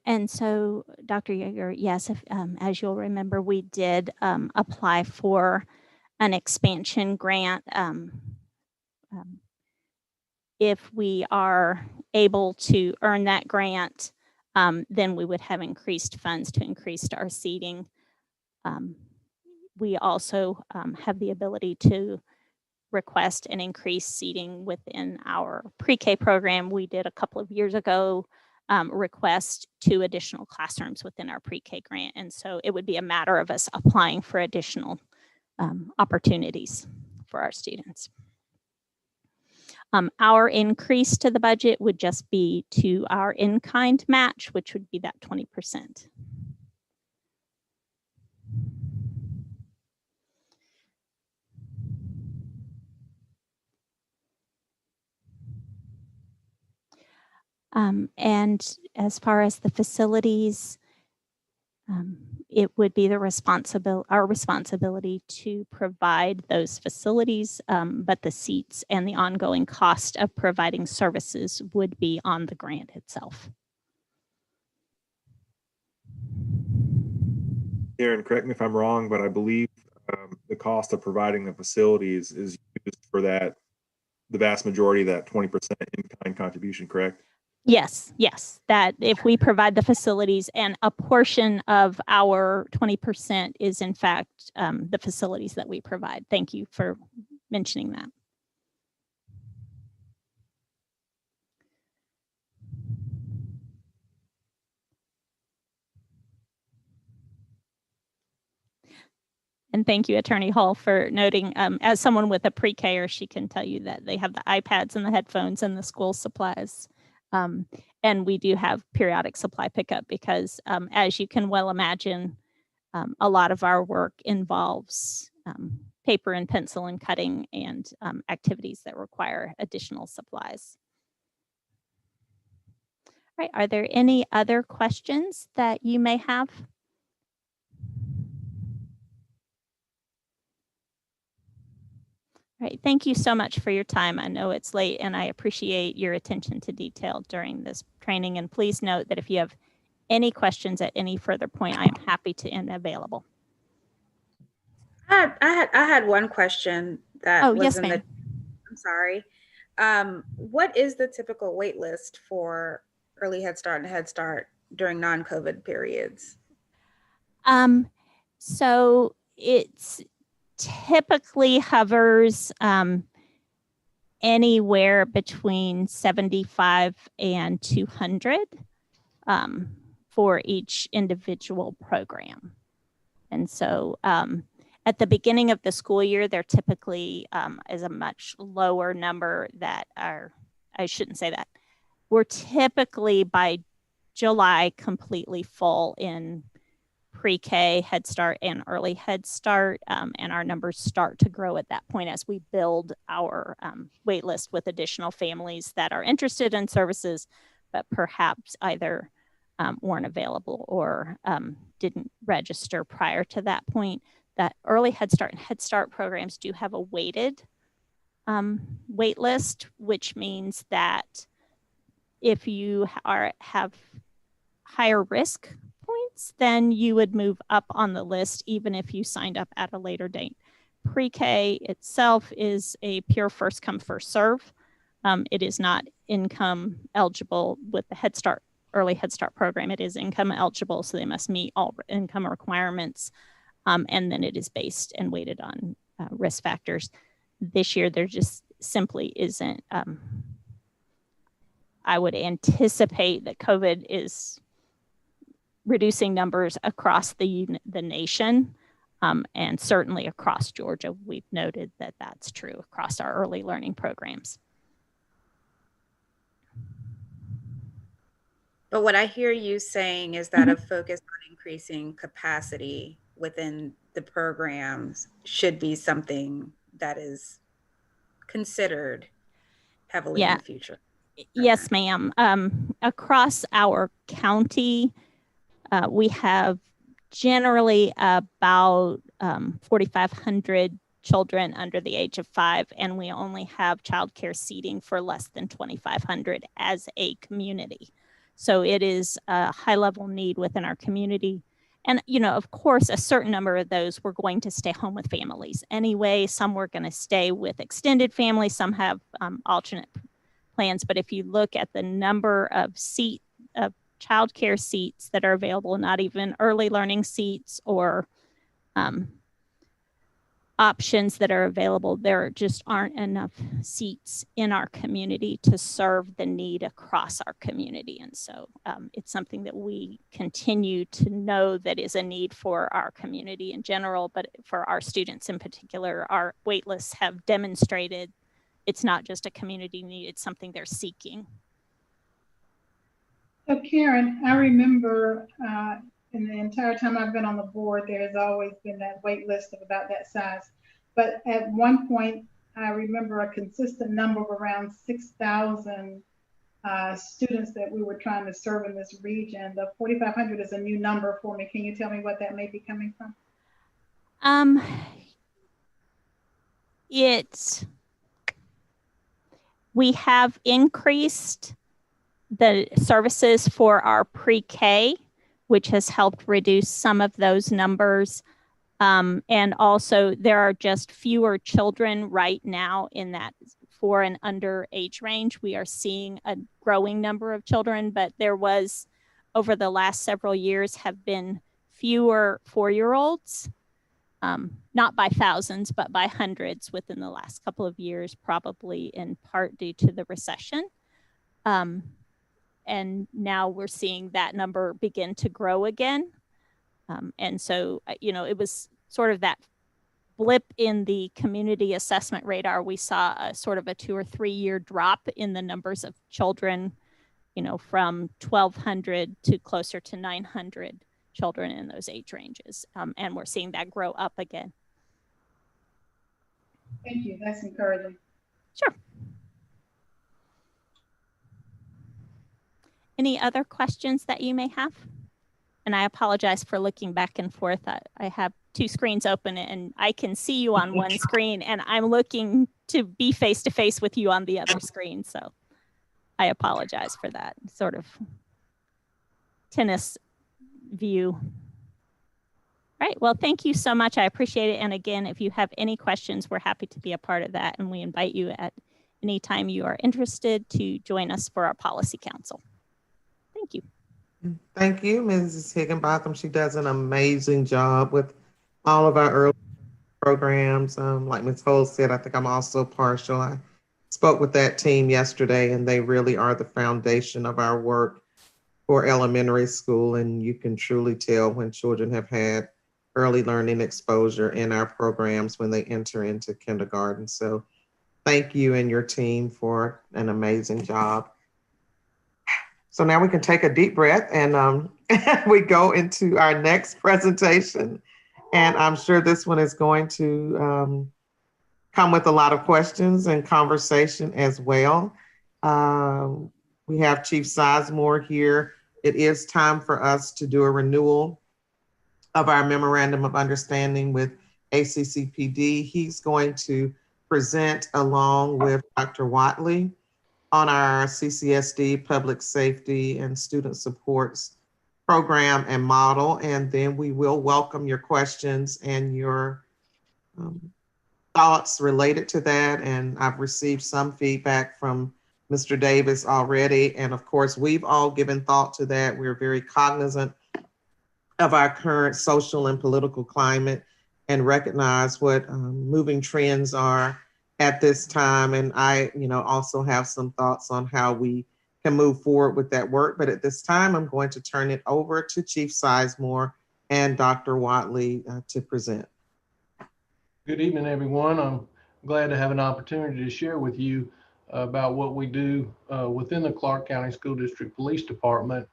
And so, Dr. Yeager, yes, if, as you'll remember, we did apply for an expansion grant. If we are able to earn that grant, then we would have increased funds to increase our seating. We also have the ability to request an increased seating within our pre-K program. We did a couple of years ago request 2 additional classrooms within our pre-K grant. And so it would be a matter of us applying for additional opportunities for our students. Our increase to the budget would just be to our in-kind match, which would be that 20%. And as far as the facilities, it would be our responsibility to provide those facilities, but the seats and the ongoing cost of providing services would be on the grant itself. Karen, correct me if I'm wrong, but I believe the cost of providing the facilities is used for that, the vast majority of that 20% in-kind contribution, correct? Yes, yes, that if we provide the facilities, and a portion of our 20% is in fact the facilities that we provide. Thank you for mentioning that. And thank you, Attorney Hall, for noting, as someone with a pre-K-er, she can tell you that they have the iPads and the headphones and the school supplies. And we do have periodic supply pickup because, as you can well imagine, a lot of our work involves paper and pencil and cutting and activities that require additional supplies. All right, are there any other questions that you may have? All right, thank you so much for your time. I know it's late and I appreciate your attention to detail during this training. And please note that if you have any questions at any further point, I am happy to and available. I had one question that was yes, in the, I'm sorry. What is the typical wait list for early Head Start and Head Start during non-COVID periods? So it's typically hovers anywhere between 75 and 200 for each individual program. And so at the beginning of the school year, there typically is a much lower number that are, I shouldn't say that. We're typically by July completely full in pre-K, Head Start, and early Head Start, and our numbers start to grow at that point as we build our wait list with additional families that are interested in services, but perhaps either weren't available or didn't register prior to that point. That early Head Start and Head Start programs do have a weighted wait list, which means that if you have higher risk points, then you would move up on the list even if you signed up at a later date. Pre-K itself is a pure first come, first serve. It is not income eligible with the Head Start, early Head Start program. It is income eligible, so they must meet all income requirements. And then it is based and weighted on risk factors. This year, there just simply isn't. I would anticipate that COVID is reducing numbers across the nation, and certainly across Georgia. We've noted that that's true across our early learning programs. But what I hear you saying is that a focus on increasing capacity within the programs should be something that is considered heavily in the future. Yes, ma'am. Across our county, we have generally about 4,500 children under the age of 5, and we only have childcare seating for less than 2,500 as a community. So it is a high level need within our community. And, you know, of course, a certain number of those were going to stay home with families anyway. Some were going to stay with extended families. Some have alternate plans. But if you look at the number of childcare seats that are available, not even early learning seats or options that are available, there just aren't enough seats in our community to serve the need across our community. And so it's something that we continue to know that is a need for our community in general, but for our students in particular. Our wait lists have demonstrated it's not just a community need, it's something they're seeking. So Karen, I remember in the entire time I've been on the board, there has always been that wait list of about that size. But at one point, I remember a consistent number of around 6,000 students that we were trying to serve in this region. The 4,500 is a new number for me. Can you tell me what that may be coming from? We have increased the services for our pre-K, which has helped reduce some of those numbers. And also there are just fewer children right now in that 4 and under age range. We are seeing a growing number of children, but there was, over the last several years, have been fewer 4-year-olds, not by thousands, but by hundreds within the last couple of years, probably in part due to the recession. And now we're seeing that number begin to grow again. And so, you know, it was sort of that blip in the community assessment radar. We saw a sort of a 2 or 3 year drop in the numbers of children, you know, from 1,200 to closer to 900 children in those age ranges. And we're seeing that grow up again. Thank you. That's encouraging. Sure. Any other questions that you may have? And I apologize for looking back and forth. I have 2 screens open and I can see you on one screen and I'm looking to be face to face with you on the other screen. So I apologize for that sort of tennis view. All right, well, thank you so much. I appreciate it. And again, if you have any questions, we're happy to be a part of that. And we invite you at any time you are interested to join us for our policy council. Thank you. Thank you, Mrs. Higginbotham. She does an amazing job with all of our early programs. Like Ms. Holt said, I think I'm also partial. I spoke with that team yesterday, and they really are the foundation of our work for elementary school. And you can truly tell when children have had early learning exposure in our programs when they enter into kindergarten. So thank you and your team for an amazing job. So now we can take a deep breath and we go into our next presentation. And I'm sure this one is going to come with a lot of questions and conversation as well. We have Chief Sizemore here. It is time for us to do a renewal of our memorandum of understanding with ACCPD. He's going to present along with Dr. Watley on our CCSD public safety and student supports program and model. And then we will welcome your questions and your thoughts related to that. And I've received some feedback from Mr. Davis already. And of course, we've all given thought to that. We're very cognizant of our current social and political climate and recognize what moving trends are at this time. And I, also have some thoughts on how we can move forward with that work. But at this time, I'm going to turn it over to Chief Sizemore and Dr. Watley to present. Good evening, everyone. I'm glad to have an opportunity to share with you about what we do within the Clark County School District Police Department,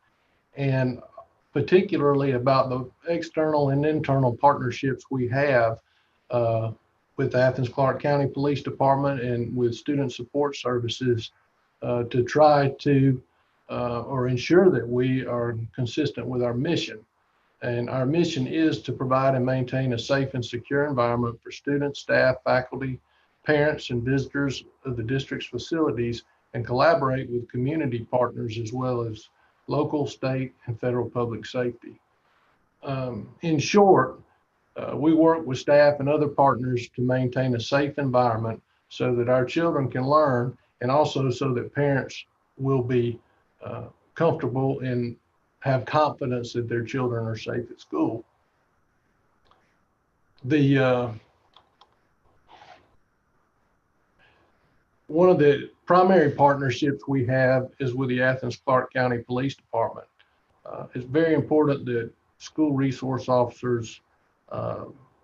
and particularly about the external and internal partnerships we have with the Athens Clark County Police Department and with student support services to try to or ensure that we are consistent with our mission. And our mission is to provide and maintain a safe and secure environment for students, staff, faculty, parents, and visitors of the district's facilities, and collaborate with community partners as well as local, state, and federal public safety. In short, we work with staff and other partners to maintain a safe environment so that our children can learn, and also so that parents will be comfortable and have confidence that their children are safe at school. One of the primary partnerships we have is with the Athens-Clarke County Police Department. It's very important that school resource officers,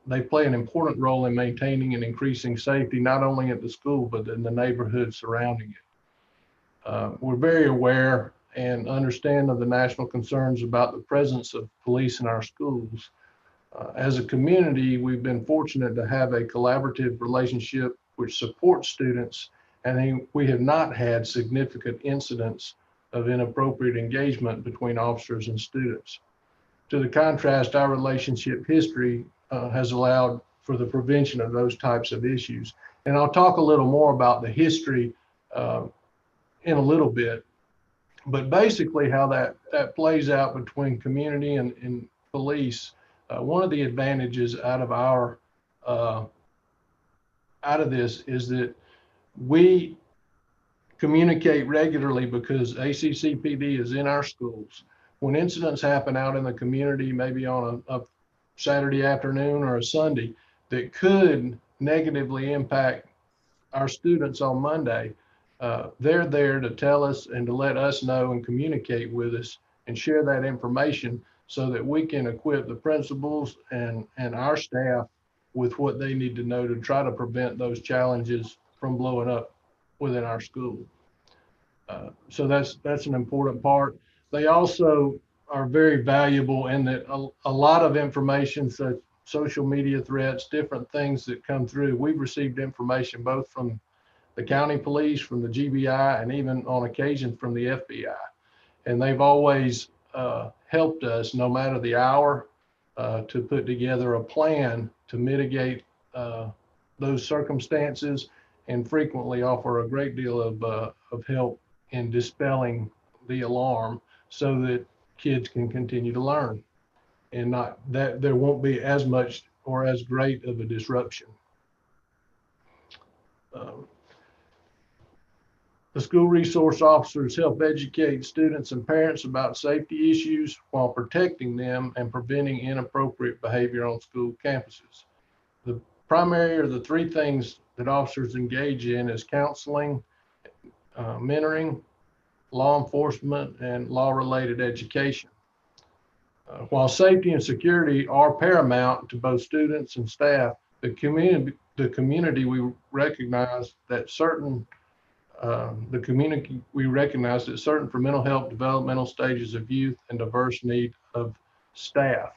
they play an important role in maintaining and increasing safety, not only at the school, but in the neighborhood surrounding it. We're very aware and understand of the national concerns about the presence of police in our schools. As a community, we've been fortunate to have a collaborative relationship which supports students, and we have not had significant incidents of inappropriate engagement between officers and students. To the contrast, our relationship history has allowed for the prevention of those types of issues. And I'll talk a little more about the history in a little bit. But basically how that plays out between community and police, one of the advantages out of this is that we communicate regularly because ACCPD is in our schools. When incidents happen out in the community, maybe on a Saturday afternoon or a Sunday, that could negatively impact our students on Monday, they're there to tell us and to let us know and communicate with us and share that information so that we can equip the principals and our staff with what they need to know to try to prevent those challenges from blowing up within our school. So that's an important part. They also are very valuable in that a lot of information, such social media threats, different things that come through, we've received information both from the county police, from the GBI, and even on occasion from the FBI. And they've always helped us, no matter the hour, to put together a plan to mitigate those circumstances, and frequently offer a great deal of help in dispelling the alarm so that kids can continue to learn and not that there won't be as much or as great of a disruption. The school resource officers help educate students and parents about safety issues while protecting them and preventing inappropriate behavior on school campuses. The primary or the three things that officers engage in is counseling, mentoring, law enforcement, and law-related education. While safety and security are paramount to both students and staff, the community we recognize that certain for mental health developmental stages of youth and diverse need of staff.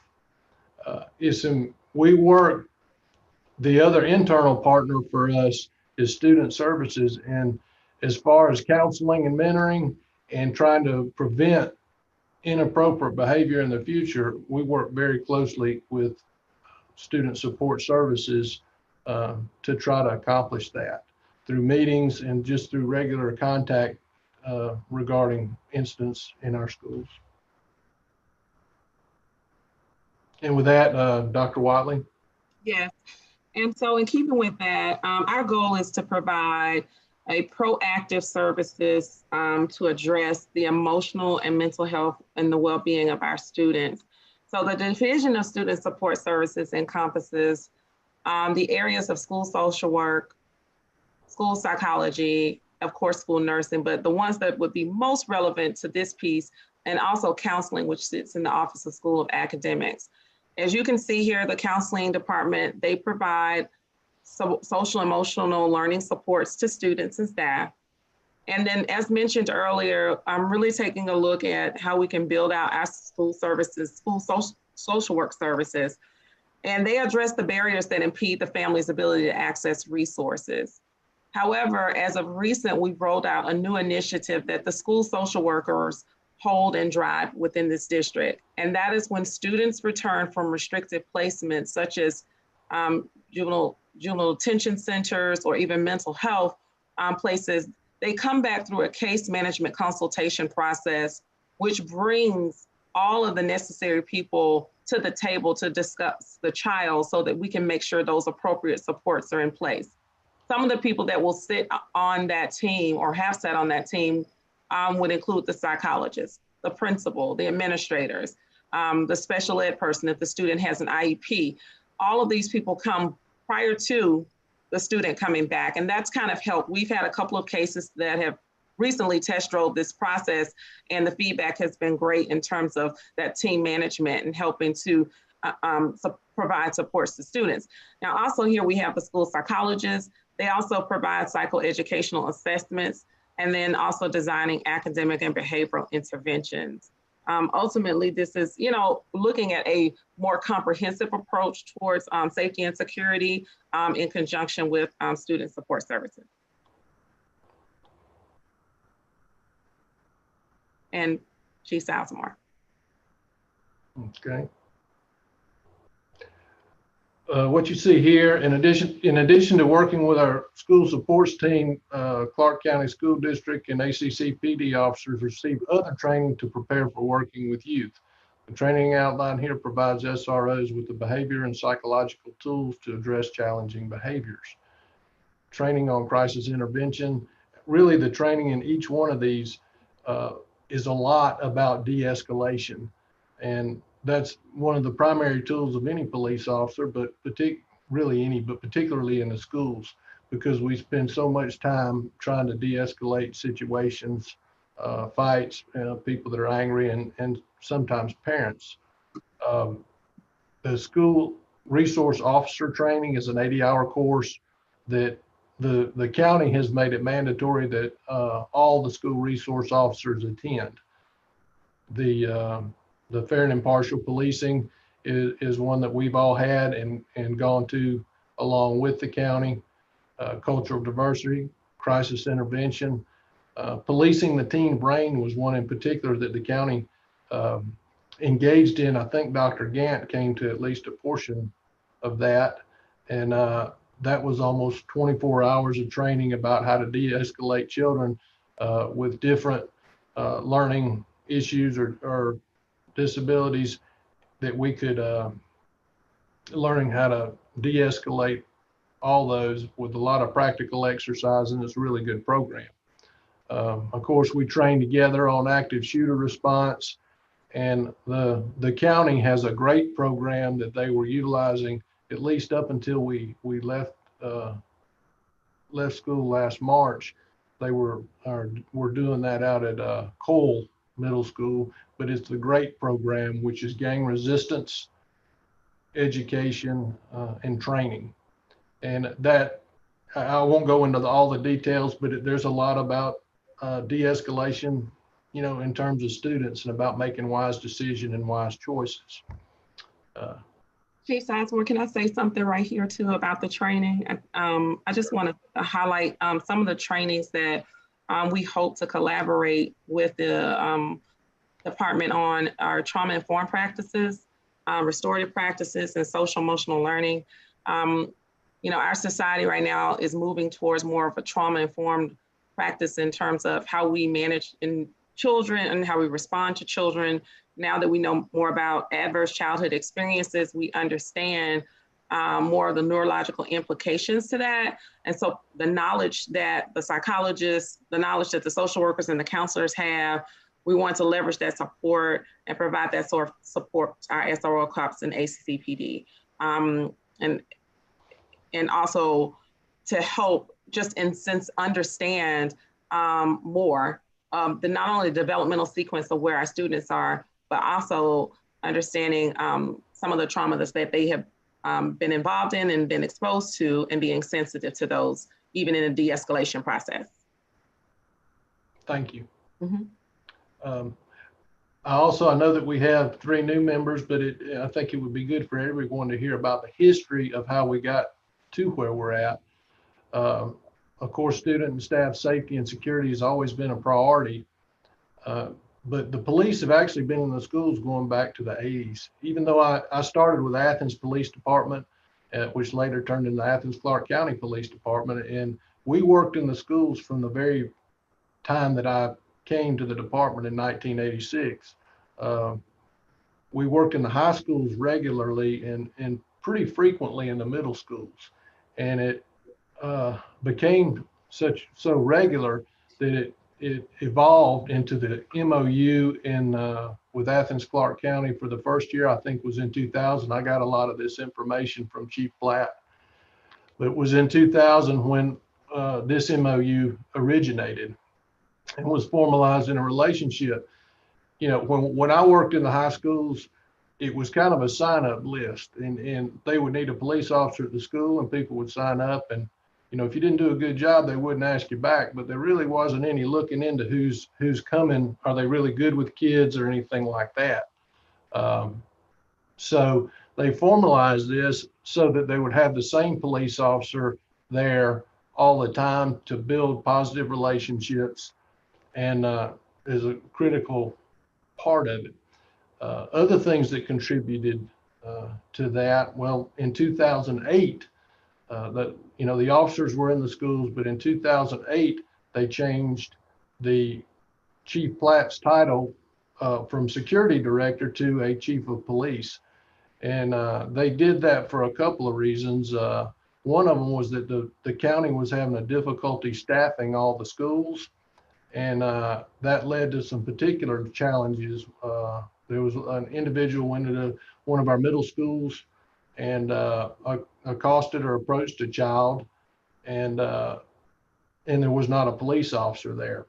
We work, the other internal partner for us is student services, and as far as counseling and mentoring and trying to prevent inappropriate behavior in the future, we work very closely with student support services to try to accomplish that through meetings and just through regular contact regarding incidents in our schools. And with that, Dr. Watley. Yes, and so in keeping with that, our goal is to provide a proactive services to address the emotional and mental health and the well-being of our students. So the Division of Student Support Services encompasses the areas of school social work, school psychology, of course, school nursing, but the ones that would be most relevant to this piece, and also counseling, which sits in the Office of School of Academics. As you can see here, the counseling department, they provide social emotional learning supports to students and staff. And then as mentioned earlier, I'm really taking a look at how we can build out our school services, school social work services. And they address the barriers that impede the family's ability to access resources. However, as of recent, we've rolled out a new initiative that the school social workers hold and drive within this district. And that is when students return from restricted placements, such as juvenile detention centers or even mental health places, they come back through a case management consultation process, which brings all of the necessary people to the table to discuss the child so that we can make sure those appropriate supports are in place. Some of the people that will sit on that team or have sat on that team would include the psychologist, the principal, the administrators, the special ed person if the student has an IEP. All of these people come prior to the student coming back, and that's kind of helped. We've had a couple of cases that have recently test drove this process, and the feedback has been great in terms of that team management and helping to provide supports to students. Now, also here we have the school psychologists. They also provide psychoeducational assessments, and then also designing academic and behavioral interventions. Ultimately, this is, looking at a more comprehensive approach towards safety and security in conjunction with student support services. And Chief Salzamore. Okay. What you see here, in addition to working with our school supports team, Clark County School District and ACC PD officers receive other training to prepare for working with youth. The training outline here provides SROs with the behavior and psychological tools to address challenging behaviors. Training on crisis intervention, really the training in each one of these is a lot about de-escalation, and that's one of the primary tools of any police officer, but particularly in the schools, because we spend so much time trying to de-escalate situations, fights, people that are angry, and sometimes parents. The school resource officer training is an 80-hour course that the county has made it mandatory that all the school resource officers attend. The fair and impartial policing is one that we've all had and gone to along with the county. Cultural diversity, crisis intervention, policing the teen brain was one in particular that the county engaged in. I think Dr. Gant came to at least a portion of that, and that was almost 24 hours of training about how to de-escalate children with different learning issues or disabilities, that we could learning how to de-escalate all those with a lot of practical exercise, and it's a really good program. Of course, we train together on active shooter response, and the county has a great program that they were utilizing at least up until we left school last March. They were doing that out at Cole Middle School, but it's a great program, which is gang resistance, education, and training. And that, I won't go into all the details, but there's a lot about de-escalation, in terms of students, and about making wise decisions and wise choices. Chief Sizemore, can I say something right here too about the training? I just want to highlight some of the trainings that we hope to collaborate with the department on our trauma-informed practices, restorative practices, and social emotional learning. Our society right now is moving towards more of a trauma-informed practice in terms of how we manage in children and how we respond to children. Now that we know more about adverse childhood experiences, we understand more of the neurological implications to that. And so the knowledge that the psychologists, the knowledge that the social workers and the counselors have, we want to leverage that support and provide that sort of support to our SRO cops and ACCPD. And also to help just in sense understand more the not only developmental sequence of where our students are, but also understanding some of the trauma that they have been involved in and been exposed to, and being sensitive to those, even in a de-escalation process. Thank you. Mm-hmm. I know that we have 3 new members, but I think it would be good for everyone to hear about the history of how we got to where we're at. Of course, student and staff safety and security has always been a priority. But the police have actually been in the schools going back to the 80s. Even though I started with Athens Police Department, which later turned into Athens Clark County Police Department. And we worked in the schools from the very time that I came to the department in 1986. We worked in the high schools regularly and pretty frequently in the middle schools. And it became so regular that it evolved into the MOU with Athens Clark County for the first year, I think was in 2000. I got a lot of this information from Chief Platt. But it was in 2000 when this MOU originated and was formalized in a relationship. You know, when I worked in the high schools, it was kind of a sign-up list, and they would need a police officer at the school, and people would sign up. And you know, if you didn't do a good job, they wouldn't ask you back. But there really wasn't any looking into who's coming. Are they really good with kids or anything like that? So they formalized this so that they would have the same police officer there all the time to build positive relationships, and is a critical part of it. Other things that contributed to that, well, in 2008, the officers were in the schools, but in 2008, they changed the Chief Platt's title from security director to a chief of police. And they did that for a couple of reasons. One of them was that the county was having a difficulty staffing all the schools. And that led to some particular challenges. There was an individual went into one of our middle schools and accosted or approached a child, and there was not a police officer there.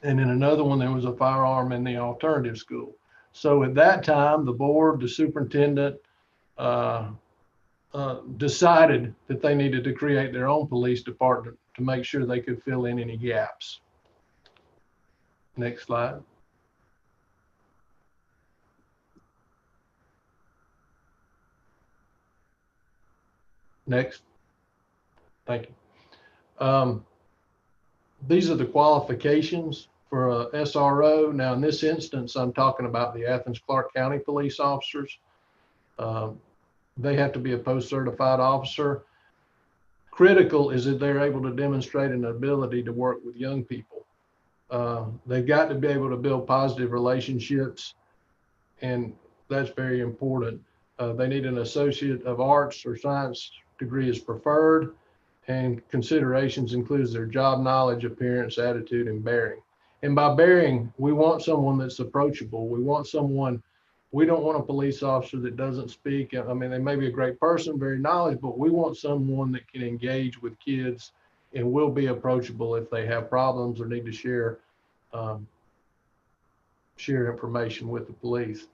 And in another one, there was a firearm in the alternative school. So at that time, the board, the superintendent, decided that they needed to create their own police department to make sure they could fill in any gaps. Next slide. Next. Thank you. These are the qualifications for a SRO. Now, in this instance, I'm talking about the Athens Clark County police officers. They have to be a post-certified officer. Critical is that they're able to demonstrate an ability to work with young people. They've got to be able to build positive relationships, and that's very important. They need an Associate of Arts or Science degree is preferred, and considerations includes their job knowledge, appearance, attitude, and bearing. And by bearing, we want someone that's approachable. We don't want a police officer that doesn't speak. I mean, they may be a great person, very knowledgeable, but we want someone that can engage with kids and will be approachable if they have problems or need to share information with the police.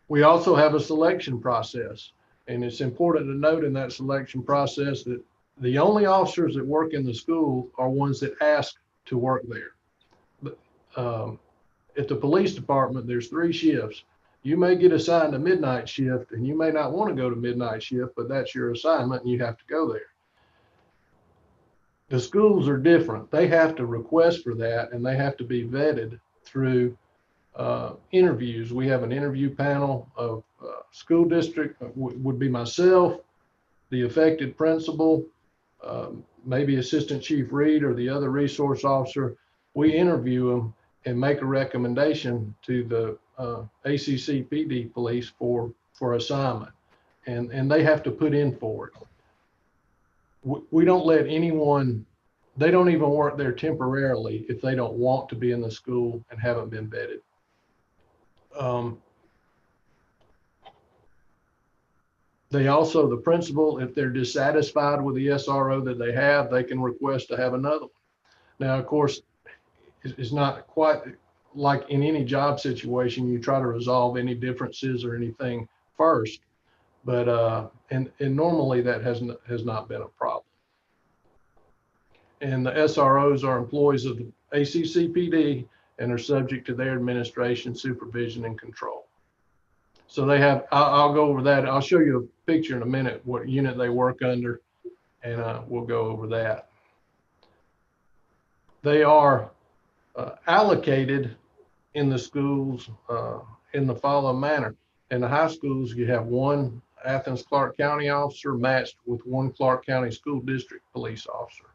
We also have a selection process, and it's important to note in that selection process that the only officers that work in the school are ones that ask to work there. At the police department, there's 3 shifts. You may get assigned a midnight shift, and you may not want to go to midnight shift, but that's your assignment and you have to go there. The schools are different. They have to request for that, and they have to be vetted through interviews. We have an interview panel of school district, would be myself, the affected principal, maybe Assistant Chief Reed or the other resource officer. We interview them and make a recommendation to the ACC PD police for assignment, and they have to put in for it. We don't let anyone, they don't even work there temporarily if they don't want to be in the school and haven't been vetted. They also, the principal, if they're dissatisfied with the SRO that they have, they can request to have another one. Now, of course, it's not quite like in any job situation, you try to resolve any differences or anything first, but and normally that has not been a problem. And the SROs are employees of the ACCPD and are subject to their administration, supervision, and control. So they have, I'll go over that. I'll show you a picture in a minute, what unit they work under and we'll go over that. They are allocated in the schools in the following manner. In the high schools, you have one Athens Clarke County officer matched with one Clarke County School District police officer,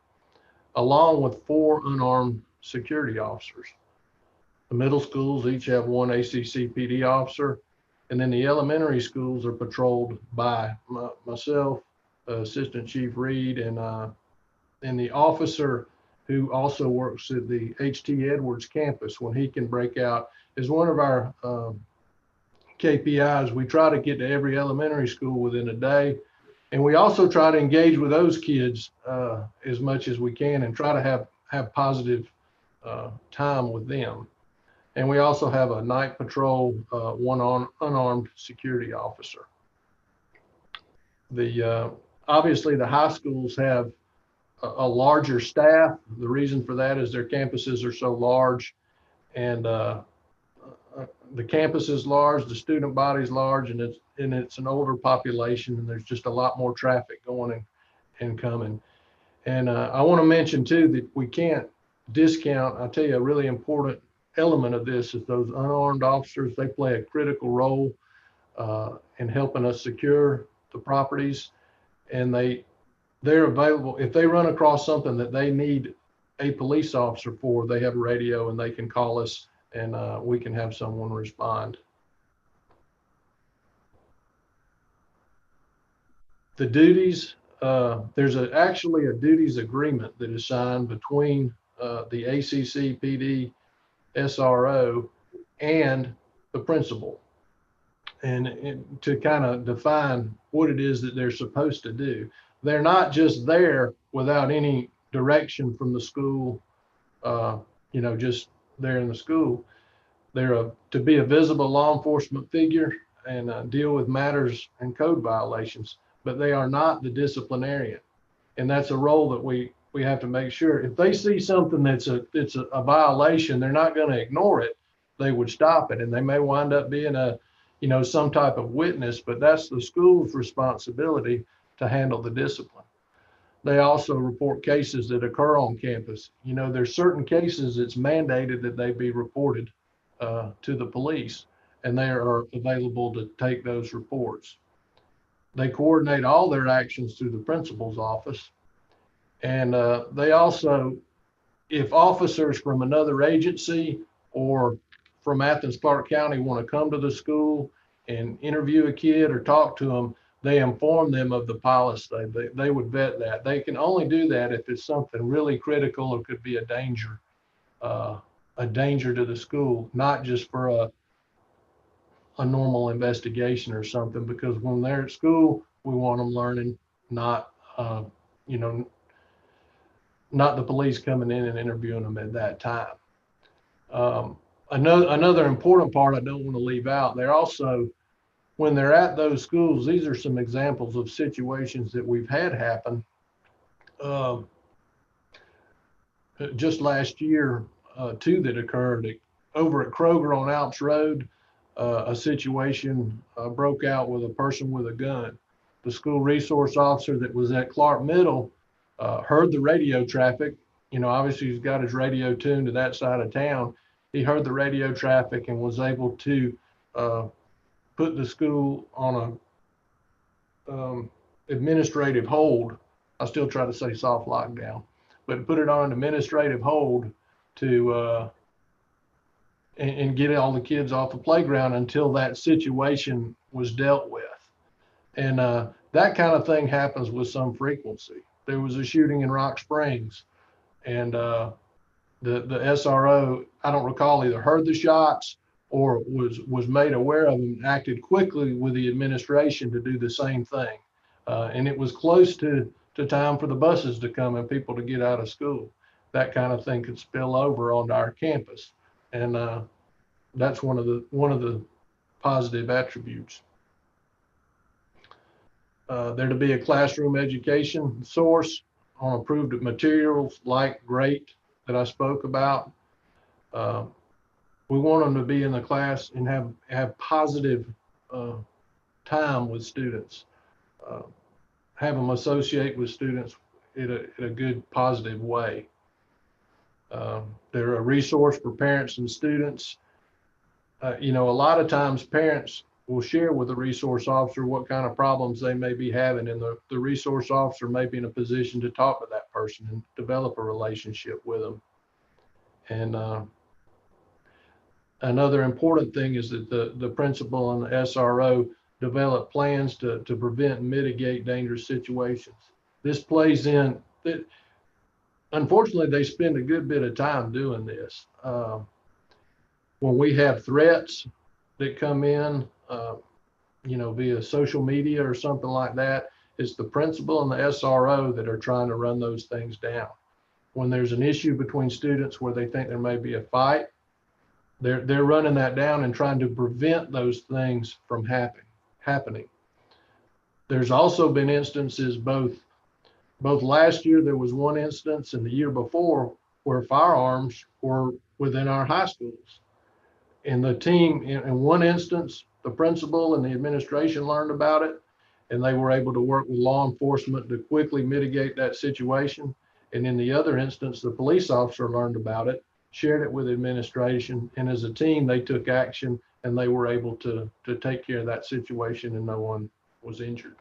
along with 4 unarmed security officers. The middle schools each have one ACCPD officer, and then the elementary schools are patrolled by myself, Assistant Chief Reed, and the officer who also works at the H.T. Edwards campus when he can break out is one of our KPIs. We try to get to every elementary school within a day. And we also try to engage with those kids as much as we can and try to have positive time with them. And we also have a night patrol, one unarmed security officer. Obviously the high schools have a larger staff. The reason for that is their campuses are so large, and the campus is large, the student body is large, and it's an older population, and there's just a lot more traffic going and coming. And I want to mention too that we can't discount, I'll tell you, a really important element of this is those unarmed officers. They play a critical role in helping us secure the properties, and they're available. If they run across something that they need a police officer for, they have a radio and they can call us, and we can have someone respond. The duties, there's actually a duties agreement that is signed between the ACCPD SRO and the principal, and to kind of define what it is that they're supposed to do. They're not just there without any direction from the school, just there in the school. They're to be a visible law enforcement figure and deal with matters and code violations, but they are not the disciplinarian. And that's a role that we have to make sure. If they see something that's a violation, they're not going to ignore it. They would stop it, and they may wind up being some type of witness, but that's the school's responsibility to handle the discipline. They also report cases that occur on campus. There's certain cases it's mandated that they be reported to the police, and they are available to take those reports. They coordinate all their actions through the principal's office. And they also, if officers from another agency or from Athens Clarke County want to come to the school and interview a kid or talk to them, they inform them of the policy. They would vet that. They can only do that if it's something really critical or could be a danger to the school, not just for a normal investigation or something, because when they're at school, we want them learning, not the police coming in and interviewing them at that time. Another important part I don't want to leave out, they're also, when they're at those schools, these are some examples of situations that we've had happen. Just last year, 2 that occurred over at Kroger on Alps Road. A situation broke out with a person with a gun. The school resource officer that was at Clark Middle heard the radio traffic. Obviously he's got his radio tuned to that side of town. He heard the radio traffic and was able to put the school on a administrative hold. I still try to say soft lockdown, but put it on an administrative hold to and get all the kids off the playground until that situation was dealt with. And that kind of thing happens with some frequency. There was a shooting in Rock Springs, and the SRO, I don't recall, either heard the shots or was made aware of them and acted quickly with the administration to do the same thing. And it was close to time for the buses to come and people to get out of school. That kind of thing could spill over onto our campus. And that's one of the positive attributes. They're to be a classroom education source on approved materials like GREAT that I spoke about. We want them to be in the class and have positive time with students. have them associate with students in a good, positive way. They're a resource for parents and students. You know, a lot of times parents will share with the resource officer what kind of problems they may be having, and the resource officer may be in a position to talk to that person and develop a relationship with them. And another important thing is that the principal and the SRO develop plans to prevent and mitigate dangerous situations. This plays in, unfortunately, they spend a good bit of time doing this. When we have threats that come in, you know, via social media or something like that, it's the principal and the SRO that are trying to run those things down. When there's an issue between students where they think there may be a fight, they're running that down and trying to prevent those things from happening. There's also been instances, both last year, there was one instance, and the year before, where firearms were within our high schools. And the team, in one instance, the principal and the administration learned about it, and they were able to work with law enforcement to quickly mitigate that situation. And in the other instance, the police officer learned about it, shared it with administration, and as a team, they took action and they were able to take care of that situation, and no one was injured.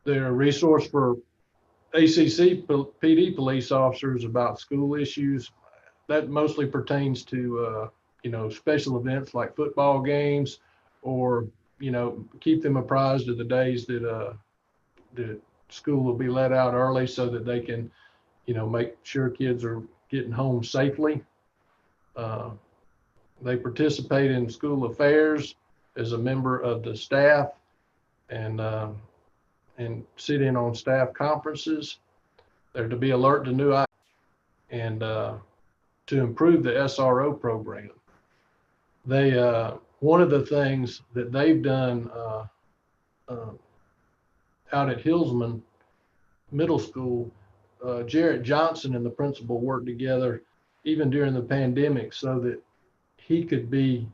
They're a resource for ACC PD police officers about school issues. That mostly pertains to, you know, special events like football games, or, you know, keep them apprised of the days that the school will be let out early so that they can, you know, make sure kids are getting home safely. They participate in school affairs as a member of the staff, and sit in on staff conferences. They're to be alert to new ideas and to improve the SRO program. They one of the things that they've done out at Hillsman Middle School, Jarrett Johnson and the principal worked together even during the pandemic so that he could be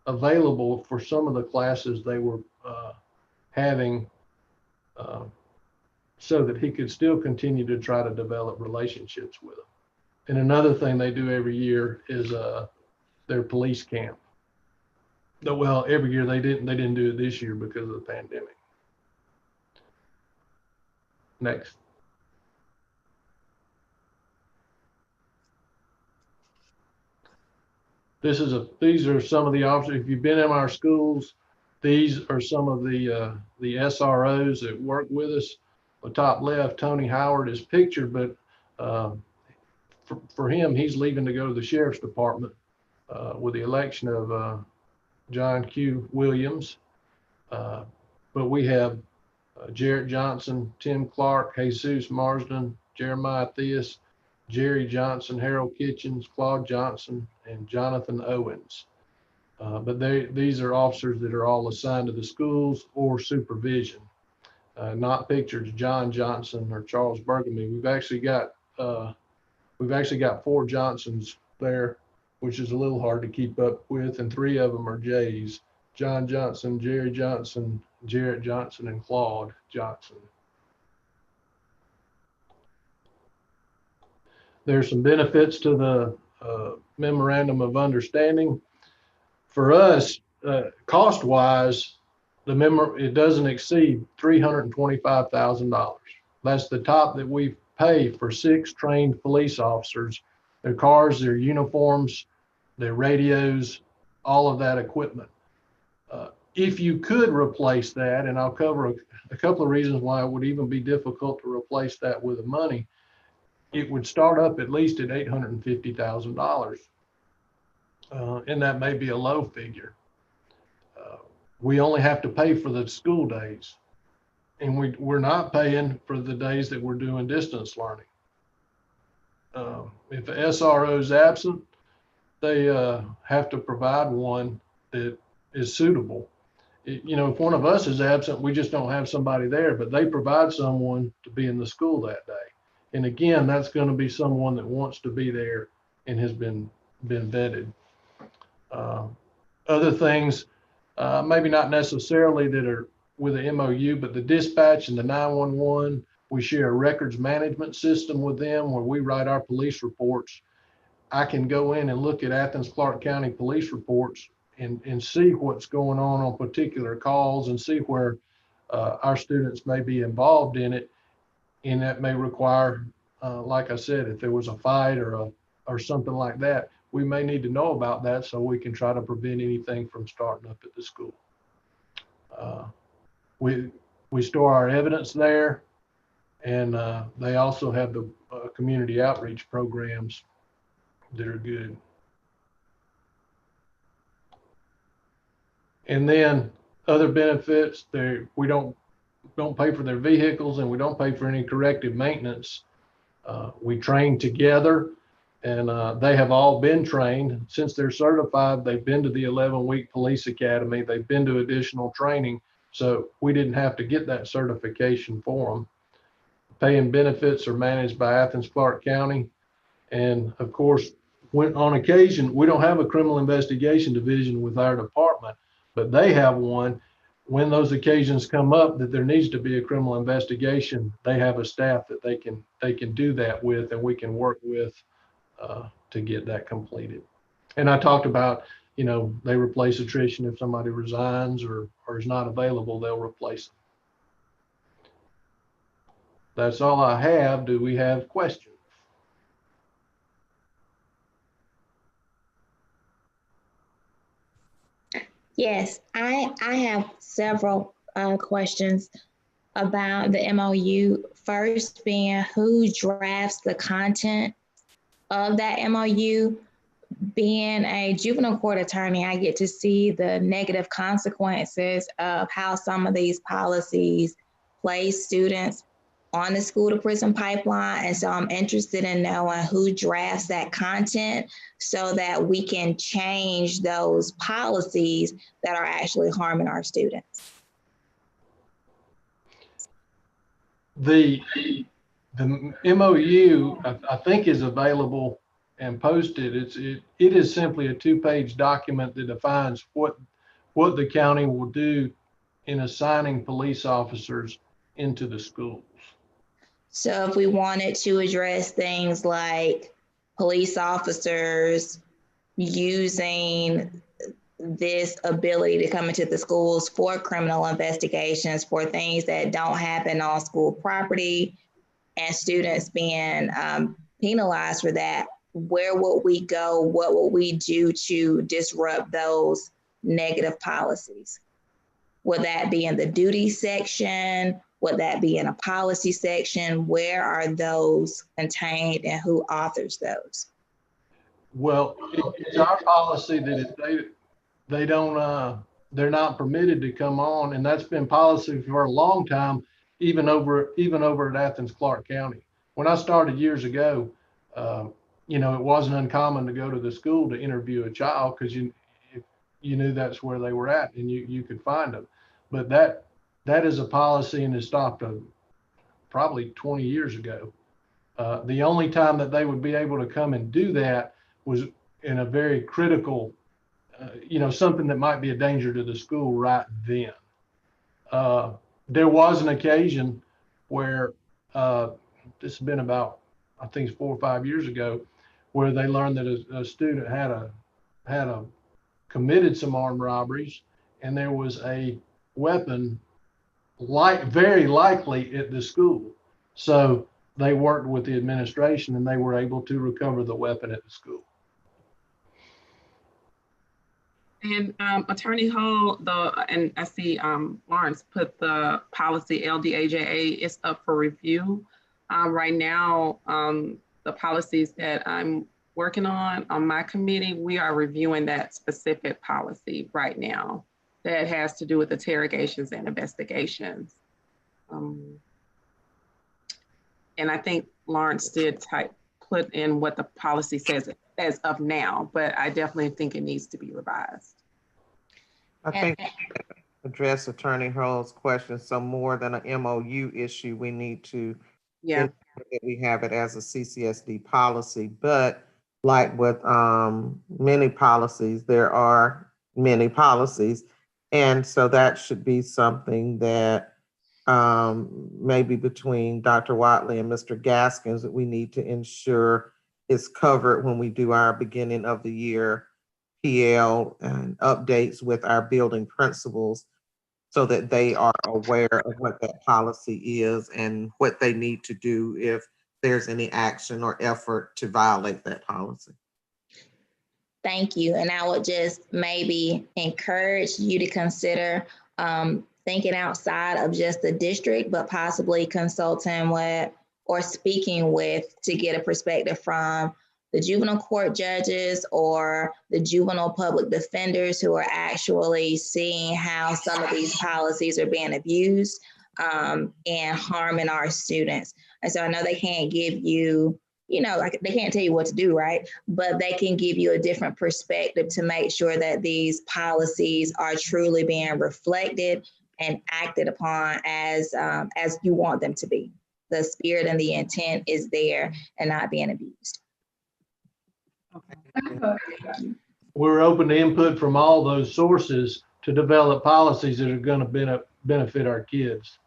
available for some of the classes they were having, so that he could still continue to try to develop relationships with them. And another thing they do every year is their police camp. Well, every year they didn't do it this year because of the pandemic. Next. These are some of the officers. If you've been in our schools, these are some of the SROs that work with us. The top left, Tony Howard is pictured, but for him, he's leaving to go to the sheriff's department with the election of John Q. Williams. But we have Jarrett Johnson, Tim Clark, Jesus Marsden, Jeremiah Theus, Jerry Johnson, Harold Kitchens, Claude Johnson, and Jonathan Owens. But these are officers that are all assigned to the schools or supervision. Not pictured John Johnson or Charles Bergamy. We've actually got 4 Johnsons there, which is a little hard to keep up with, and 3 of them are J's: John Johnson, Jerry Johnson, Jarrett Johnson, and Claude Johnson. There's some benefits to the memorandum of understanding. For us, cost-wise, it doesn't exceed $325,000. That's the top that we pay for 6 trained police officers, their cars, their uniforms, their radios, all of that equipment. If you could replace that, and I'll cover a couple of reasons why it would even be difficult to replace that with the money, it would start up at least at $850,000. And that may be a low figure. We only have to pay for the school days, and we're not paying for the days that we're doing distance learning. If the SRO is absent, they have to provide one that is suitable. You know, if one of us is absent, we just don't have somebody there, but they provide someone to be in the school that day. And again, that's going to be someone that wants to be there and has been vetted. Other things, maybe not necessarily that are with the MOU, but the dispatch and the 911, we share a records management system with them where we write our police reports. I can go in and look at Athens Clarke County police reports and see what's going on particular calls and see where our students may be involved in it. And that may require, like I said, if there was a fight or something like that, we may need to know about that so we can try to prevent anything from starting up at the school. We store our evidence there, and they also have the community outreach programs that are good. And then other benefits, we don't pay for their vehicles, and we don't pay for any corrective maintenance. We train together, and they have all been trained. Since they're certified, they've been to the 11-week police academy. They've been to additional training, so we didn't have to get that certification for them. Pay and benefits are managed by Athens Clarke County. And of course, when on occasion, we don't have a criminal investigation division with our department, but they have one. When those occasions come up that there needs to be a criminal investigation, they have a staff that they can do that with, and we can work with to get that completed. And I talked about, they replace attrition if somebody resigns or is not available, they'll replace them. That's all I have. Do we have questions? Yes, I have several questions about the MOU. First being, who drafts the content of that MOU? Being a juvenile court attorney, I get to see the negative consequences of how some of these policies place students on the school to prison pipeline. And so I'm interested in knowing who drafts that content so that we can change those policies that are actually harming our students. The MOU, I think, is available and posted. It is simply a 2-page document that defines what the county will do in assigning police officers into the schools. So if we wanted to address things like police officers using this ability to come into the schools for criminal investigations for things that don't happen on school property and students being penalized for that, where would we go? What would we do to disrupt those negative policies? Would that be in the duty section? Would that be in a policy section? Where are those contained and who authors those? Well, it's our policy that if they don't, they're not permitted to come on, and that's been policy for a long time, even over at Athens Clarke County. When I started years ago, it wasn't uncommon to go to the school to interview a child because you knew that's where they were at and you could find them. But that is a policy and it stopped probably 20 years ago. The only time that they would be able to come and do that was in a very critical, something that might be a danger to the school right then. There was an occasion where this has been about, I think it's 4 or 5 years ago, where they learned that a student had committed some armed robberies, and there was a weapon very likely at the school. So they worked with the administration and they were able to recover the weapon at the school. And Attorney Hull, and I see Lawrence put the policy LDAJA is up for review. Right now, the policies that I'm working on my committee, we are reviewing that specific policy right now that has to do with interrogations and investigations. And I think Lawrence did put in what the policy says as of now, but I definitely think it needs to be revised. I think address Attorney Hull's question. So more than an MOU issue, we need to ensure that we have it as a CCSD policy. But like with many policies, there are many policies. And so that should be something that maybe between Dr. Watley and Mr. Gaskins that we need to ensure is covered when we do our beginning of the year PL and updates with our building principals so that they are aware of what that policy is and what they need to do if there's any action or effort to violate that policy. Thank you. And I would just maybe encourage you to consider thinking outside of just the district, but possibly consulting with or speaking with to get a perspective from the juvenile court judges or the juvenile public defenders who are actually seeing how some of these policies are being abused and harming our students. And so I know they can't give you, like they can't tell you what to do, right? But they can give you a different perspective to make sure that these policies are truly being reflected and acted upon as you want them to be. The spirit and the intent is there and not being abused. We're open to input from all those sources to develop policies that are going to benefit our kids.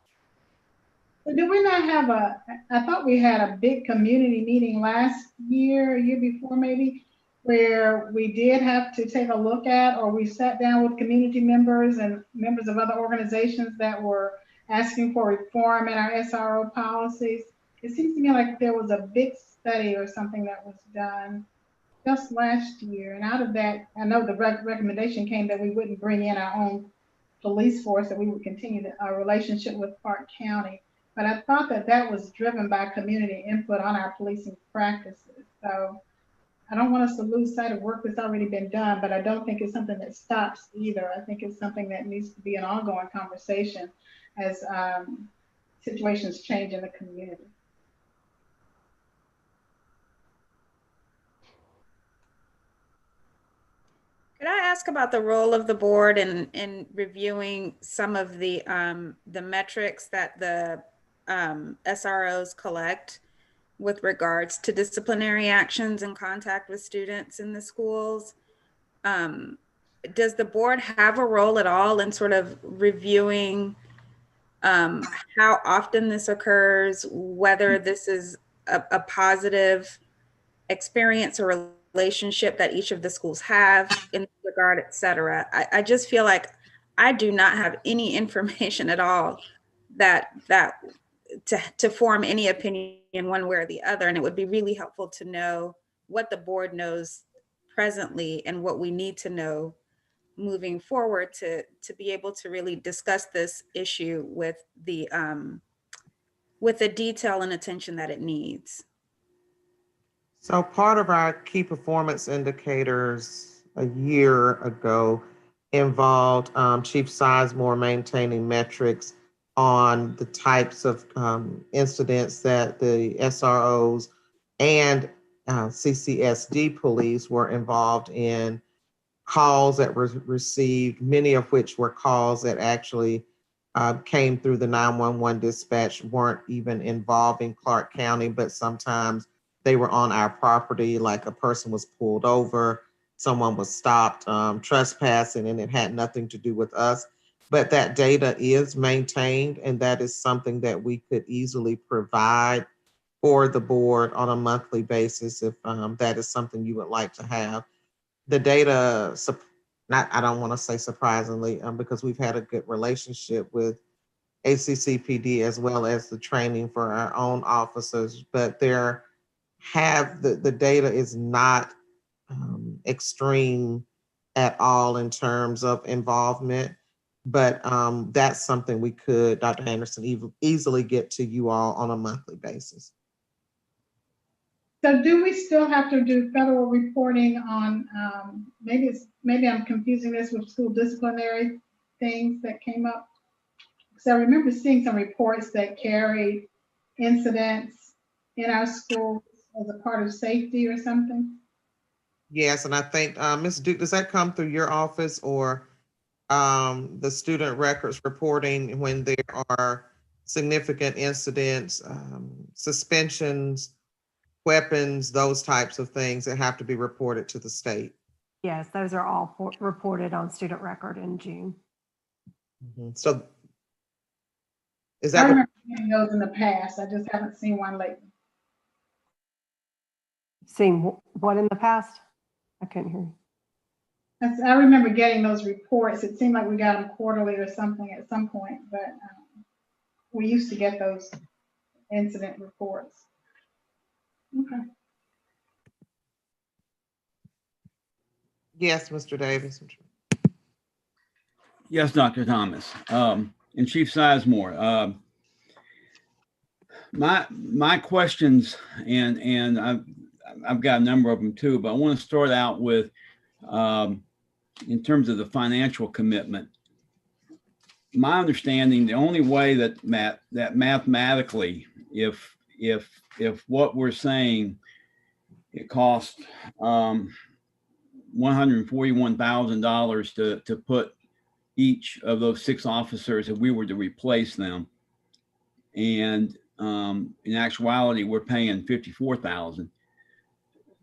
Did we not have I thought we had a big community meeting last year, year before maybe, where we did have to take a look at, or we sat down with community members and members of other organizations that were asking for reform in our SRO policies. It seems to me like there was a big study or something that was done just last year. And out of that, I know the recommendation came that we wouldn't bring in our own police force, that we would continue our relationship with Clark County. But I thought that was driven by community input on our policing practices. So I don't want us to lose sight of work that's already been done, but I don't think it's something that stops either. I think it's something that needs to be an ongoing conversation as situations change in the community. Could I ask about the role of the board in reviewing some of the metrics that the SROs collect with regards to disciplinary actions and contact with students in the schools? Does the board have a role at all in sort of reviewing how often this occurs, whether this is a positive experience or relationship that each of the schools have in this regard, et cetera? I just feel like I do not have any information at all that to form any opinion one way or the other. And it would be really helpful to know what the board knows presently and what we need to know moving forward to be able to really discuss this issue with the detail and attention that it needs. So part of our key performance indicators a year ago involved Chief Sizemore maintaining metrics on the types of incidents that the SROs and CCSD police were involved in, calls that were received, many of which were calls that actually came through the 911 dispatch, weren't even involving Clark County, but sometimes they were on our property, like a person was pulled over, someone was stopped trespassing, and it had nothing to do with us. But that data is maintained, and that is something that we could easily provide for the board on a monthly basis if that is something you would like to have. The data, I don't want to say surprisingly, because we've had a good relationship with ACCPD as well as the training for our own officers, but the data is not extreme at all in terms of involvement, but that's something we could, Dr. Anderson, easily get to you all on a monthly basis. So do we still have to do federal reporting on, maybe I'm confusing this with school disciplinary things that came up? So I remember seeing some reports that carried incidents in our schools as a part of safety or something. Yes, and I think, Ms. Duke, does that come through your office or the student records reporting when there are significant incidents, suspensions, weapons, those types of things that have to be reported to the state? Yes, those are all reported on student record in June. So is I that remember seeing those in the past. I just haven't seen one lately. Seeing what in the past? I couldn't hear you. I remember getting those reports. It seemed like we got them quarterly or something at some point, but we used to get those incident reports. Okay. Yes, Mr. Davis. Yes, Dr. Thomas. And Chief Sizemore, my questions, and I've got a number of them too, but I want to start out with, in terms of the financial commitment. My understanding, the only way that mathematically, if what we're saying, it costs $141,000 to put each of those 6 officers if we were to replace them, and in actuality we're paying $54,000.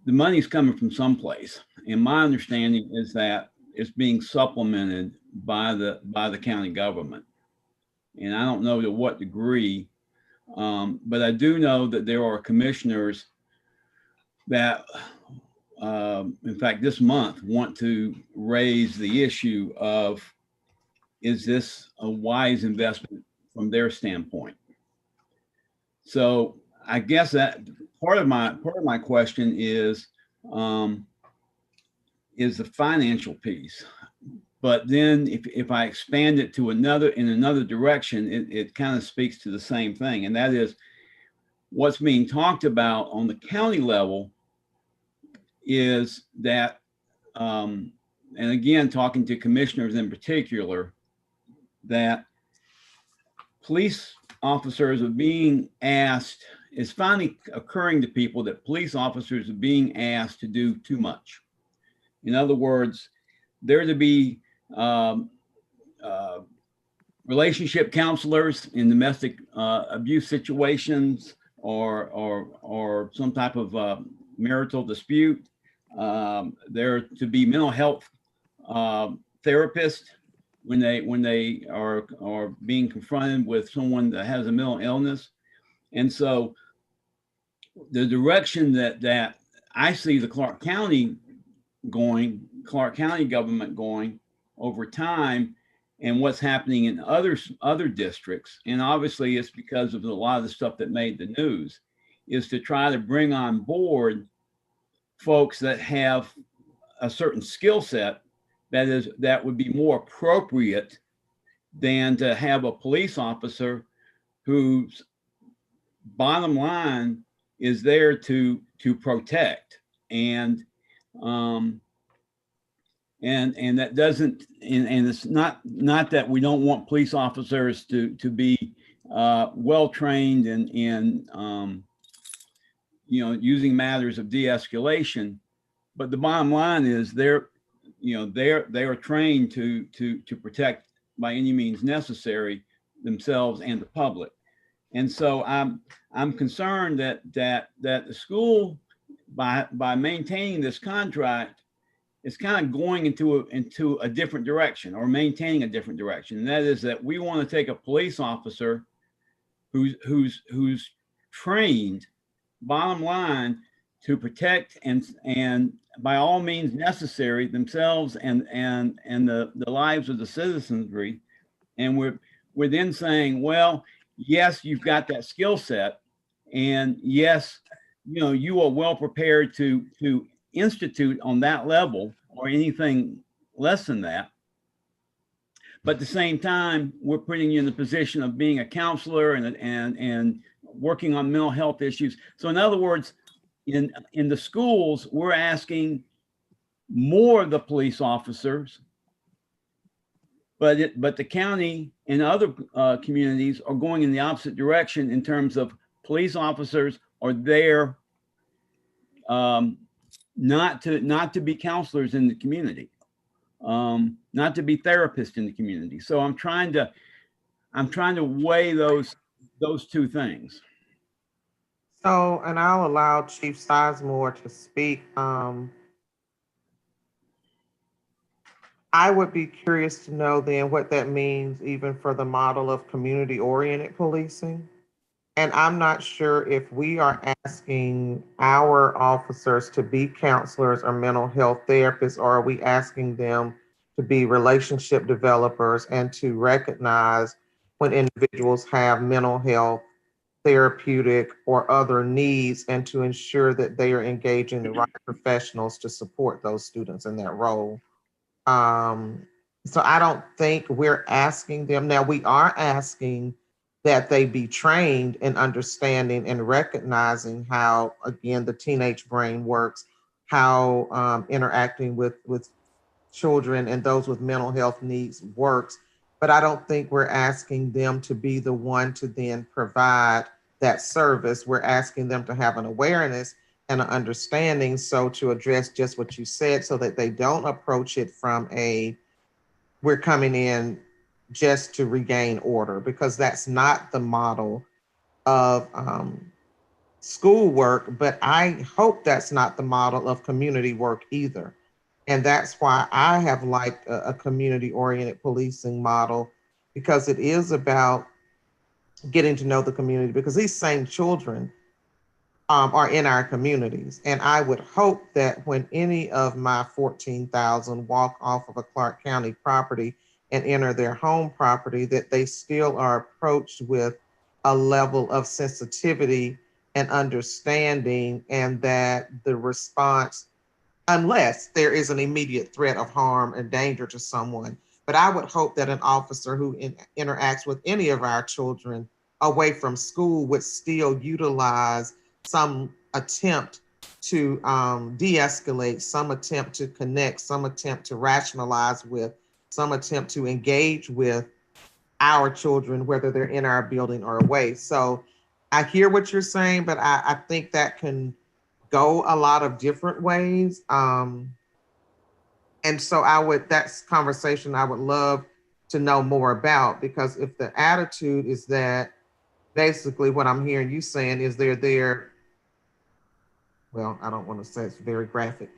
The money's coming from someplace, and my understanding is that it's being supplemented by the county government, and I don't know to what degree, but I do know that there are commissioners that in fact this month want to raise the issue of, is this a wise investment from their standpoint? So I guess that part of my question is the financial piece. But then if I expand it to another direction, it kind of speaks to the same thing. And that is what's being talked about on the county level is that, and again, talking to commissioners in particular, that police officers are being asked, it's finally occurring to people that police officers are being asked to do too much. In other words, they're to be relationship counselors in domestic abuse situations or some type of marital dispute. They're to be mental health therapists when they are being confronted with someone that has a mental illness. And so the direction that I see the Clark County government going over time, and what's happening in other districts, and obviously it's because of a lot of the stuff that made the news, is to try to bring on board folks that have a certain skill set that would be more appropriate than to have a police officer whose bottom line is there to protect. And that doesn't, and it's not that we don't want police officers to be well trained in using matters of de-escalation, but the bottom line is they are trained to protect by any means necessary themselves and the public. And so I'm concerned that the school, by maintaining this contract, is kind of going into a different direction, or maintaining a different direction. And that is that we want to take a police officer who's trained, bottom line, to protect and by all means necessary themselves and the lives of the citizenry. And we're then saying, well, yes, you've got that skill set, and yes, you are well prepared to institute on that level or anything less than that. But at the same time, we're putting you in the position of being a counselor and working on mental health issues. So in other words, in the schools, we're asking more of the police officers, but the county and other communities are going in the opposite direction in terms of police officers are there not to be counselors in the community, not to be therapists in the community. So I'm trying to weigh those two things. So, and I'll allow Chief Sizemore to speak. I would be curious to know then what that means even for the model of community-oriented policing. And I'm not sure if we are asking our officers to be counselors or mental health therapists, or are we asking them to be relationship developers and to recognize when individuals have mental health, therapeutic, or other needs, and to ensure that they are engaging the right professionals to support those students in that role. Um, so I don't think we're asking them. Now, we are asking that they be trained in understanding and recognizing how, again, the teenage brain works, how interacting with children and those with mental health needs works. But I don't think we're asking them to be the one to then provide that service. We're asking them to have an awareness and an understanding. So to address just what you said, so that they don't approach it from a, we're coming in just to regain order, because that's not the model of school work. But I hope that's not the model of community work either. And that's why I have liked a community-oriented policing model, because it is about getting to know the community, because these same children are in our communities. And I would hope that when any of my 14,000 walk off of a Clark County property and enter their home property, that they still are approached with a level of sensitivity and understanding, and that the response, unless there is an immediate threat of harm and danger to someone. But I would hope that an officer who interacts with any of our children away from school would still utilize some attempt to de-escalate, some attempt to connect, some attempt to rationalize with, some attempt to engage with our children, whether they're in our building or away. So I hear what you're saying, but I think that can go a lot of different ways. And so that's conversation I would love to know more about, because if the attitude is that basically what I'm hearing you saying is they're there, well, I don't want to say it's very graphic.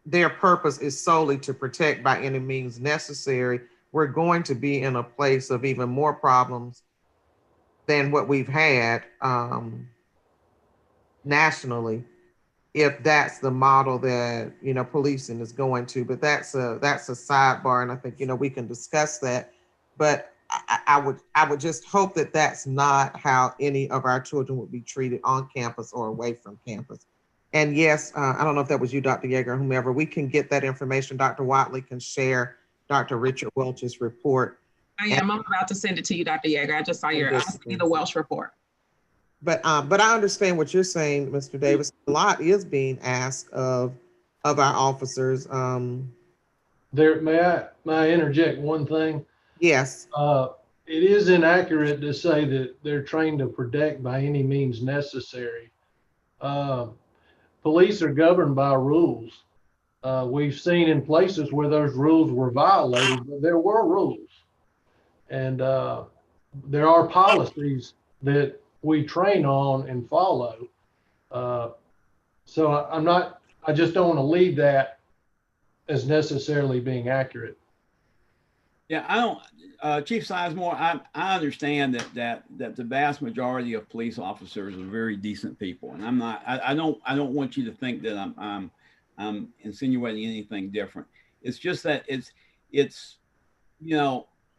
Their purpose is solely to protect by any means necessary. We're going to be in a place of even more problems than what we've had nationally, if that's the model that policing is going to. But that's a sidebar, and I think we can discuss that. But I would just hope that that's not how any of our children would be treated on campus or away from campus. And yes, I don't know if that was you, Dr. Yeager, or whomever. We can get that information. Dr. Watley can share Dr. Richard Welch's report. I am. I'm about to send it to you, Dr. Yeager. I just saw I see the Welch report. But I understand what you're saying, Mr. Davis. A lot is being asked of our officers. May I interject one thing? Yes. It is inaccurate to say that they're trained to protect by any means necessary. Police are governed by rules. We've seen in places where those rules were violated, but there were rules. And there are policies that we train on and follow. So I just don't want to leave that as necessarily being accurate. Yeah, I don't, Chief Sizemore, I understand that the vast majority of police officers are very decent people, and I don't want you to think that I'm insinuating anything different. It's just that it's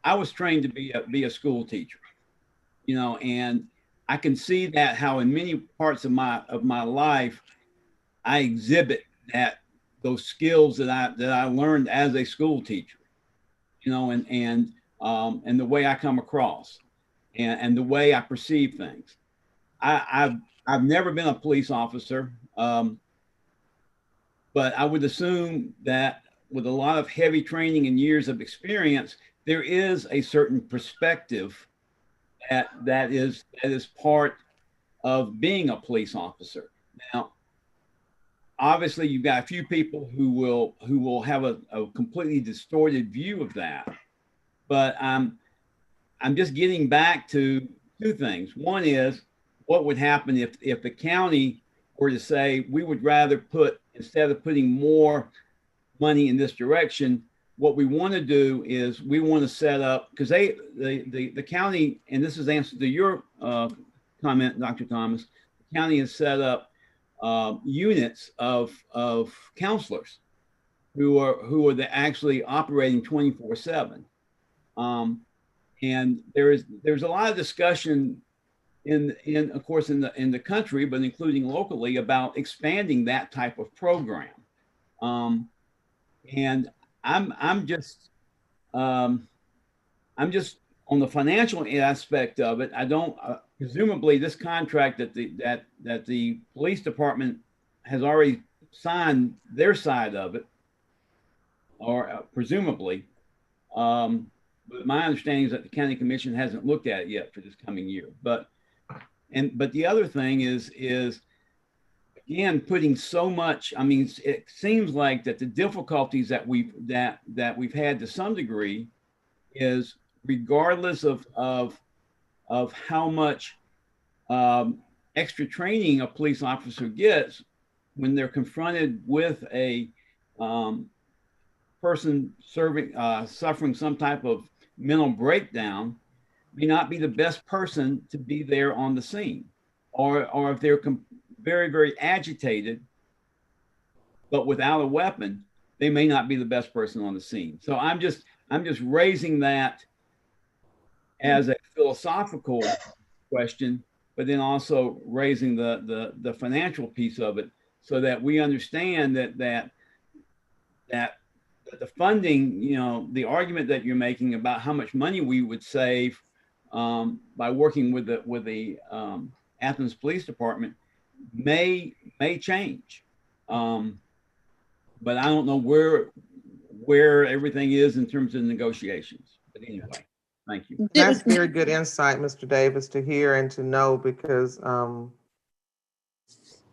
I was trained to be a school teacher, and I can see that how in many parts of my life I exhibit those skills that I learned as a school teacher. And the way I come across and the way I perceive things. I've never been a police officer, but I would assume that with a lot of heavy training and years of experience, there is a certain perspective that is part of being a police officer. Now, obviously, you've got a few people who will have a completely distorted view of that. But I'm just getting back to two things. One is, what would happen if the county were to say, we would rather instead of putting more money in this direction, what we want to do is we want to set up, because the county, and this is answer to your comment, Dr. Thomas, the county has set up units of counselors who are actually operating 24/7. And there's a lot of discussion of course in the country, but including locally, about expanding that type of program. And I'm just on the financial aspect of it. I don't presumably this contract that the police department has already signed their side of it, or presumably. But my understanding is that the county commission hasn't looked at it yet for this coming year. But the other thing is again, putting so much, I mean, it seems like that the difficulties that we've had to some degree is regardless of how much extra training a police officer gets, when they're confronted with a person suffering some type of mental breakdown, may not be the best person to be there on the scene, or if they're very, very agitated, but without a weapon, they may not be the best person on the scene. So I'm just raising that as a philosophical question, but then also raising the financial piece of it, so that we understand that the funding, you know, the argument that you're making about how much money we would save by working with the Athens Police Department may change, but I don't know where everything is in terms of negotiations. But anyway, thank you. That's very good insight, Mr. Davis, to hear and to know, because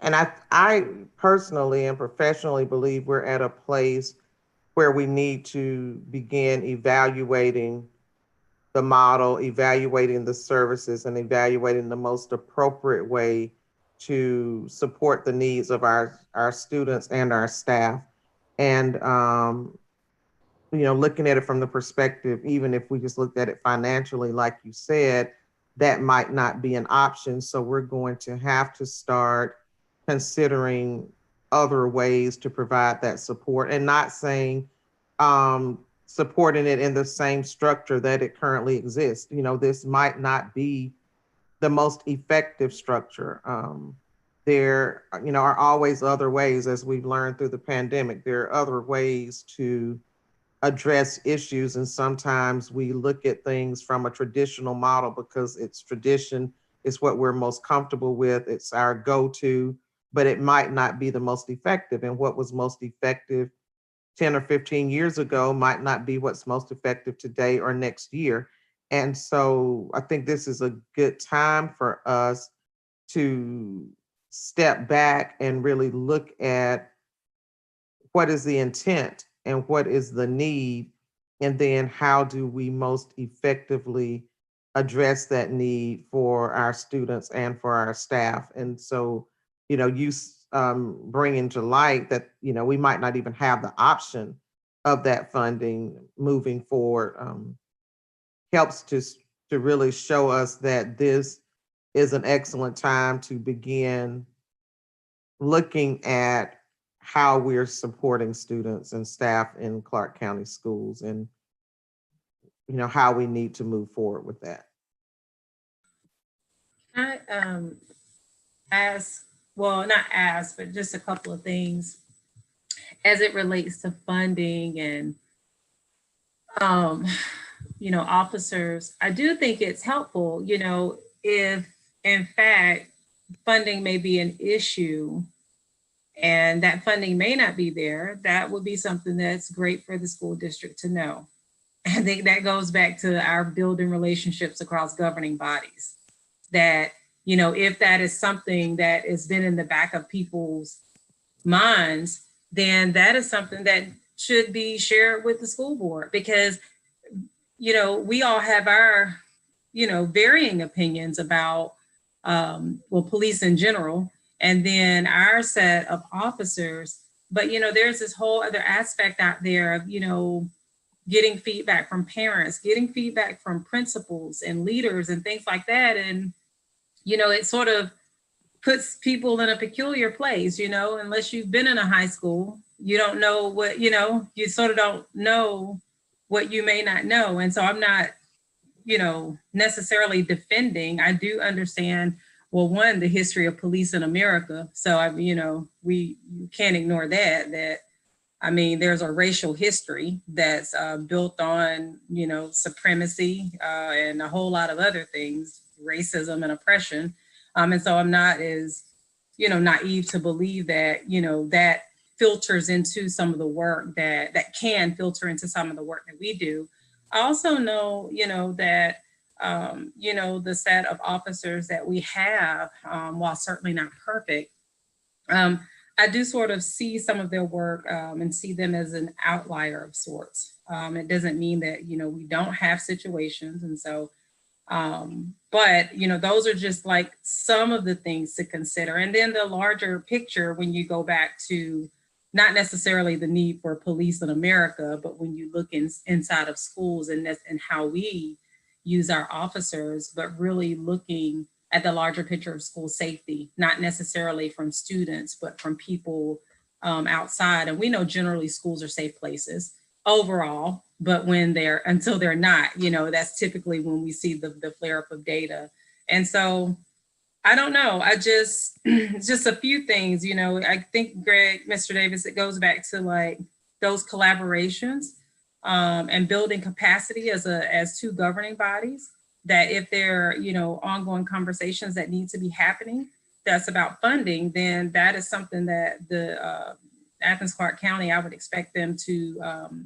and I personally and professionally believe we're at a place where we need to begin evaluating the model, evaluating the services, and evaluating the most appropriate way to support the needs of our students and our staff. And, you know, looking at it from the perspective, even if we just looked at it financially, like you said, that might not be an option. So we're going to have to start considering other ways to provide that support, and not saying supporting it in the same structure that it currently exists. You know, this might not be the most effective structure. There, you know, are always other ways, as we've learned through the pandemic. There are other ways to address issues, and sometimes we look at things from a traditional model because it's tradition, it's what we're most comfortable with, it's our go-to, but it might not be the most effective. And what was most effective 10 or 15 years ago might not be what's most effective today or next year. And so I think this is a good time for us to step back and really look at what is the intent and what is the need, and then how do we most effectively address that need for our students and for our staff. And so, you know, you bring into light that, you know, we might not even have the option of that funding moving forward, helps to really show us that this is an excellent time to begin looking at how we're supporting students and staff in Clark County schools, and, you know, how we need to move forward with that. I ask, well, not ask, but just a couple of things as it relates to funding and, you know, officers. I do think it's helpful, you know, if in fact funding may be an issue and that funding may not be there, that would be something that's great for the school district to know. I think that goes back to our building relationships across governing bodies, that, you know, if that is something that has been in the back of people's minds, then that is something that should be shared with the school board, because, you know, we all have our, you know, varying opinions about, well, police in general, and then our set of officers. But, you know, there's this whole other aspect out there of, you know, getting feedback from parents, getting feedback from principals and leaders and things like that. And, it sort of puts people in a peculiar place, unless you've been in a high school, you don't know what, you sort of don't know what you may not know. And so I'm not, necessarily defending. I do understand, well, one, the history of police in America. So, we can't ignore that, there's a racial history that's built on, supremacy and a whole lot of other things, racism and oppression. And so I'm not as, naive to believe that, that filters into some of the work that can filter into some of the work that we do. I also know, that, the set of officers that we have, while certainly not perfect, I do sort of see some of their work and see them as an outlier of sorts. It doesn't mean that, we don't have situations. And so, but, those are just like some of the things to consider. And then the larger picture, when you go back to not necessarily the need for police in America, but when you look inside of schools and how we use our officers, but really looking at the larger picture of school safety, not necessarily from students, but from people outside. And we know generally schools are safe places overall, but until they're not, that's typically when we see the flare up of data. And so I don't know. Just a few things, I think, Greg, Mr. Davis, it goes back to like those collaborations and building capacity as two governing bodies, that if there are, ongoing conversations that need to be happening, that's about funding, then that is something that the Athens Clarke County, I would expect them to,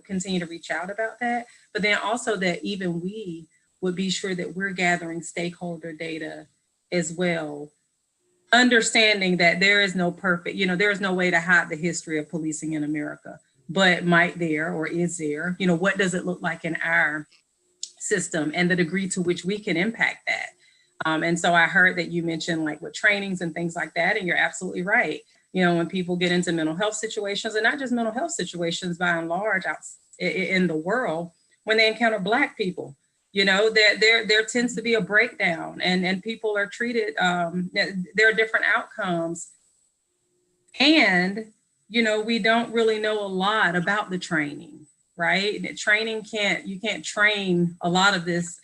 continue to reach out about that. But then also that even we would be sure that we're gathering stakeholder data as well, understanding that there is no perfect, there is no way to hide the history of policing in America, but might there or is there, what does it look like in our system and the degree to which we can impact that. And so I heard that you mentioned like with trainings and things like that, and you're absolutely right. When people get into mental health situations, and not just mental health situations by and large out in the world, when they encounter Black people, there tends to be a breakdown and people are treated, there are different outcomes. And, we don't really know a lot about the training, right? Training you can't train a lot of this,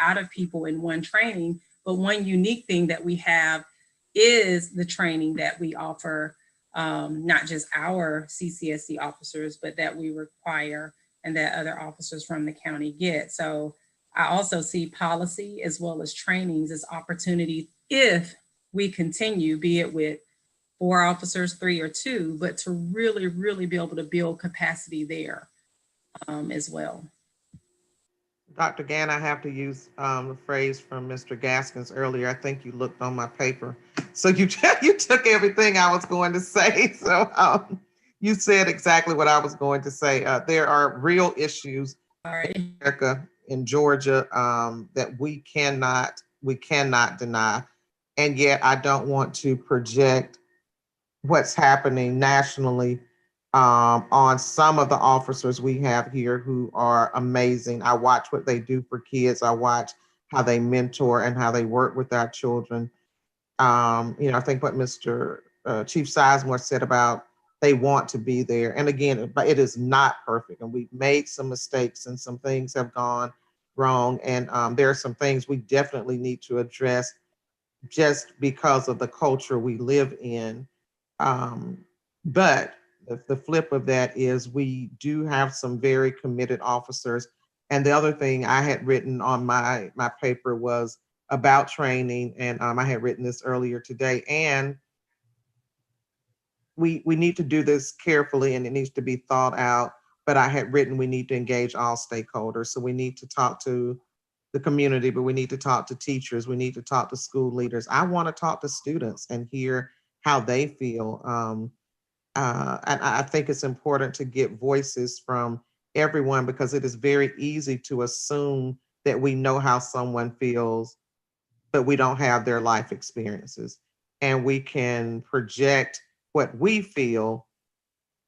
out of people in one training, but one unique thing that we have is the training that we offer, not just our CCSC officers, but that we require and that other officers from the county get. So I also see policy as well as trainings as opportunity if we continue, be it with 4 officers, 3 or 2, but to really, really be able to build capacity there as well. Dr. Gann, I have to use the phrase from Mr. Gaskins earlier. I think you looked on my paper. So you took everything I was going to say. So you said exactly what I was going to say. There are real issues in America, in Georgia, that we cannot deny. And yet I don't want to project what's happening nationally on some of the officers we have here who are amazing. I watch what they do for kids. I watch how they mentor and how they work with our children. I think what Mr. Chief Sizemore said about they want to be there. And again, but it is not perfect. And we've made some mistakes and some things have gone wrong. And there are some things we definitely need to address just because of the culture we live in. But the flip of that is we do have some very committed officers. And the other thing I had written on my paper was about training. And I had written this earlier today. And we need to do this carefully and it needs to be thought out. But I had written we need to engage all stakeholders. So we need to talk to the community, but we need to talk to teachers. We need to talk to school leaders. I want to talk to students and hear how they feel. And I think it's important to get voices from everyone because it is very easy to assume that we know how someone feels, but we don't have their life experiences. And we can project what we feel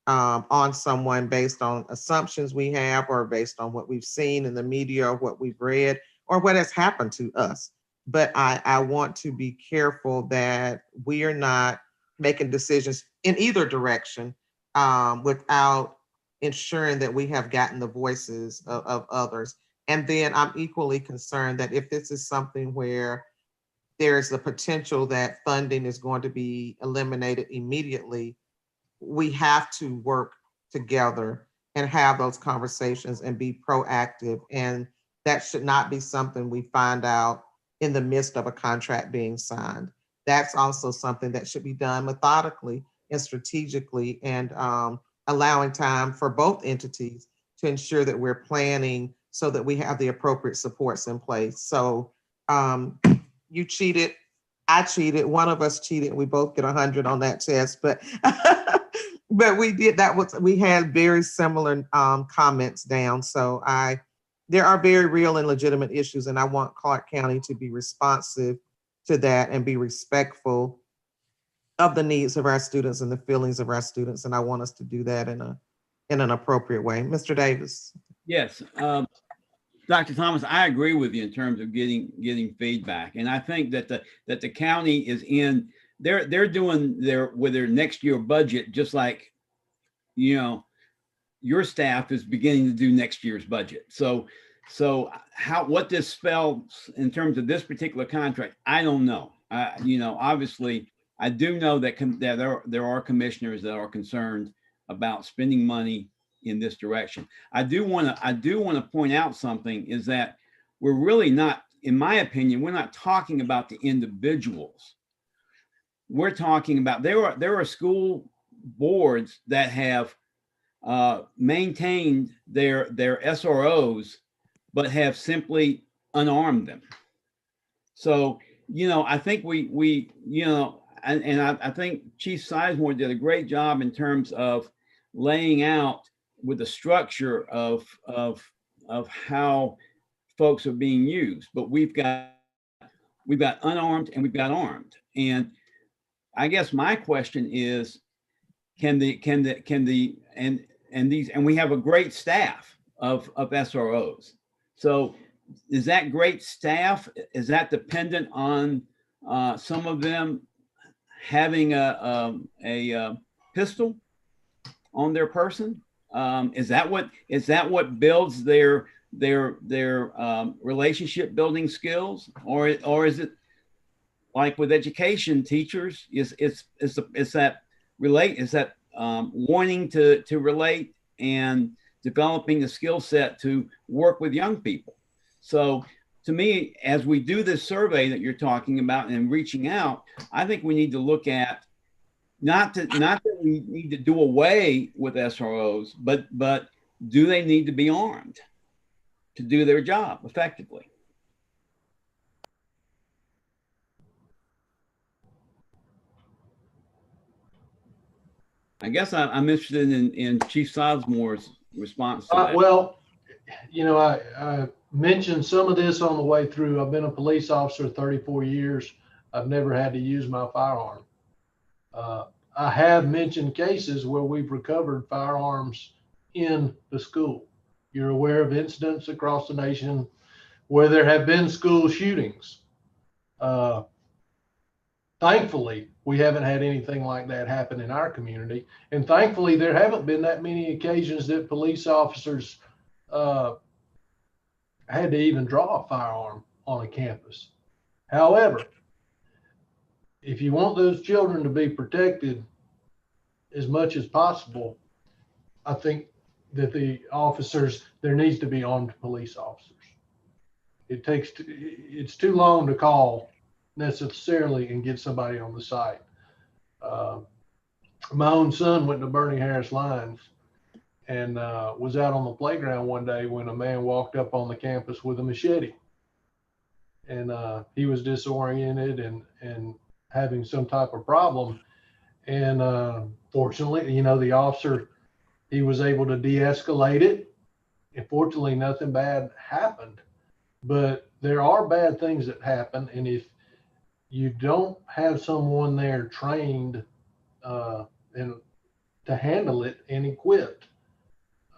on someone based on assumptions we have or based on what we've seen in the media or what we've read or what has happened to us. But I want to be careful that we are not making decisions in either direction without ensuring that we have gotten the voices of others. And then I'm equally concerned that if this is something where there's the potential that funding is going to be eliminated immediately, we have to work together and have those conversations and be proactive. And that should not be something we find out in the midst of a contract being signed. That's also something that should be done methodically and strategically, and allowing time for both entities to ensure that we're planning so that we have the appropriate supports in place. So you cheated, I cheated, one of us cheated, we both get 100 on that test, but but we did, we had very similar comments down. So there are very real and legitimate issues, and I want Clark County to be responsive to that and be respectful of the needs of our students and the feelings of our students. And I want us to do that in an appropriate way. Mr. Davis. Yes, Dr. Thomas, I agree with you in terms of getting feedback, and I think that the county is in. They're doing with their next year budget, just like, you know, your staff is beginning to do next year's budget. So what this spells in terms of this particular contract, I don't know. You know, obviously, I do know that there are commissioners that are concerned about spending money in this direction. I do want to point out something, is that we're really not, in my opinion, we're not talking about the individuals. We're talking about there are school boards that have maintained their SROs, but have simply unarmed them. So, you know, I think we you know, and I think Chief Sizemore did a great job in terms of laying out with the structure of how folks are being used. But we've got unarmed and we've got armed. And I guess my question is, and we have a great staff of SROs. So is that great staff, is that dependent on some of them having a pistol on their person? Is that what builds their relationship building skills, or is it like with education teachers? Is that wanting to relate and developing the skill set to work with young people? So to me, as we do this survey that you're talking about and reaching out, I think we need to look at not that we need to do away with SROs, but do they need to be armed to do their job effectively? I guess I'm interested in Chief Sizemore's response to that. Well, you know, I mentioned some of this on the way through. I've been a police officer 34 years. I've never had to use my firearm. I have mentioned cases where we've recovered firearms in the school. You're aware of incidents across the nation where there have been school shootings. Thankfully, we haven't had anything like that happen in our community. And thankfully, there haven't been that many occasions that police officers had to even draw a firearm on a campus. However, if you want those children to be protected as much as possible, I think that there needs to be armed police officers. It's too long to call necessarily and get somebody on the site. My own son went to Bernie Harris Lines and was out on the playground one day when a man walked up on the campus with a machete. And he was disoriented and having some type of problem. And fortunately, you know, the officer, he was able to de-escalate it. And fortunately, nothing bad happened. But there are bad things that happen. And if you don't have someone there trained and to handle it and equipped.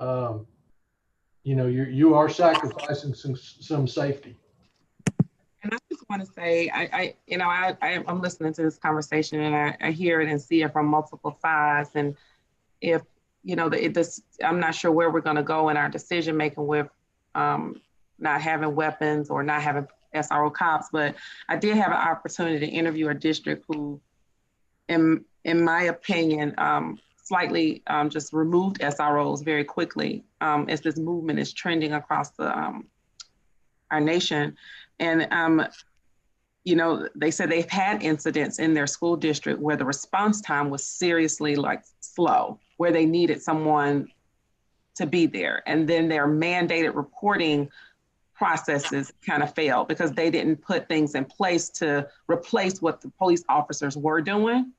You know, you are sacrificing some safety. And I just want to say, I'm listening to this conversation and I hear it and see it from multiple sides. And if, I'm not sure where we're going to go in our decision making with not having weapons or not having SRO cops, but I did have an opportunity to interview a district who, in my opinion, slightly just removed SROs very quickly as this movement is trending across our nation. And, they said they've had incidents in their school district where the response time was seriously slow, where they needed someone to be there. And then their mandated reporting processes kind of failed because they didn't put things in place to replace what the police officers were doing.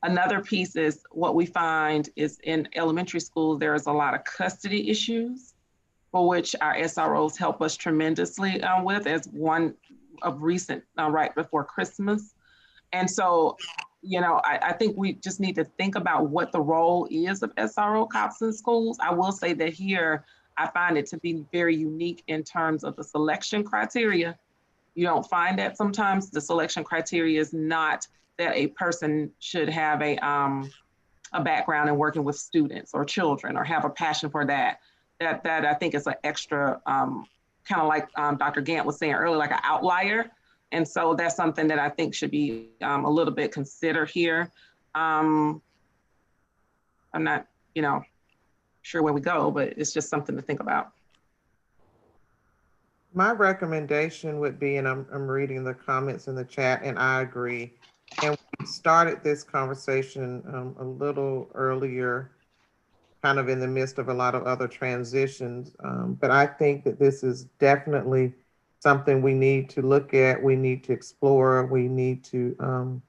Another piece is what we find is in elementary schools, there is a lot of custody issues for which our SROs help us tremendously with, as one of recent, right before Christmas. And so, I think we just need to think about what the role is of SRO cops in schools. I will say that here, I find it to be very unique in terms of the selection criteria. You don't find that sometimes. The selection criteria is not that a person should have a background in working with students or children or have a passion for that. That I think is an extra, kind of like Dr. Gant was saying earlier, like an outlier. And so that's something that I think should be a little bit considered here. I'm not, sure where we go, but it's just something to think about. My recommendation would be, and I'm reading the comments in the chat, and I agree. And we started this conversation a little earlier, kind of in the midst of a lot of other transitions. But I think that this is definitely something we need to look at, we need to explore, we need to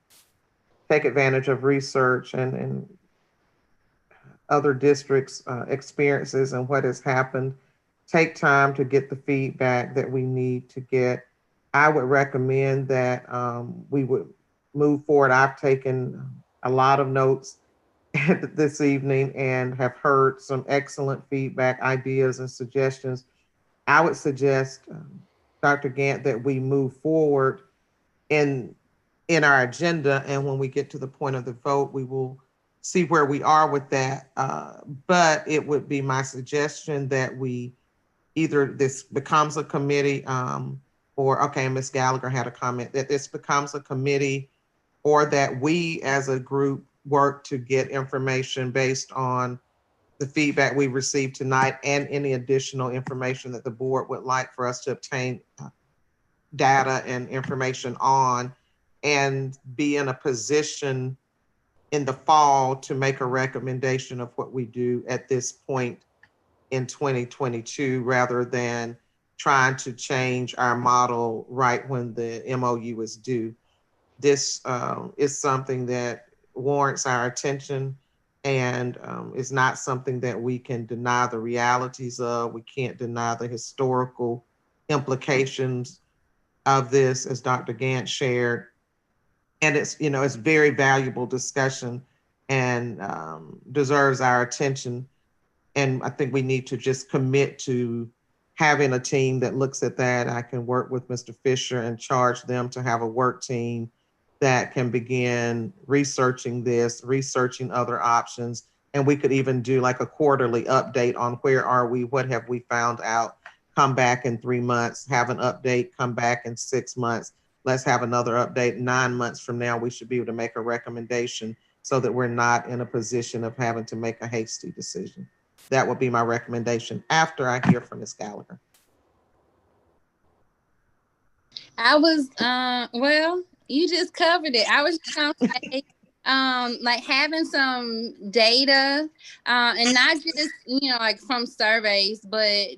take advantage of research and other districts' experiences and what has happened. Take time to get the feedback that we need to get. I would recommend that we would move forward. I've taken a lot of notes this evening and have heard some excellent feedback, ideas, and suggestions. I would suggest, Dr. Gant, that we move forward in our agenda, and when we get to the point of the vote, we will see where we are with that. But it would be my suggestion that we either this becomes a committee, or, okay, Ms. Gallagher had a comment, that this becomes a committee, or that we as a group work to get information based on the feedback we received tonight and any additional information that the board would like for us to obtain data and information on, and be in a position in the fall to make a recommendation of what we do at this point in 2022, rather than trying to change our model right when the MOU is due. This is something that warrants our attention, and is not something that we can deny the realities of. We can't deny the historical implications of this, as Dr. Gant shared. And it's, it's very valuable discussion and deserves our attention. And I think we need to just commit to having a team that looks at that. I can work with Mr. Fisher and charge them to have a work team that can begin researching this, researching other options. And we could even do like a quarterly update on where are we, what have we found out, come back in 3 months, have an update, come back in 6 months. Let's have another update 9 months from now. We should be able to make a recommendation so that we're not in a position of having to make a hasty decision. That would be my recommendation after I hear from Ms. Gallagher. I was, well, you just covered it. I was just gonna say, like having some data, and not just, like from surveys, but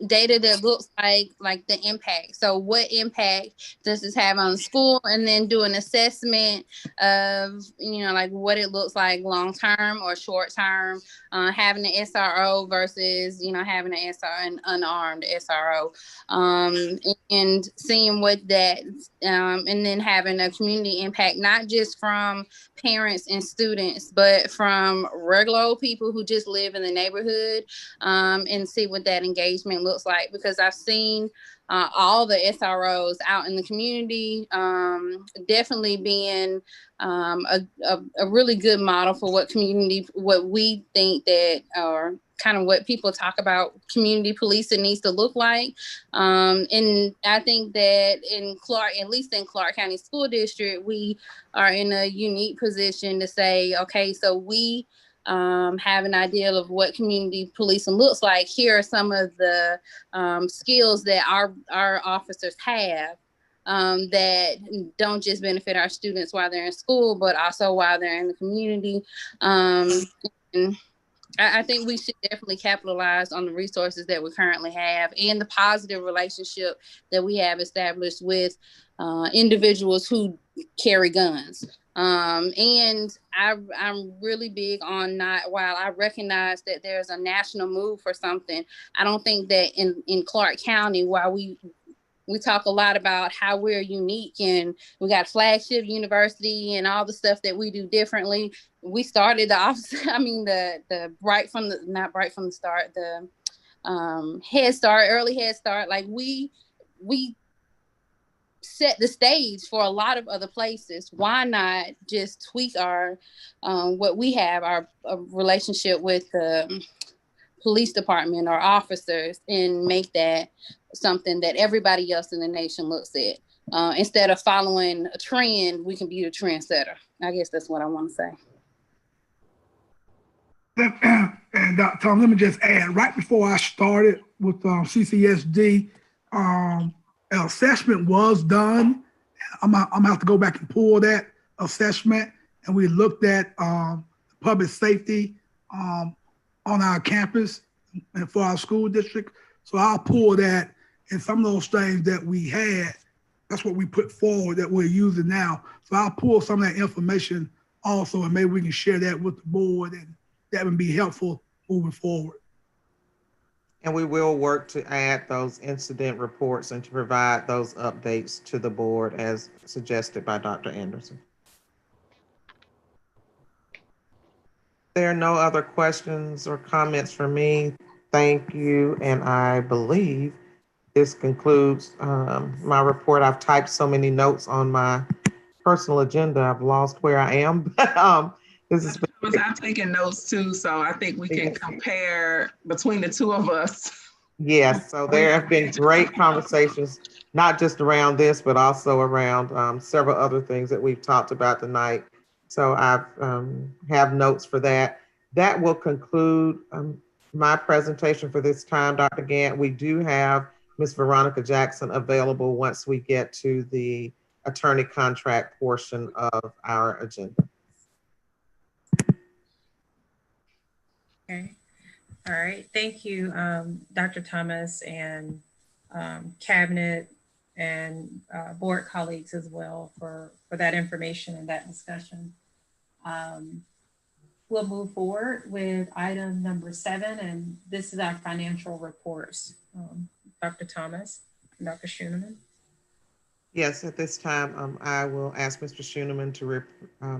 data that looks like the impact. So what impact does this have on school? And then do an assessment of, like what it looks like long-term or short-term, having an SRO versus, having an unarmed SRO, and seeing what that, and then having a community impact, not just from parents and students, but from regular old people who just live in the neighborhood, and see what that engagement looks like. Because I've seen all the SROs out in the community, definitely being a really good model for what we think that, or kind of what people talk about community policing needs to look like. And I think that at least in Clark County School District, we are in a unique position to say, okay, so we have an idea of what community policing looks like. Here are some of the skills that our officers have, that don't just benefit our students while they're in school, but also while they're in the community. And I think we should definitely capitalize on the resources that we currently have and the positive relationship that we have established with individuals who carry guns. And I'm really big on while I recognize that there's a national move for something, I don't think that in Clark County, while we talk a lot about how we're unique and we got flagship university and all the stuff that we do differently. We started the office, the Head Start, early Head Start. Like we set the stage for a lot of other places. Why not just tweak our what we have, our relationship with the police department or officers, and make that something that everybody else in the nation looks at. Instead of following a trend, we can be the trendsetter. I guess that's what I want to say. And Tom, let me just add, right before I started with CCSD, an assessment was done. I'm gonna have to go back and pull that assessment, and we looked at public safety on our campus and for our school district. So I'll pull that, and some of those things that we had, that's what we put forward that we're using now. So I'll pull some of that information also, and maybe we can share that with the board, and that would be helpful moving forward. And we will work to add those incident reports and to provide those updates to the board as suggested by Dr. Anderson. There are no other questions or comments from me. Thank you. And I believe this concludes my report. I've typed so many notes on my personal agenda, I've lost where I am. This is. I'm taking notes too, so I think we can compare between the two of us. Yes, so there have been great conversations, not just around this, but also around several other things that we've talked about tonight. So I have notes for that. That will conclude my presentation for this time, Dr. Gant. We do have Ms. Veronica Jackson available once we get to the attorney contract portion of our agenda. Okay. All right. Thank you, Dr. Thomas, and cabinet and board colleagues as well for that information and that discussion. We'll move forward with item number 7, and this is our financial reports. Dr. Thomas and Dr. Schooneman. Yes, at this time, I will ask Mr. Schooneman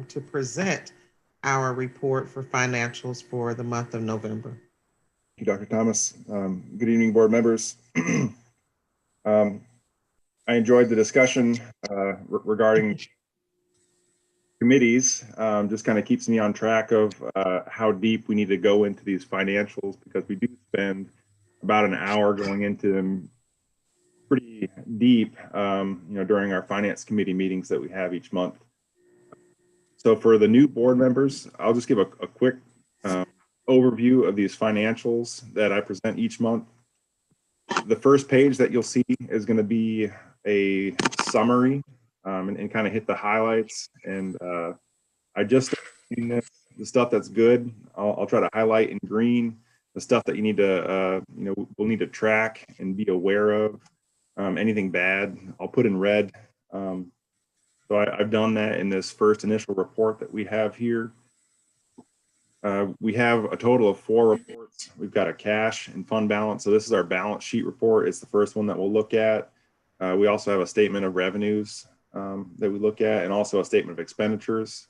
to present our report for financials for the month of November. Thank you, Dr. Thomas. Good evening, board members. I enjoyed the discussion regarding committees. Just kind of keeps me on track of how deep we need to go into these financials, because we do spend about an hour going into them pretty deep, during our finance committee meetings that we have each month. So for the new board members, I'll just give a quick overview of these financials that I present each month. The first page that you'll see is going to be a summary and kind of hit the highlights. And I just, the stuff that's good, I'll try to highlight in green. The stuff that you need to, we'll need to track and be aware of. Anything bad, I'll put in red. So I've done that in this first initial report that we have here. We have a total of 4 reports. We've got a cash and fund balance. So this is our balance sheet report. It's the first one that we'll look at. We also have a statement of revenues that we look at, and also a statement of expenditures.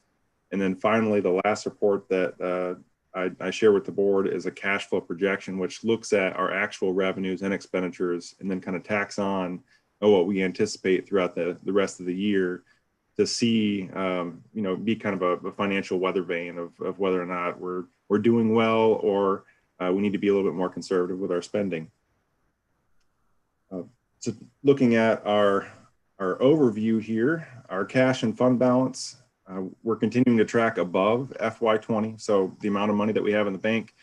And then finally, the last report that I share with the board is a cash flow projection, which looks at our actual revenues and expenditures and then kind of tacks on what we anticipate throughout the rest of the year to see, be kind of a financial weather vane of whether or not we're doing well or we need to be a little bit more conservative with our spending. So looking at our overview here, our cash and fund balance, we're continuing to track above FY20. So the amount of money that we have in the bank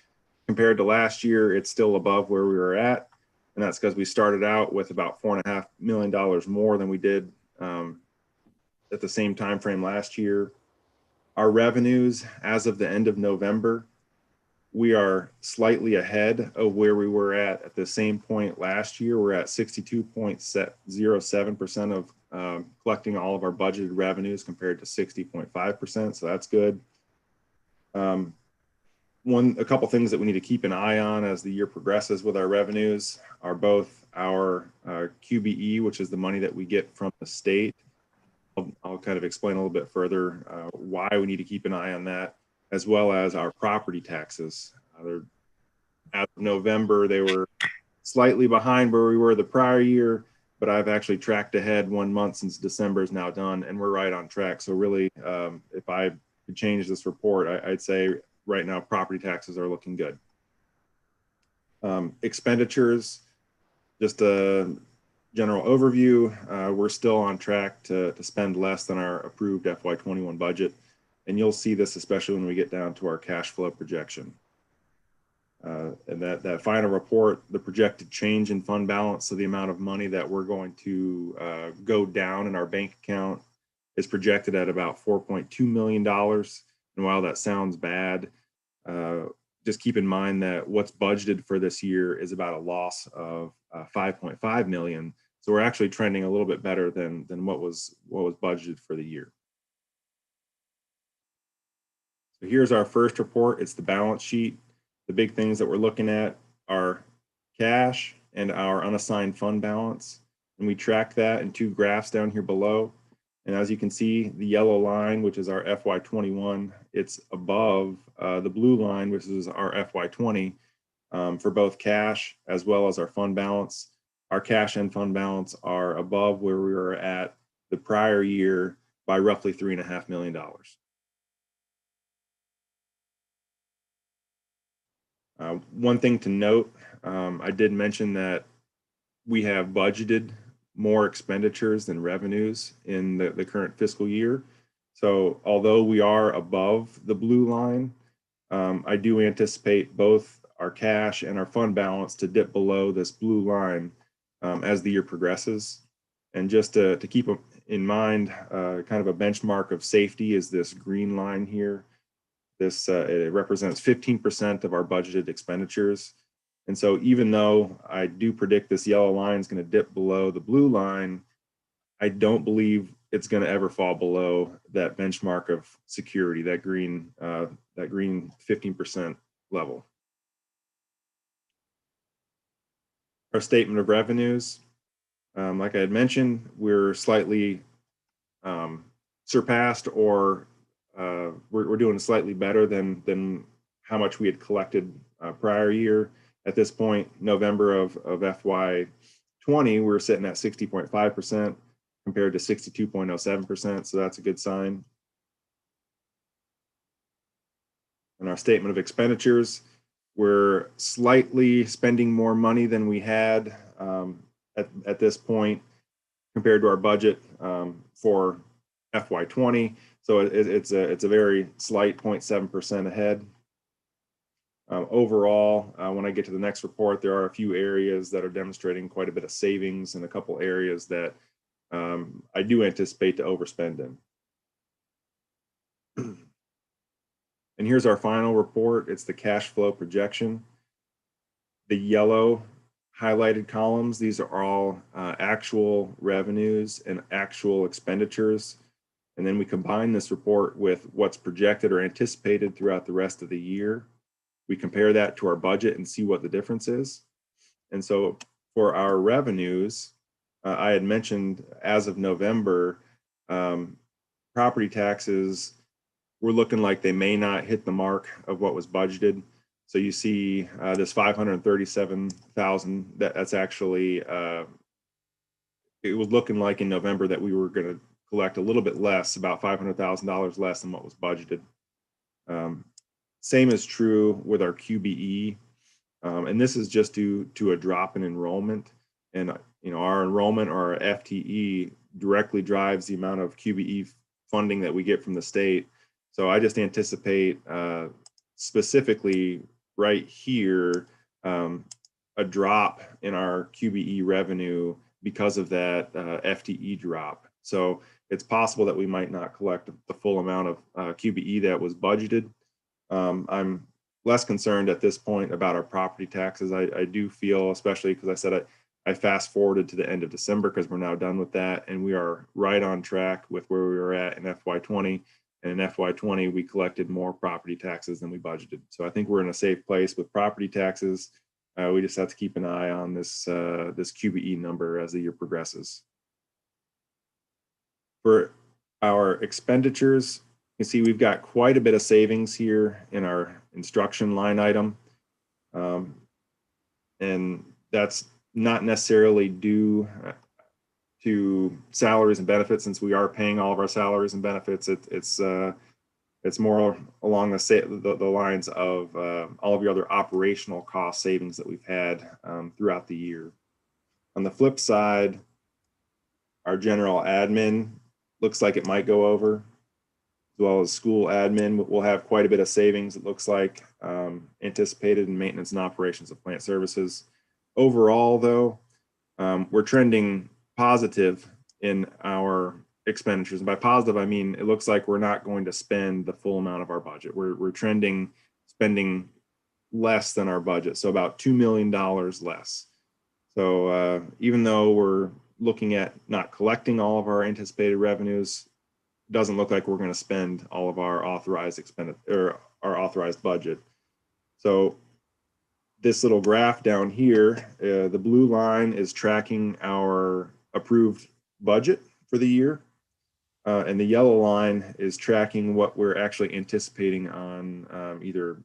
compared to last year, it's still above where we were at. And that's because we started out with about $4.5 million more than we did at the same time frame last year. Our revenues as of the end of November, we are slightly ahead of where we were at the same point last year. We're at 62.07% of collecting all of our budgeted revenues compared to 60.5%. So that's good. A couple things that we need to keep an eye on as the year progresses with our revenues are both our QBE, which is the money that we get from the state. I'll kind of explain a little bit further why we need to keep an eye on that, as well as our property taxes. As of November, they were slightly behind where we were the prior year, but I've actually tracked ahead 1 month since December is now done, and we're right on track. So really, if I could change this report, I'd say right now property taxes are looking good. Expenditures, just a general overview, we're still on track to spend less than our approved FY21 budget. And you'll see this especially when we get down to our cash flow projection. And that final report, the projected change in fund balance, so the amount of money that we're going to go down in our bank account is projected at about $4.2 million. And while that sounds bad, just keep in mind that what's budgeted for this year is about a loss of 5.5 million. So we're actually trending a little bit better than what was budgeted for the year. So here's our first report. It's the balance sheet. The big things that we're looking at are cash and our unassigned fund balance. And we track that in two graphs down here below. And as you can see, the yellow line, which is our FY21, it's above the blue line, which is our FY20 for both cash as well as our fund balance. Our cash and fund balance are above where we were at the prior year by roughly $3.5 million. One thing to note, I did mention that we have budgeted more expenditures than revenues in the current fiscal year. So although we are above the blue line, I do anticipate both our cash and our fund balance to dip below this blue line as the year progresses. And just to keep in mind, kind of a benchmark of safety is this green line here. This it represents 15% of our budgeted expenditures. And so even though I do predict this yellow line is going to dip below the blue line, I don't believe it's going to ever fall below that benchmark of security, that green 15% level. Our statement of revenues, like I had mentioned, we're slightly surpassed, or we're doing slightly better than how much we had collected prior year. At this point, November of FY20, we were sitting at 60.5% compared to 62.07%, so that's a good sign. And our statement of expenditures, we're slightly spending more money than we had at this point compared to our budget for FY20. So it's a very slight 0.7% ahead. Overall, when I get to the next report, there are a few areas that are demonstrating quite a bit of savings and a couple areas that I do anticipate to overspend in. And here's our final report. It's the cash flow projection. The yellow highlighted columns, these are all actual revenues and actual expenditures. And then we combine this report with what's projected or anticipated throughout the rest of the year. We compare that to our budget and see what the difference is. And so for our revenues, I had mentioned as of November, property taxes we're looking like they may not hit the mark of what was budgeted. So you see this 537,000, that's actually, it was looking like in November that we were going to collect a little bit less, about $500,000 less than what was budgeted. Same is true with our QBE. And this is just due to a drop in enrollment. And our enrollment or our FTE directly drives the amount of QBE funding that we get from the state. So I just anticipate specifically right here, a drop in our QBE revenue because of that FTE drop. So it's possible that we might not collect the full amount of QBE that was budgeted. I'm less concerned at this point about our property taxes. I do feel, especially because I said I fast forwarded to the end of December because we're now done with that, and we are right on track with where we were at in FY20. And in FY20, we collected more property taxes than we budgeted. So I think we're in a safe place with property taxes. We just have to keep an eye on this QBE number as the year progresses. For our expenditures, you can see we've got quite a bit of savings here in our instruction line item. And that's not necessarily due to salaries and benefits, since we are paying all of our salaries and benefits. It's more along the lines of all of your other operational cost savings that we've had throughout the year. On the flip side, our general admin looks like it might go over, as well as school admin. We'll have quite a bit of savings, it looks like, anticipated in maintenance and operations of plant services. Overall, though, we're trending positive in our expenditures. And by positive, I mean, it looks like we're not going to spend the full amount of our budget. We're trending spending less than our budget, so about $2 million less. So even though we're looking at not collecting all of our anticipated revenues, it doesn't look like we're going to spend all of our authorized our authorized budget. So this little graph down here, the blue line is tracking our approved budget for the year. And the yellow line is tracking what we're actually anticipating on either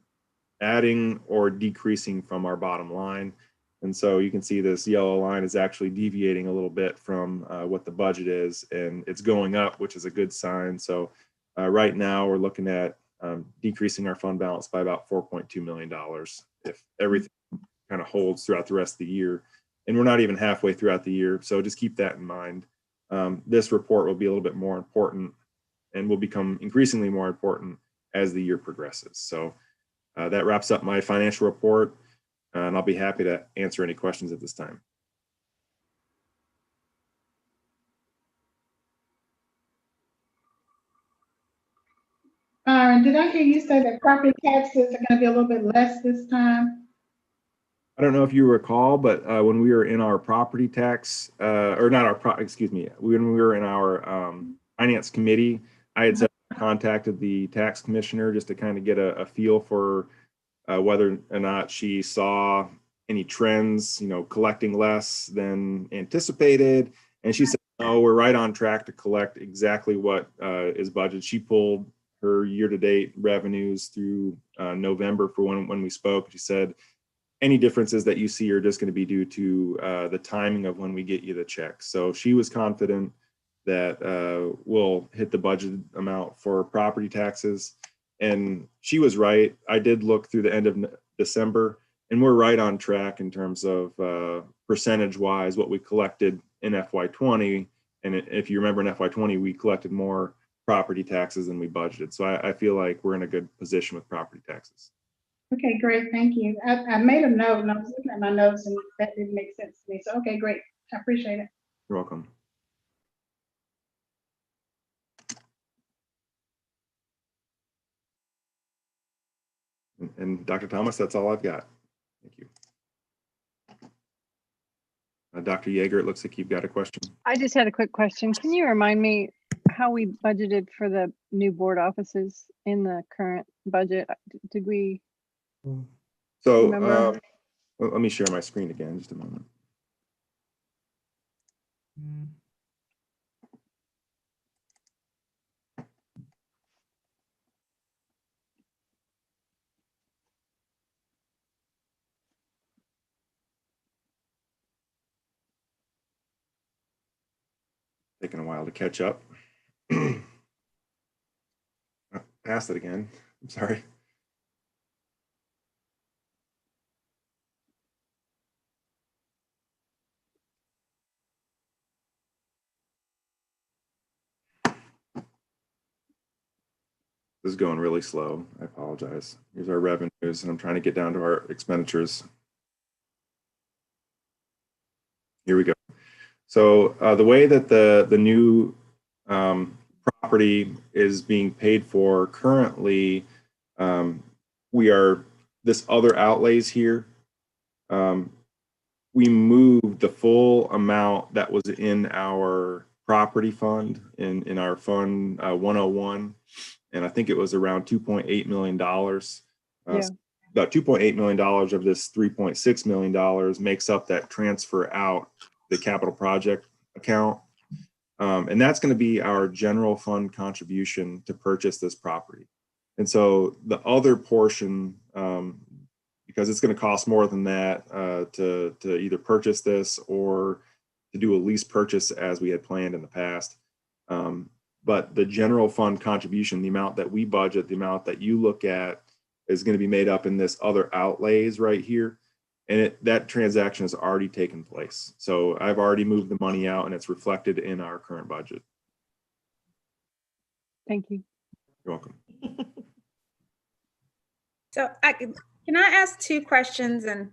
adding or decreasing from our bottom line. And so you can see this yellow line is actually deviating a little bit from what the budget is, and it's going up, which is a good sign. So right now we're looking at decreasing our fund balance by about $4.2 million if everything kind of holds throughout the rest of the year. And we're not even halfway throughout the year, so just keep that in mind. This report will be a little bit more important and will become increasingly more important as the year progresses. So that wraps up my financial report, and I'll be happy to answer any questions at this time. Byron, did I hear you say that property taxes are going to be a little bit less this time? I don't know if you recall, but when we were in our property tax, or not our, excuse me, when we were in our finance committee, I had contacted the tax commissioner just to kind of get a feel for whether or not she saw any trends, collecting less than anticipated. And she said, no, we're right on track to collect exactly what is budgeted. She pulled her year-to-date revenues through November for when we spoke. She said, any differences that you see are just going to be due to the timing of when we get you the check. So she was confident that we'll hit the budget amount for property taxes. And she was right. I did look through the end of December, and we're right on track in terms of percentage-wise what we collected in FY20. And if you remember, in FY20, we collected more property taxes than we budgeted. So I feel like we're in a good position with property taxes. Okay, great. Thank you. I made a note, and I was looking at my notes, and that didn't make sense to me. So, okay, great. I appreciate it. You're welcome. And Dr. Thomas, that's all I've got. Thank you. Dr. Yeager, it looks like you've got a question. I just had a quick question. Can you remind me how we budgeted for the new board offices in the current budget? Did we? So let me share my screen again, just a moment. Taking a while to catch up. Passed it again. I'm sorry. This is going really slow. I apologize. Here's our revenues, and I'm trying to get down to our expenditures. Here we go. So the way that the new property is being paid for currently, we are this other outlays here. We moved the full amount that was in our property fund in our fund 101, and I think it was around $2.8 million. Yeah. About $2.8 million of this $3.6 million makes up that transfer out the capital project account. And that's going to be our general fund contribution to purchase this property. And so the other portion, because it's going to cost more than that to either purchase this or to do a lease purchase as we had planned in the past. But the general fund contribution, the amount that we budget, the amount that you look at, is going to be made up in this other outlays right here. And that transaction has already taken place. So I've already moved the money out and it's reflected in our current budget. Thank you. You're welcome. So can I ask two questions? And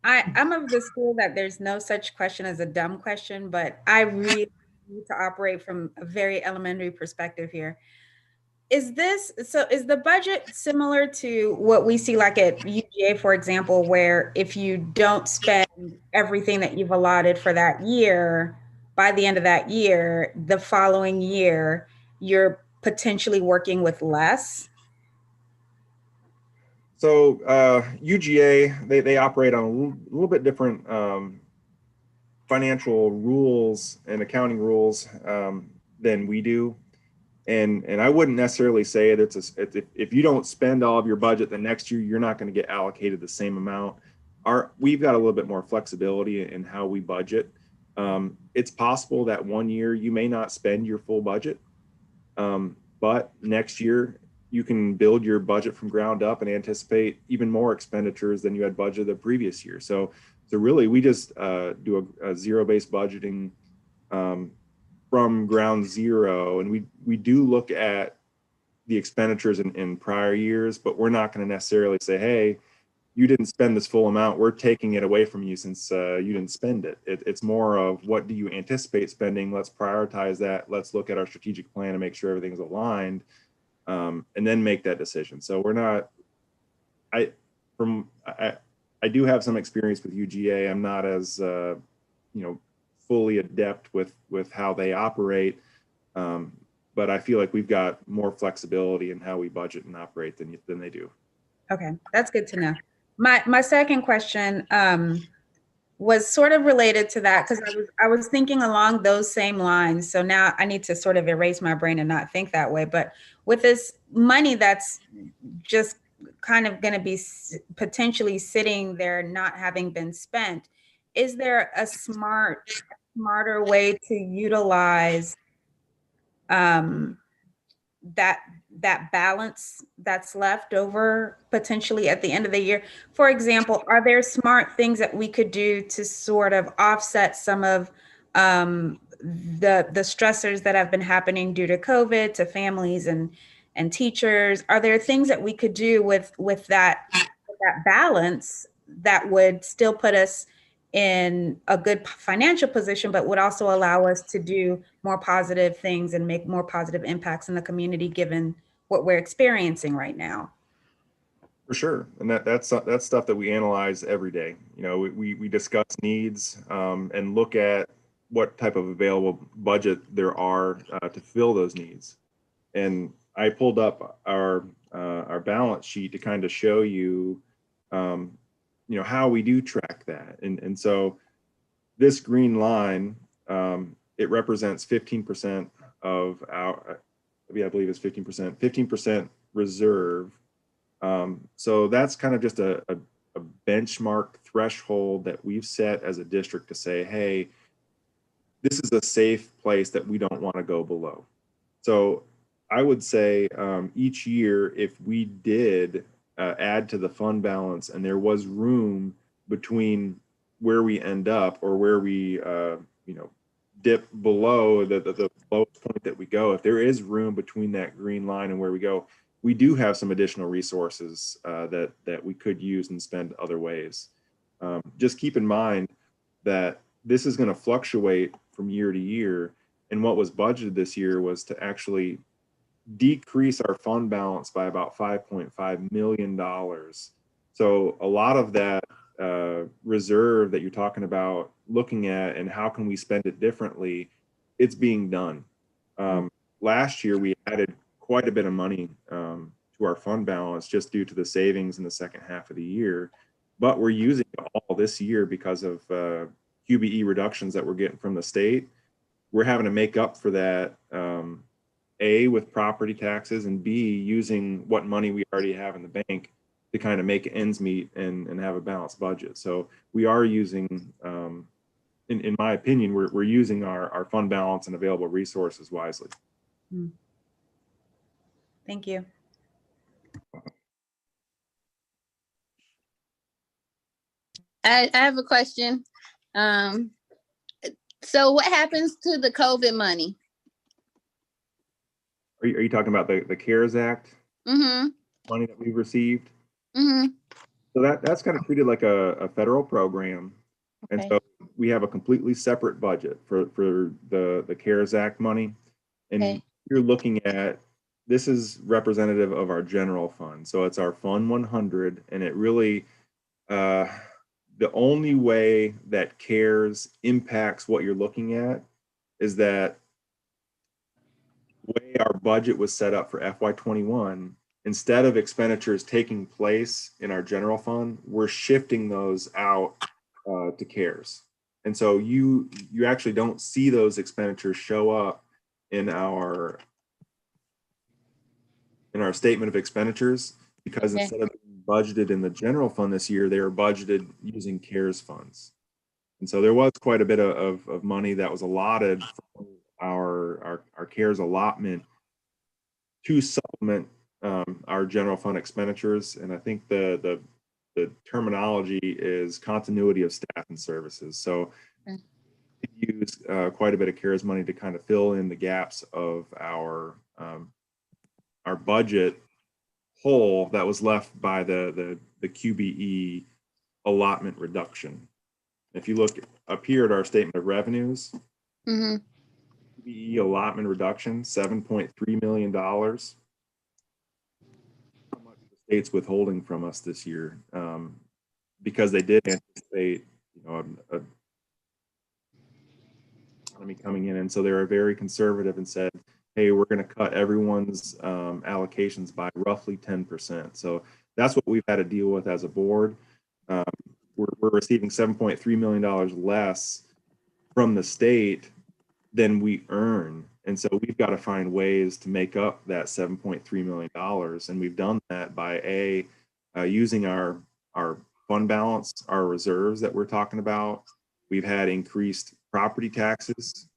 I'm of the school that there's no such question as a dumb question, but I really need to operate from a very elementary perspective here. Is the budget similar to what we see like at UGA, for example, where if you don't spend everything that you've allotted for that year, by the end of that year, the following year, you're potentially working with less? So UGA, they operate on a little bit different financial rules and accounting rules than we do. And I wouldn't necessarily say if you don't spend all of your budget the next year, you're not going to get allocated the same amount. We've got a little bit more flexibility in how we budget. It's possible that one year you may not spend your full budget, but next year you can build your budget from ground up and anticipate even more expenditures than you had budgeted the previous year. So really, we just do a zero-based budgeting from ground zero, and we do look at the expenditures in prior years, but we're not going to necessarily say, hey, you didn't spend this full amount, we're taking it away from you since you didn't spend it. It's more of, what do you anticipate spending? Let's prioritize that. Let's look at our strategic plan and make sure everything's aligned, and then make that decision. So we're not, I do have some experience with UGA. I'm not as fully adept with how they operate, but I feel like we've got more flexibility in how we budget and operate than they do. Okay, that's good to know. My second question was sort of related to that, because I was thinking along those same lines. So now I need to sort of erase my brain and not think that way. But with this money that's just kind of going to be potentially sitting there not having been spent, is there a smarter way to utilize that balance that's left over potentially at the end of the year? For example, are there smart things that we could do to sort of offset some of the stressors that have been happening due to COVID to families and teachers? Are there things that we could do with that balance that would still put us in a good financial position, but would also allow us to do more positive things and make more positive impacts in the community, given what we're experiencing right now? For sure. And that's stuff that we analyze every day. We discuss needs and look at what type of available budget there are to fill those needs. And I pulled up our balance sheet to kind of show you how we do track that. And so this green line, it represents 15% of our, I believe it's 15% reserve. So that's kind of just a benchmark threshold that we've set as a district to say, hey, this is a safe place that we don't want to go below. So I would say each year, if we did add to the fund balance and there was room between where we end up or where we, dip below the lowest point that we go, if there is room between that green line and where we go, we do have some additional resources that we could use and spend other ways. Just keep in mind that this is going to fluctuate from year to year. And what was budgeted this year was to actually decrease our fund balance by about $5.5 million. So a lot of that reserve that you're talking about looking at and how can we spend it differently, it's being done. Last year, we added quite a bit of money to our fund balance just due to the savings in the second half of the year. But we're using it all this year because of QBE reductions that we're getting from the state. We're having to make up for that, A, with property taxes, and B, using what money we already have in the bank to kind of make ends meet and have a balanced budget. So we are using, in my opinion, we're using our fund balance and available resources wisely. Thank you. I have a question. So what happens to the COVID money? Are you talking about the CARES Act money that we've received? So that's kind of treated like a federal program. And so we have a completely separate budget for the CARES Act money. And you're looking at, this is representative of our general fund. So it's our Fund 100, and it really, the only way that CARES impacts what you're looking at is that the way our budget was set up for FY21, instead of expenditures taking place in our general fund, we're shifting those out to CARES. And so you actually don't see those expenditures show up in our statement of expenditures, because instead of being budgeted in the general fund this year, they were budgeted using CARES funds. And so there was quite a bit of money that was allotted from our CARES allotment to supplement our general fund expenditures. And I think the terminology is continuity of staff and services. So we use quite a bit of CARES money to kind of fill in the gaps of our budget hole that was left by the QBE allotment reduction. If you look up here at our statement of revenues, QBE allotment reduction, $7.3 million. How much the state's withholding from us this year, because they did anticipate, a economy coming in, and so they were very conservative and said, hey, we're going to cut everyone's allocations by roughly 10%. So that's what we've had to deal with as a board. We're receiving $7.3 million less from the state than we earn. And so we've got to find ways to make up that $7.3 million. And we've done that by using our fund balance, our reserves that we're talking about. We've had increased property taxes.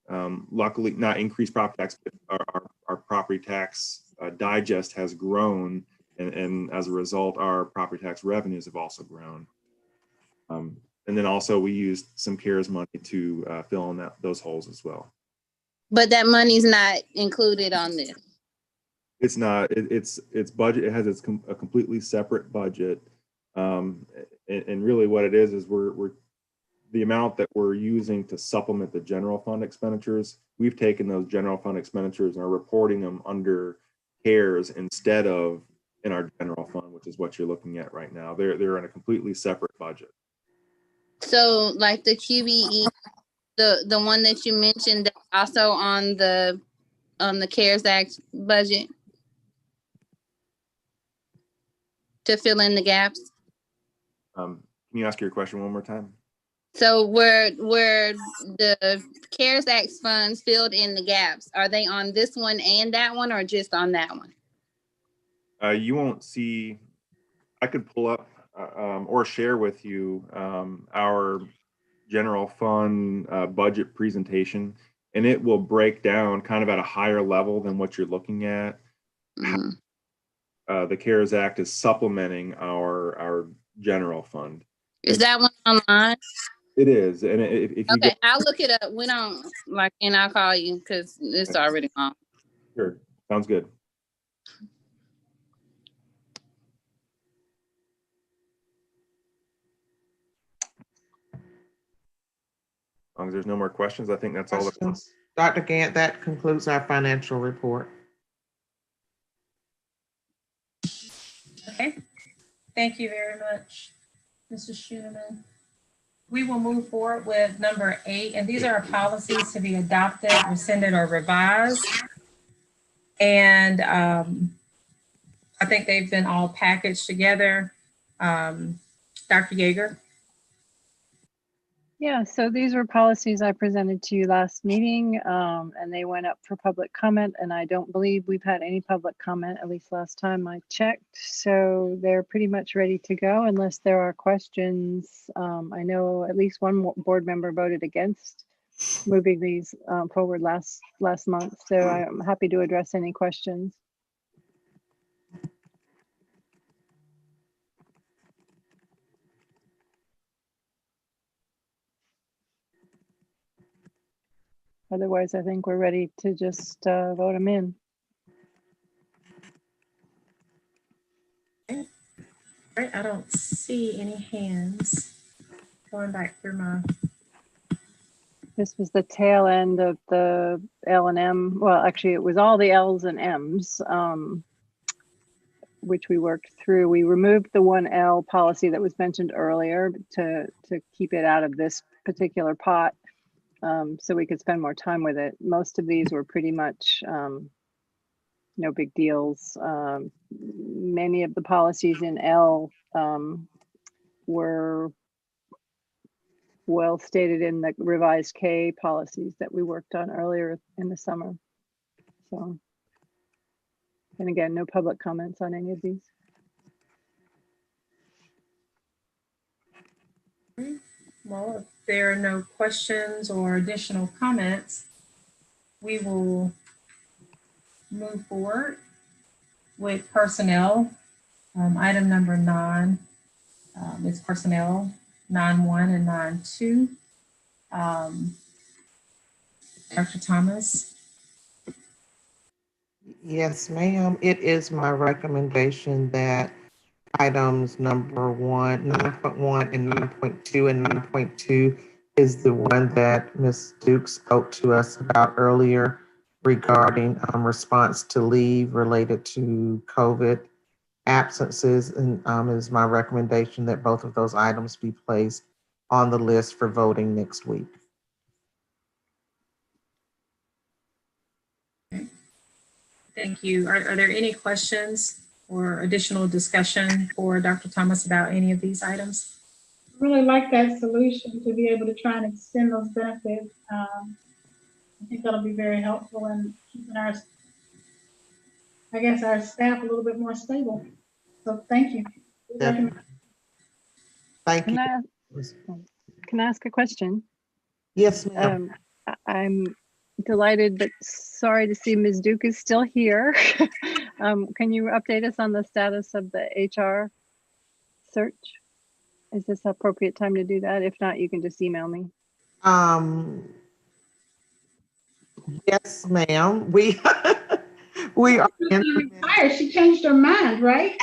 Luckily, not increased property tax, but our property tax digest has grown. And as a result, our property tax revenues have also grown. And then also we used some CARES money to fill in those holes as well. But that money's not included on this. It's not. It's budget. It has a completely separate budget. And really, what it is we're the amount that we're using to supplement the general fund expenditures. We've taken those general fund expenditures and are reporting them under CARES instead of in our general fund, which is what you're looking at right now. They're in a completely separate budget. So, like the QBE, the one that you mentioned, also on the CARES Act budget to fill in the gaps. Can you ask your question one more time? So where the CARES Act funds filled in the gaps, are they on this one and that one, or just on that one? You won't see. I could pull up or share with you our general fund budget presentation, and it will break down kind of at a higher level than what you're looking at. The CARES Act is supplementing our general fund. Is that one online? It is, and if you Okay, I'll look it up. We don't like, and I'll call you because it's already on. sure, sounds good. As long as there's no more questions, I think that's all. Dr. Gant, that concludes our financial report. Okay, thank you very much, Mr. Schuneman. We will move forward with number 8, and these are policies to be adopted, rescinded, or revised. And I think they've been all packaged together. Dr. Yeager. Yeah, so these were policies I presented to you last meeting, and they went up for public comment, and I don't believe we've had any public comment, at least last time I checked. So they're pretty much ready to go unless there are questions. I know at least one board member voted against moving these forward last month, so I'm happy to address any questions. Otherwise, I think we're ready to just vote them in. Okay. All right, I don't see any hands. Going back through my. This was the tail end of the L and M. Well, actually, it was all the L's and M's, which we worked through. We removed the 1L policy that was mentioned earlier to keep it out of this particular pot. So we could spend more time with it. Most of these were pretty much no big deals. Many of the policies in L were well stated in the revised K policies that we worked on earlier in the summer. So, and again, no public comments on any of these. Well, if there are no questions or additional comments, we will move forward with personnel. Item number 9 is personnel, 9.1 and 9.2. Dr. Thomas. Yes, ma'am. It is my recommendation that items number 9.1 and 9.2 and 9.2 is the one that Ms. Duke spoke to us about earlier regarding response to leave related to COVID absences, and is my recommendation that both of those items be placed on the list for voting next week. Thank you. Are there any questions or additional discussion for Dr. Thomas about any of these items? I really like that solution to be able to try and extend those benefits. I think that'll be very helpful in keeping our staff a little bit more stable. So thank you. Thank you. Can I ask a question? Yes, ma'am. I'm delighted, but sorry to see Ms. Duke is still here. Can you update us on the status of the HR search? Is this an appropriate time to do that? If not, you can just email me. Yes, ma'am. We are. She changed her mind, right?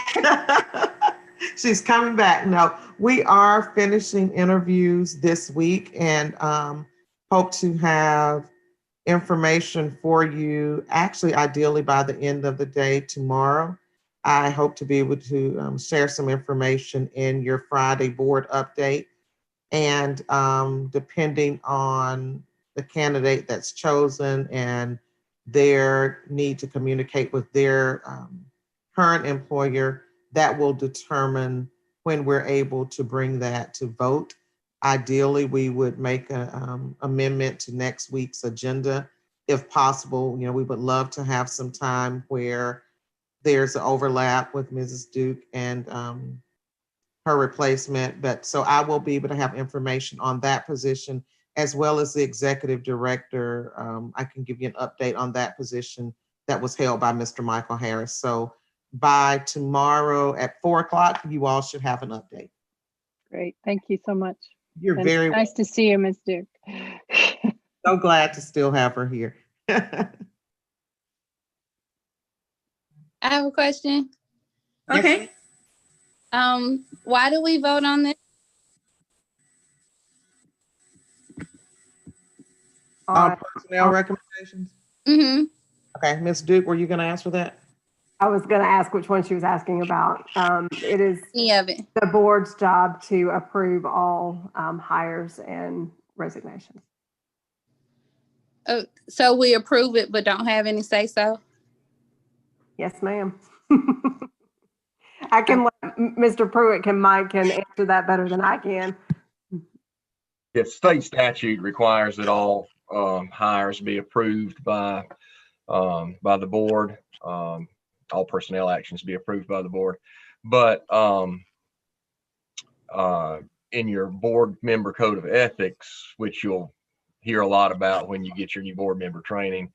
She's coming back. No, we are finishing interviews this week and hope to have information for you, actually, ideally by the end of the day tomorrow. I hope to be able to share some information in your Friday board update. And depending on the candidate that's chosen and their need to communicate with their current employer, that will determine when we're able to bring that to vote. Ideally, we would make an amendment to next week's agenda if possible. You know, we would love to have some time where there's an overlap with Mrs. Duke and her replacement. But so I will be able to have information on that position as well as the executive director. I can give you an update on that position that was held by Mr. Michael Harris. So by tomorrow at 4 o'clock, you all should have an update. Great. Thank you so much. You're And very nice to see you, Ms. Duke. so glad to still have her here. I have a question. Okay. Why do we vote on this? Personnel recommendations? Mm-hmm. Okay, Ms. Duke, were you going to answer that? I was going to ask which one she was asking about. It is Any of it. the board's job to approve all hires and resignations. Oh, so we approve it, but don't have any say so? Yes, ma'am. I can let Mr. Pruitt Mike can answer that better than I can. If state statute requires that all hires be approved by the board, all personnel actions be approved by the board. But in your board member code of ethics, which you'll hear a lot about when you get your new board member training,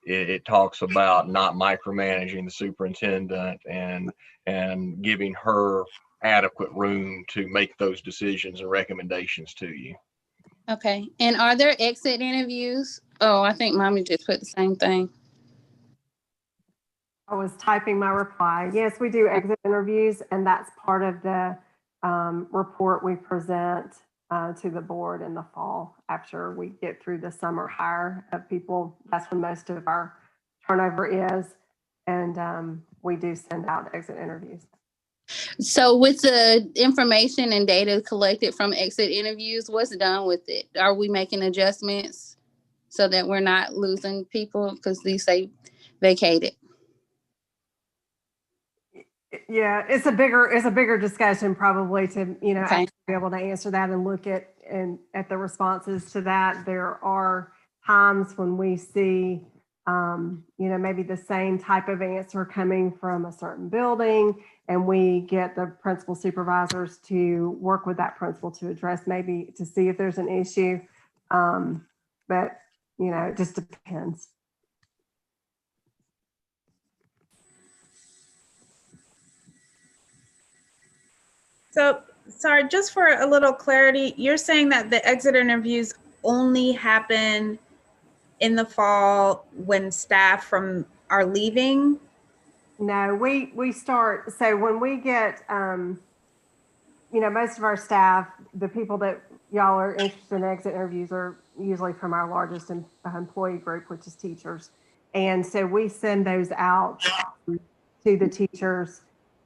it talks about not micromanaging the superintendent and giving her adequate room to make those decisions and recommendations to you. Okay. And are there exit interviews? Oh, I think Mommy just put the same thing. I was typing my reply. Yes, we do exit interviews, and that's part of the report we present to the board in the fall after we get through the summer hire of people. That's when most of our turnover is, and we do send out exit interviews. So with the information and data collected from exit interviews, what's done with it? Are we making adjustments so that we're not losing people because these say vacated? Yeah, it's a bigger discussion probably to, actually be able to answer that and look at the responses to that. There are times when we see, maybe the same type of answer coming from a certain building, and we get the principal supervisors to work with that principal to address, maybe to see if there's an issue. But, it just depends. So, sorry, just for a little clarity, you're saying that the exit interviews only happen in the fall when staff are leaving? No, we start, so when we get, most of our staff, the people that y'all are interested in exit interviews are usually from our largest employee group, which is teachers. And so we send those out to the teachers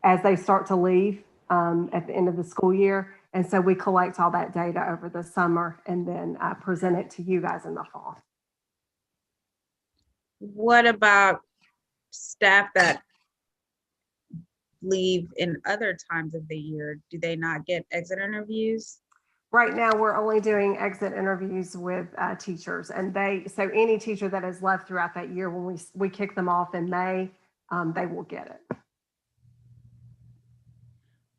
as they start to leave at the end of the school year. And so we collect all that data over the summer and then present it to you guys in the fall. What about staff that leave in other times of the year? Do they not get exit interviews? Right now, we're only doing exit interviews with teachers, and so any teacher that has left throughout that year, when we kick them off in May, they will get it.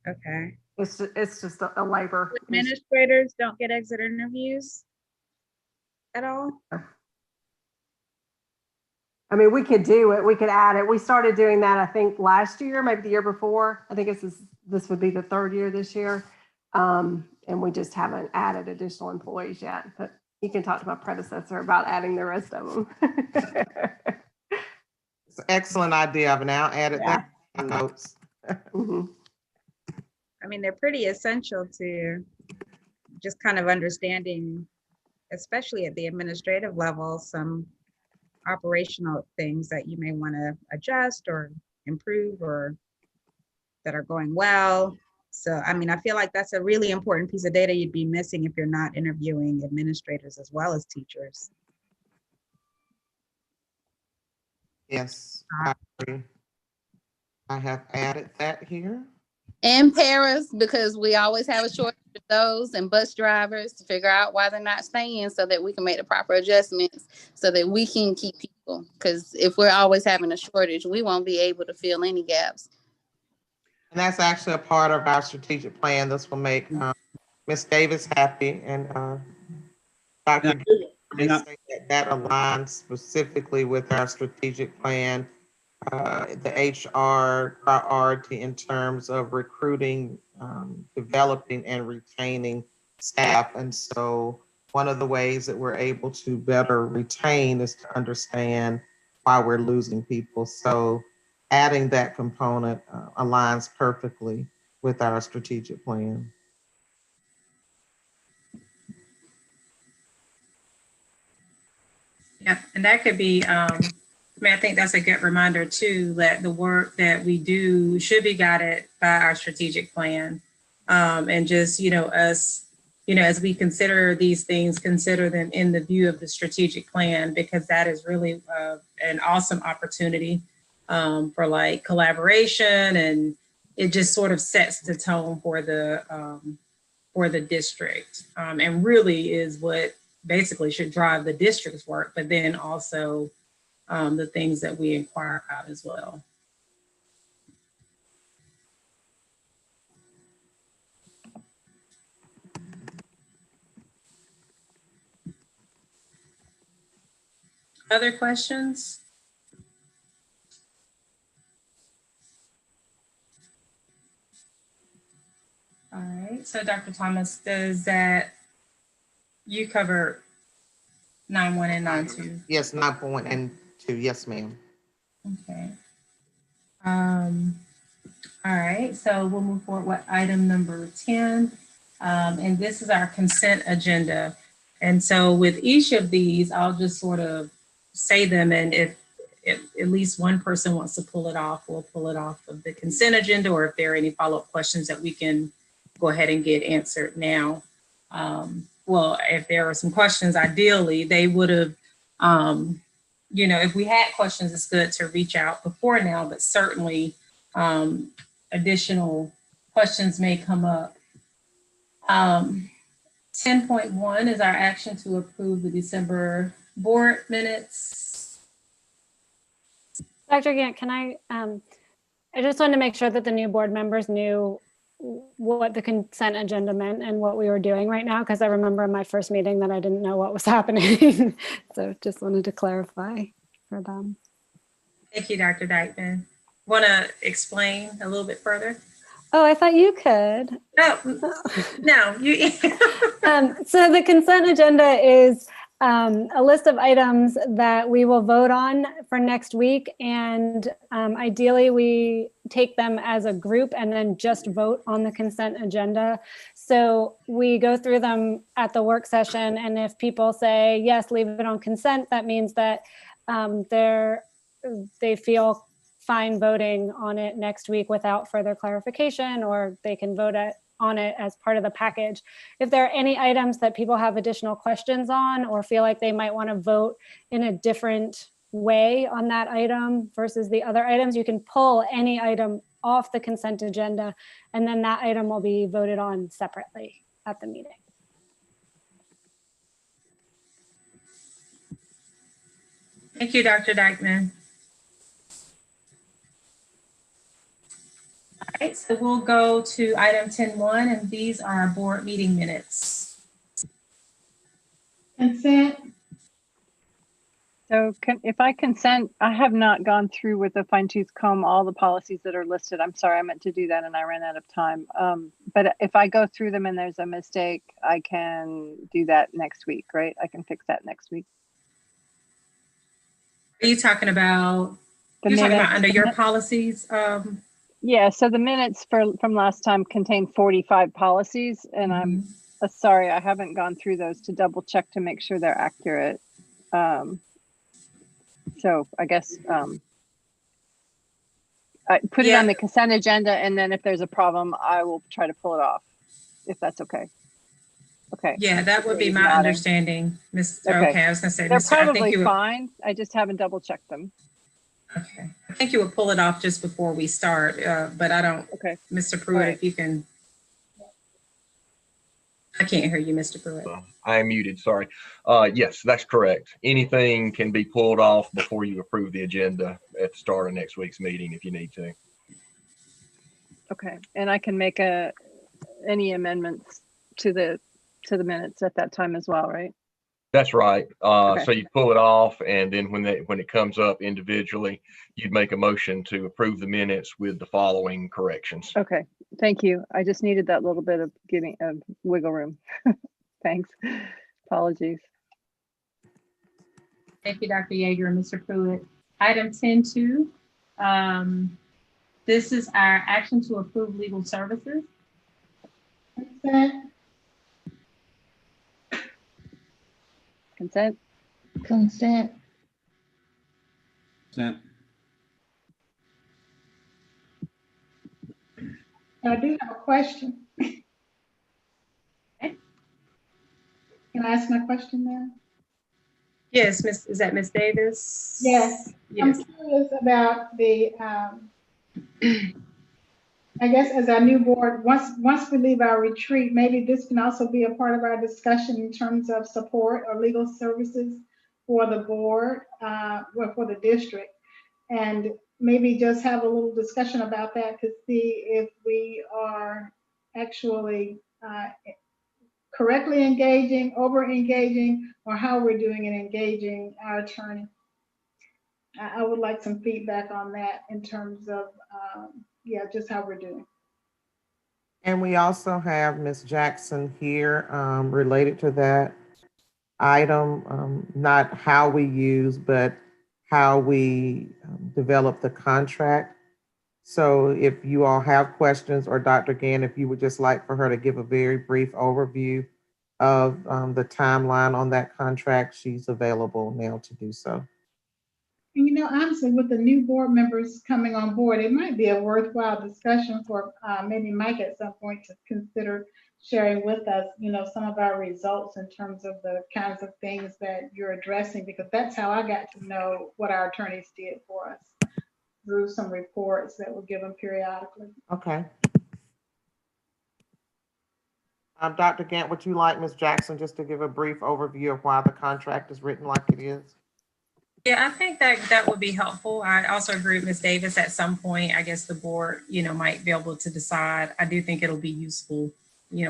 Okay. It's just a labor. Administrators don't get exit interviews at all? I mean, we could do it. We could add it. We started doing that, I think, last year, maybe the year before. I think this would be the third year this year. And we just haven't added additional employees yet. But you can talk to my predecessor about adding the rest of them. It's an excellent idea. I've now added that to my notes. Mm-hmm. I mean, they're pretty essential to just kind of understanding, especially at the administrative level, some operational things that you may want to adjust or improve or that are going well. So, I mean, I feel like that's a really important piece of data you'd be missing if you're not interviewing administrators as well as teachers. Yes, I agree. I have added that here. And paras, because we always have a shortage of those, and bus drivers to figure out why they're not staying so that we can make the proper adjustments so that we can keep people. Because if we're always having a shortage, we won't be able to fill any gaps. And that's actually a part of our strategic plan. This will make Ms. Davis happy, and Dr. That aligns specifically with our strategic plan, the HR priority in terms of recruiting, developing, and retaining staff. And so one of the ways that we're able to better retain is to understand why we're losing people. So adding that component aligns perfectly with our strategic plan. Yeah, and that could be, I mean, I think that's a good reminder too, that the work that we do should be guided by our strategic plan. And just, us, as we consider these things, consider them in the view of the strategic plan, because that is really an awesome opportunity for like collaboration, and it just sort of sets the tone for the district, and really is what basically should drive the district's work, but then also the things that we inquire about as well. Other questions? All right, so Dr. Thomas, does that, you cover 9.1 and 9.2? Yes, 9.1 and 2, yes, ma'am. Okay. All right, so we'll move forward with item number 10. And this is our consent agenda. And so with each of these, I'll just sort of say them, and if at least one person wants to pull it off, we'll pull it off of the consent agenda, or if there are any follow-up questions that we can go ahead and get answered now. Well, if there are some questions, ideally, they would have, if we had questions, it's good to reach out before now, but certainly additional questions may come up. 10.1 is our action to approve the December board minutes. Dr. Gant, can I just wanted to make sure that the new board members knew what the consent agenda meant and what we were doing right now, because I remember in my first meeting that I didn't know what was happening. So just wanted to clarify for them. Thank you, Dr. Dykeman. Want to explain a little bit further? Oh, I thought you could. No, you. So the consent agenda is a list of items that we will vote on for next week. And ideally, we take them as a group and then just vote on the consent agenda. So we go through them at the work session. And if people say, yes, leave it on consent, that means that they feel fine voting on it next week without further clarification, or they can vote on it as part of the package. If there are any items that people have additional questions on, or feel like they might want to vote in a different way on that item versus the other items, you can pull any item off the consent agenda, and then that item will be voted on separately at the meeting. Thank you, Dr. Dykeman. All right, so we'll go to item 10.1, and these are our board meeting minutes. Consent. So if I consent, I have not gone through with a fine tooth comb all the policies that are listed. I'm sorry, I meant to do that and I ran out of time. But if I go through them and there's a mistake, I can do that next week, right? I can fix that next week. Are you talking about, under your policies? Yeah, so the minutes from last time contain 45 policies, and I'm sorry, I haven't gone through those to double check to make sure they're accurate. So I guess I put it on the consent agenda, and then if there's a problem, I will try to pull it off, if that's okay. Okay. Yeah, that would be my understanding, Mr. Okay, I was gonna say, they're Mr. probably fine. I just haven't double checked them. Okay, I think you would pull it off just before we start, but I don't. Okay, Mr. Pruitt, if you can. I can't hear you, Mr. Pruitt. I am muted, sorry. Yes, that's correct. Anything can be pulled off before you approve the agenda at the start of next week's meeting if you need to. Okay, and I can make any amendments to the minutes at that time as well, right? That's right. Okay. So you pull it off, and then when it comes up individually, you'd make a motion to approve the minutes with the following corrections. Okay, thank you. I just needed that little bit of giving wiggle room. Thanks. Apologies. Thank you, Dr. Yeager and Mr. Pruitt. Item 10.2. This is our action to approve legal services. Consent. Consent. Consent. Consent. I do have a question. Okay. Can I ask my question now? Yes, is that Ms. Davis? Yes. Yes. I'm curious about the, I guess as our new board, once we leave our retreat, maybe this can also be a part of our discussion in terms of support or legal services for the board, for the district. And maybe just have a little discussion about that to see if we are actually correctly engaging, over engaging, or how we're doing in engaging our attorney. I would like some feedback on that in terms of, just how we're doing. And we also have Ms. Jackson here related to that item, not how we use, but how we develop the contract. So if you all have questions, or Dr. Gann, if you would just like for her to give a very brief overview of the timeline on that contract, she's available now to do so. And honestly, with the new board members coming on board, it might be a worthwhile discussion for maybe Mike at some point to consider sharing with us, some of our results in terms of the kinds of things that you're addressing, because that's how I got to know what our attorneys did for us, through some reports that were given periodically. Okay. Dr. Gant, would you like Ms. Jackson just to give a brief overview of why the contract is written like it is? Yeah, I think that would be helpful. I also agree with Ms. Davis. At some point, I guess the board, might be able to decide. I do think it'll be useful,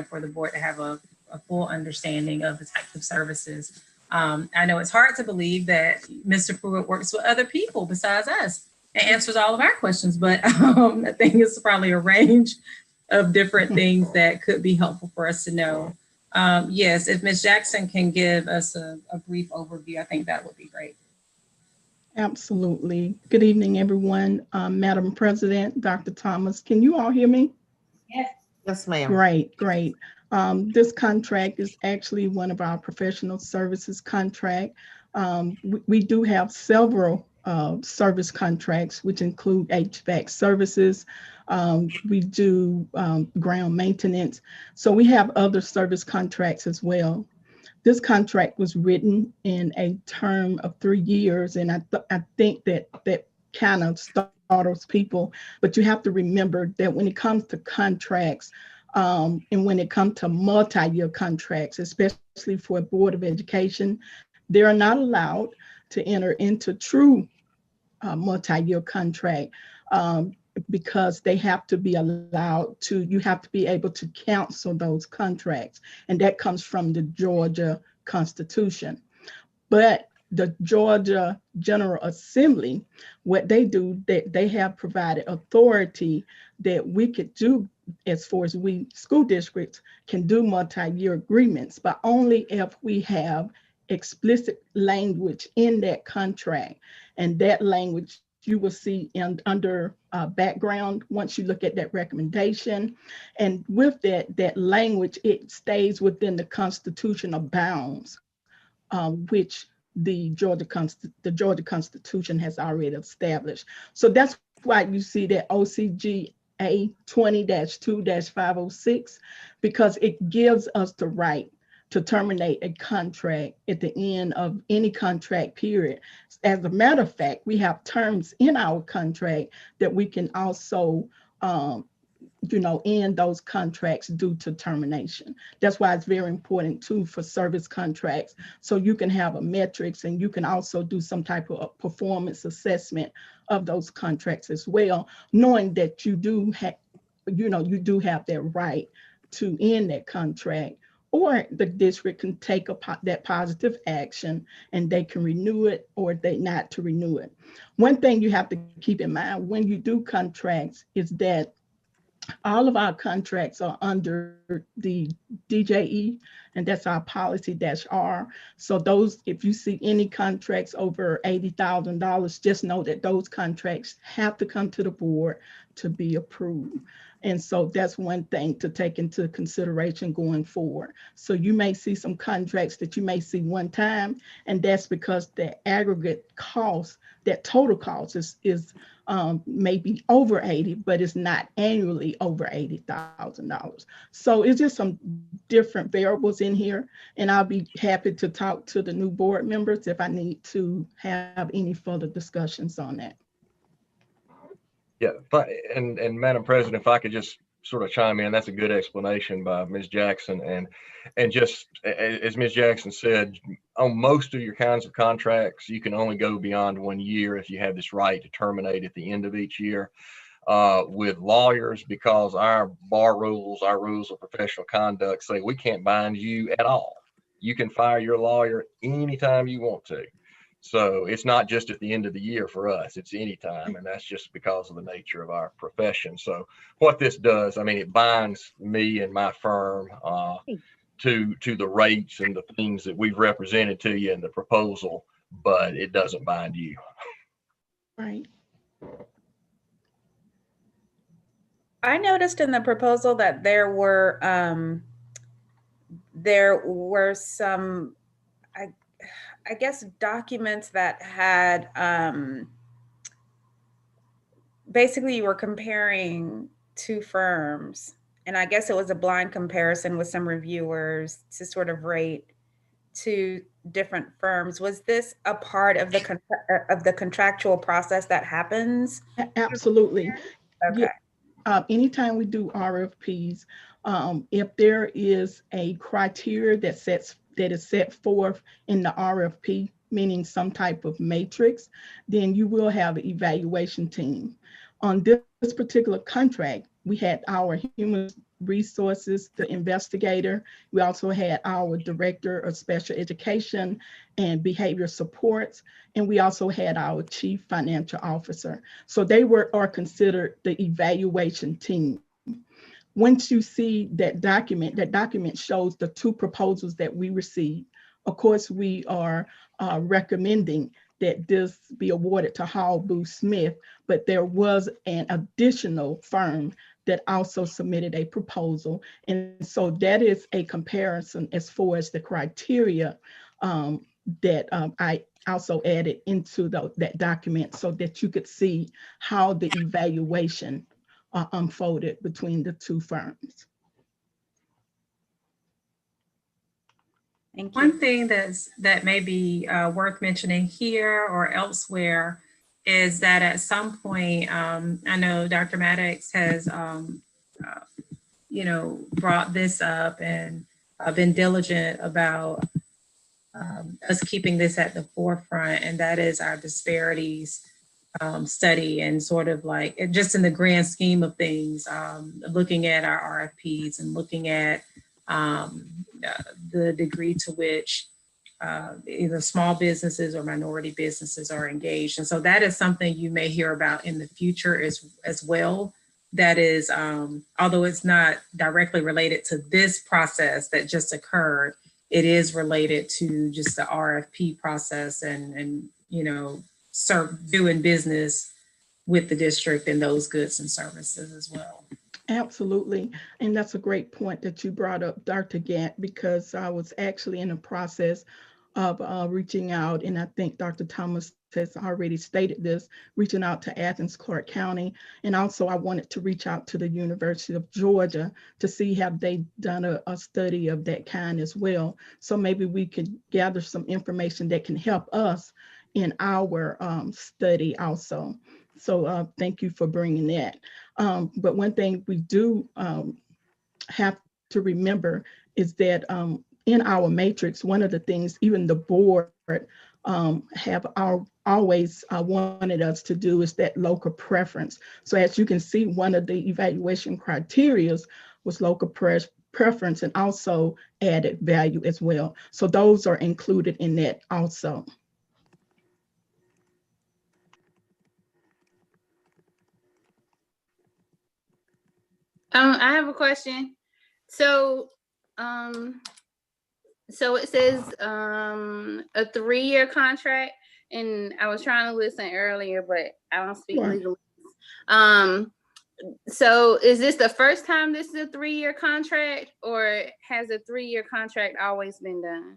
for the board to have a full understanding of the types of services. I know it's hard to believe that Mr. Pruitt works with other people besides us and answers all of our questions, but I think it's probably a range of different things that could be helpful for us to know. Yes, if Ms. Jackson can give us a brief overview, I think that would be great. Absolutely. Good evening, everyone. Madam President, Dr. Thomas, can you all hear me? Yes. Yes, ma'am. Great. This contract is actually one of our professional services contract. We do have several service contracts, which include HVAC services. We do ground maintenance. So we have other service contracts as well. This contract was written in a term of 3 years, and I think that kind of startles people. But you have to remember that when it comes to contracts, and when it comes to multi-year contracts, especially for a Board of Education, they are not allowed to enter into true multi-year contract because they have to be allowed to, you have to be able to cancel those contracts. And that comes from the Georgia Constitution. But the Georgia General Assembly, what they do, they have provided authority that we could do, as far as we school districts can do multi-year agreements, but only if we have explicit language in that contract. And that language you will see under background once you look at that recommendation. And with that language, it stays within the constitutional bounds, which the Georgia Constitution has already established. So that's why you see that OCGA 20-2-506, because it gives us the right to terminate a contract at the end of any contract period. As a matter of fact, we have terms in our contract that we can also end those contracts due to termination. That's why it's very important too for service contracts. So you can have a metrics, and you can also do some type of performance assessment of those contracts as well, knowing that you do you do have that right to end that contract, or the district can take that positive action and they can renew it or they not to renew it. One thing you have to keep in mind when you do contracts is that all of our contracts are under the DJE, and that's our policy-R. So those, if you see any contracts over $80,000, just know that those contracts have to come to the board to be approved. And so that's one thing to take into consideration going forward. So you may see some contracts that you may see one time, and that's because the aggregate cost, that total cost is maybe over 80, but it's not annually over $80,000. So it's just some different variables in here, and I'll be happy to talk to the new board members if I need to have any further discussions on that. Yeah, and Madam President, if I could just sort of chime in, that's a good explanation by Ms. Jackson. And just as Ms. Jackson said, on most of your kinds of contracts, you can only go beyond 1 year if you have this right to terminate at the end of each year. With lawyers, because our bar rules, our rules of professional conduct say we can't bind you at all. You can fire your lawyer anytime you want to. So it's not just at the end of the year for us, it's anytime. And that's just because of the nature of our profession. So what this does, I mean, it binds me and my firm to the rates and the things that we've represented to you in the proposal, but it doesn't bind you. Right. I noticed in the proposal that there were some, I guess, documents that had, basically you were comparing two firms, and I guess it was a blind comparison with some reviewers to sort of rate two different firms. Was this a part of the contractual process that happens? Absolutely. Okay. Yeah. Anytime we do RFPs, if there is a criteria that is set forth in the RFP, meaning some type of matrix, then you will have an evaluation team. On this particular contract, we had our human resources, the investigator. We also had our director of special education and behavior supports, and we also had our chief financial officer. So they are considered the evaluation team. Once you see that document shows the two proposals that we received. Of course, we are recommending that this be awarded to Hall Booth Smith, but there was an additional firm that also submitted a proposal. And so that is a comparison as far as the criteria that I also added into that document so that you could see how the evaluation unfolded between the two firms. Thank you. One thing that may be worth mentioning here or elsewhere is that at some point, I know Dr. Maddox has, brought this up and been diligent about us keeping this at the forefront, and that is our disparities study, and sort of like, just in the grand scheme of things, looking at our RFPs and looking at the degree to which either small businesses or minority businesses are engaged. And so that is something you may hear about in the future as well. That is, although it's not directly related to this process that just occurred, it is related to just the RFP process and doing business with the district and those goods and services as well. Absolutely. And that's a great point that you brought up, Dr. Gant, because I was actually in the process of reaching out, and I think Dr. Thomas has already stated this, reaching out to Athens, Clarke County. And also I wanted to reach out to the University of Georgia to see have they done a study of that kind as well. So maybe we could gather some information that can help us in our study also. So thank you for bringing that. But one thing we do have to remember is that in our matrix, one of the things, even the board have our always wanted us to do is that local preference. So as you can see, one of the evaluation criteria was local preference and also added value as well. So those are included in that also. I have a question. So, so it says a 3-year contract, and I was trying to listen earlier, but I don't speak legal. So is this the first time this is a 3-year contract, or has a 3-year contract always been done?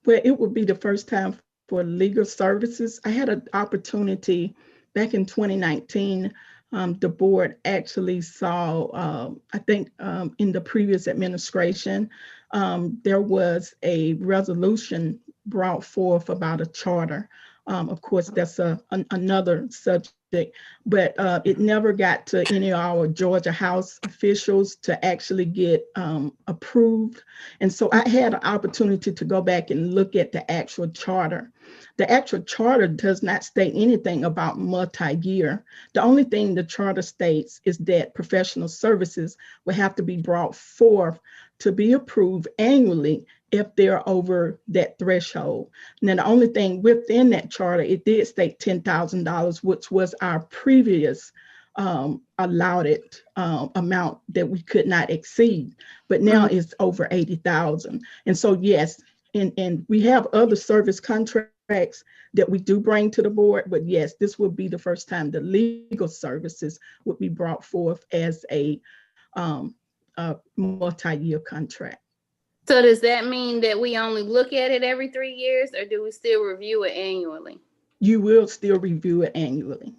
Well, it would be the first time for legal services. I had an opportunity back in 2019. The board actually saw, I think in the previous administration, there was a resolution brought forth about a charter. Of course, that's another subject, but it never got to any of our Georgia House officials to actually get approved. And so I had an opportunity to go back and look at the actual charter. The actual charter does not state anything about multi-year. The only thing the charter states is that professional services will have to be brought forth to be approved annually if they're over that threshold. Now, the only thing within that charter, it did state $10,000, which was our previous allowed amount that we could not exceed, but now it's over 80,000. And so, yes, and we have other service contracts that we do bring to the board, but yes, this will be the first time the legal services would be brought forth as a multi-year contract. So does that mean that we only look at it every 3 years, or do we still review it annually? You will still review it annually.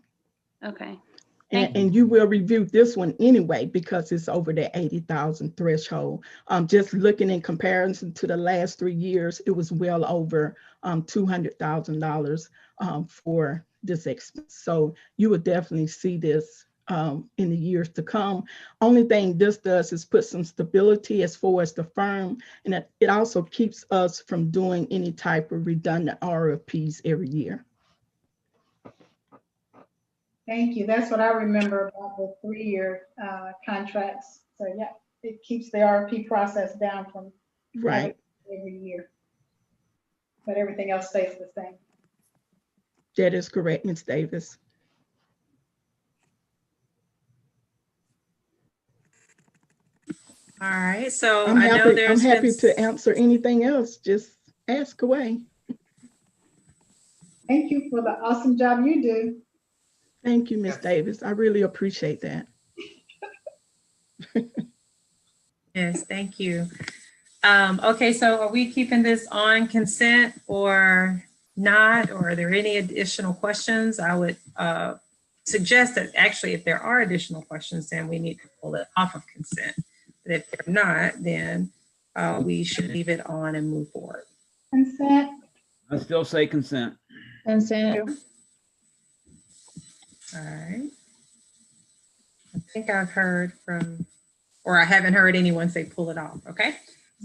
Okay. And you will review this one anyway because it's over the 80,000 threshold. Just looking in comparison to the last 3 years, it was well over $200,000 for this expense. So you would definitely see this in the years to come. Only thing this does is put some stability as far as the firm, and it also keeps us from doing any type of redundant RFPs every year. Thank you. That's what I remember about the 3-year contracts. So yeah, it keeps the RFP process down from every year, but everything else stays the same. That is correct, Ms. Davis. All right, so I'm happy been... to answer anything else. Just ask away. Thank you for the awesome job you do. Thank you, Ms. Davis. I really appreciate that. Yes, thank you. Okay, so are we keeping this on consent or not? Or are there any additional questions? I would suggest that actually if there are additional questions, then we need to pull it off of consent. But if they're not, then we should leave it on and move forward. Consent. I still say consent. Consent. All right. I think I've heard from, or I haven't heard anyone say pull it off. Okay.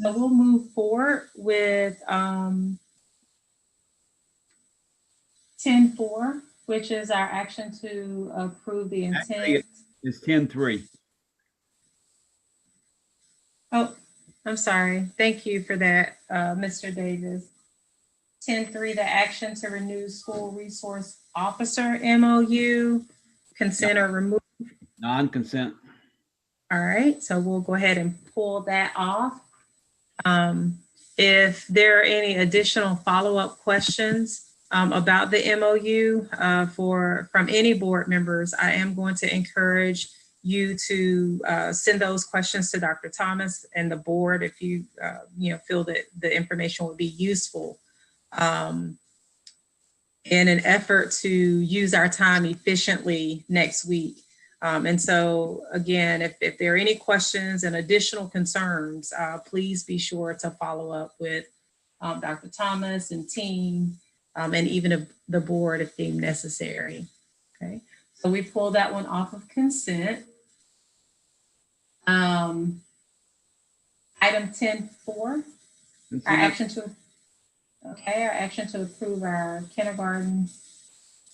So we'll move forward with 10.4, which is our action to approve the intent. Actually, it's 10.3. Oh, I'm sorry. Thank you for that, Mr. Davis. 10.3, the action to renew school resource officer MOU, consent or remove. Non-consent. All right, so we'll go ahead and pull that off. If there are any additional follow-up questions about the MOU from any board members, I am going to encourage you to send those questions to Dr. Thomas and the board if you feel that the information would be useful in an effort to use our time efficiently next week. And so again, if there are any questions and additional concerns, please be sure to follow up with Dr. Thomas and team and even the board if deemed necessary. Okay, so we pulled that one off of consent. Item 10.4, our action to, Okay, our action to approve our kindergarten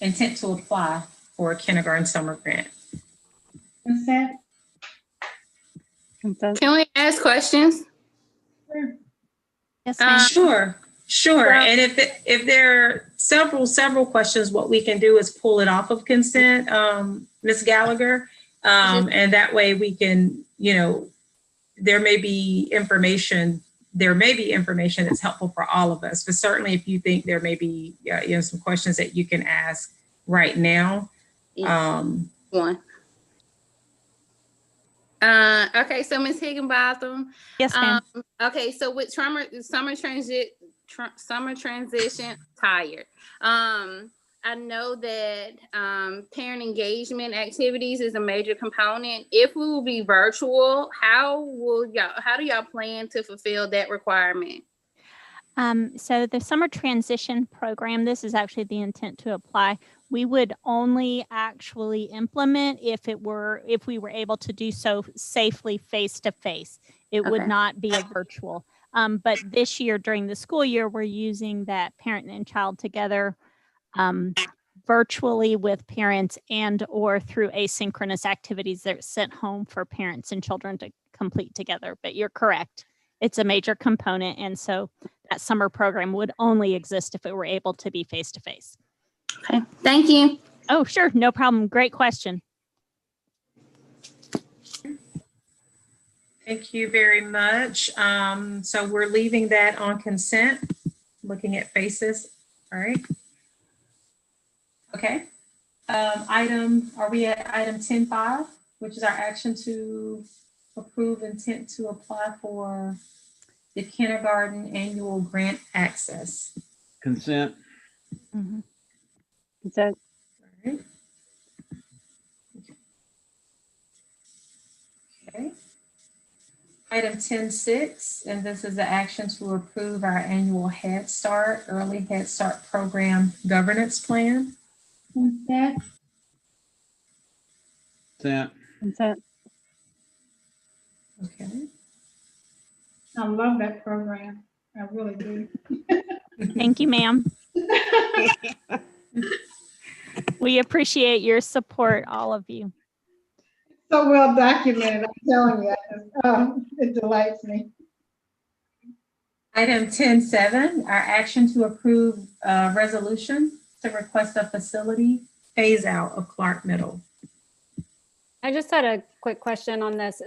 intent to apply for a kindergarten summer grant. Consent? Consent. Can we ask questions? Sure. Yes, ma'am. Sure. So- And if there are several questions, what we can do is pull it off of consent, Ms. Gallagher. And that way we can, there may be information that's helpful for all of us, but certainly if you think there may be, some questions that you can ask right now. One. Okay, so Ms. Higginbotham. Yes, ma'am. Okay, so with summer transition, tired. I know that parent engagement activities is a major component. If we will be virtual, how do y'all plan to fulfill that requirement? So the summer transition program, this is actually the intent to apply. We would only actually implement if we were able to do so safely face to face. It would not be a virtual. But this year during the school year, we're using that parent and child together virtually with parents and or through asynchronous activities that are sent home for parents and children to complete together. But you're correct. It's a major component. And so that summer program would only exist if it were able to be face to face. Okay, thank you. Oh, sure. No problem. Great question. Thank you very much. So we're leaving that on consent, looking at faces. All right. Okay. Are we at item 10.5, which is our action to approve intent to apply for the kindergarten annual grant access? Consent. Mm-hmm. Consent. All right. Okay. Item 10.6, and this is the action to approve our annual Head Start, Early Head Start Program governance plan. Consent? Consent. Consent. Okay. I love that program. I really do. Thank you, ma'am. We appreciate your support, all of you. So well documented, I'm telling you. It delights me. Item 10.7, our action to approve a resolution to request a facility phase out of Clark Middle. I just had a quick question on this.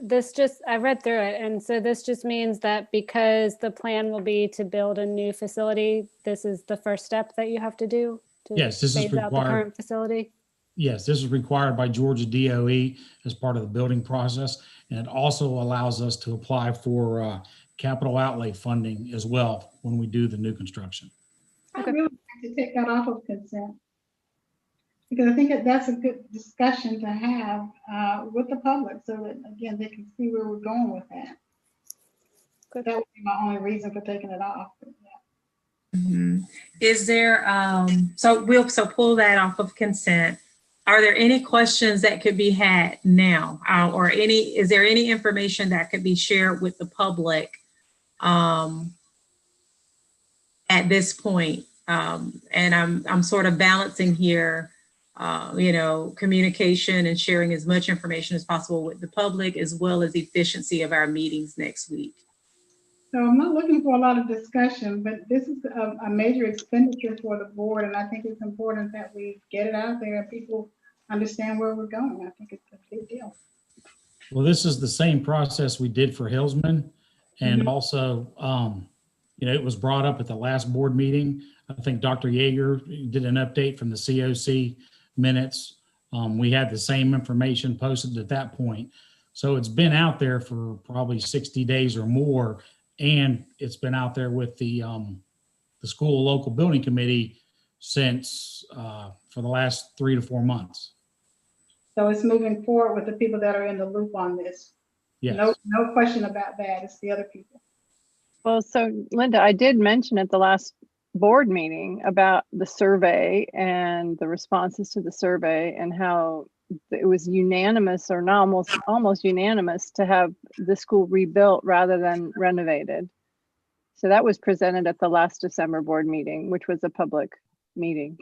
I read through it. And so this just means that because the plan will be to build a new facility, this is the first step that you have to do to yes, this is phase out the required. current facility? Yes, this is required by Georgia DOE as part of the building process. And it also allows us to apply for capital outlay funding as well when we do the new construction. I really like to take that off of consent, because I think that's a good discussion to have with the public so that, again, they can see where we're going with that. Good. That would be my only reason for taking it off. Mm-hmm. Is there, so pull that off of consent. Are there any questions that could be had now, or is there any information that could be shared with the public at this point? And I'm sort of balancing here, communication and sharing as much information as possible with the public, as well as efficiency of our meetings next week. So I'm not looking for a lot of discussion, but this is a major expenditure for the board, and I think it's important that we get it out there and people understand where we're going. I think it's a big deal. Well, this is the same process we did for Hillsman. And also, it was brought up at the last board meeting. I think Dr. Yeager did an update from the COC minutes. We had the same information posted at that point. So it's been out there for probably 60 days or more. And it's been out there with the school local building committee since for the last 3 to 4 months. So it's moving forward with the people that are in the loop on this. Yes. No question about that. It's the other people. Well, so Linda, I did mention at the last board meeting about the survey and the responses to the survey and how it was unanimous, or not almost unanimous, to have the school rebuilt rather than renovated. So that was presented at the last December board meeting, which was a public meeting.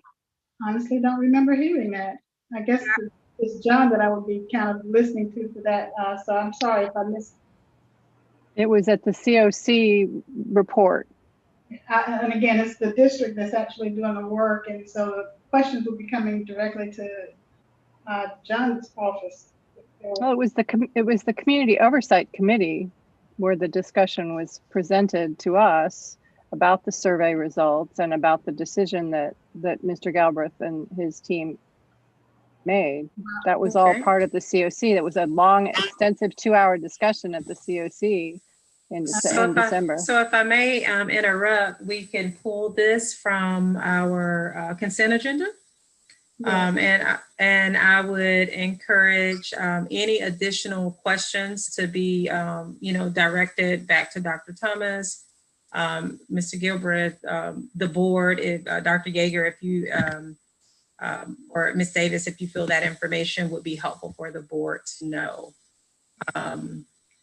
Honestly, don't remember hearing that. I guess it's John that I would be kind of listening to for that. So I'm sorry if I missed. It was at the COC report. And again, it's the district that's actually doing the work, and so the questions will be coming directly to John's office. Well, it was the community oversight committee where the discussion was presented to us about the survey results and about the decision that Mr. Galbraith and his team made. That was all part of the COC. That was a long, extensive 2-hour discussion at the COC in December. So if I may interrupt, we can pull this from our consent agenda. And I would encourage any additional questions to be, directed back to Dr. Thomas, Mr. Gilbreth, the board, if Dr. Yeager, if you, or Ms. Davis, if you feel that information would be helpful for the board to know.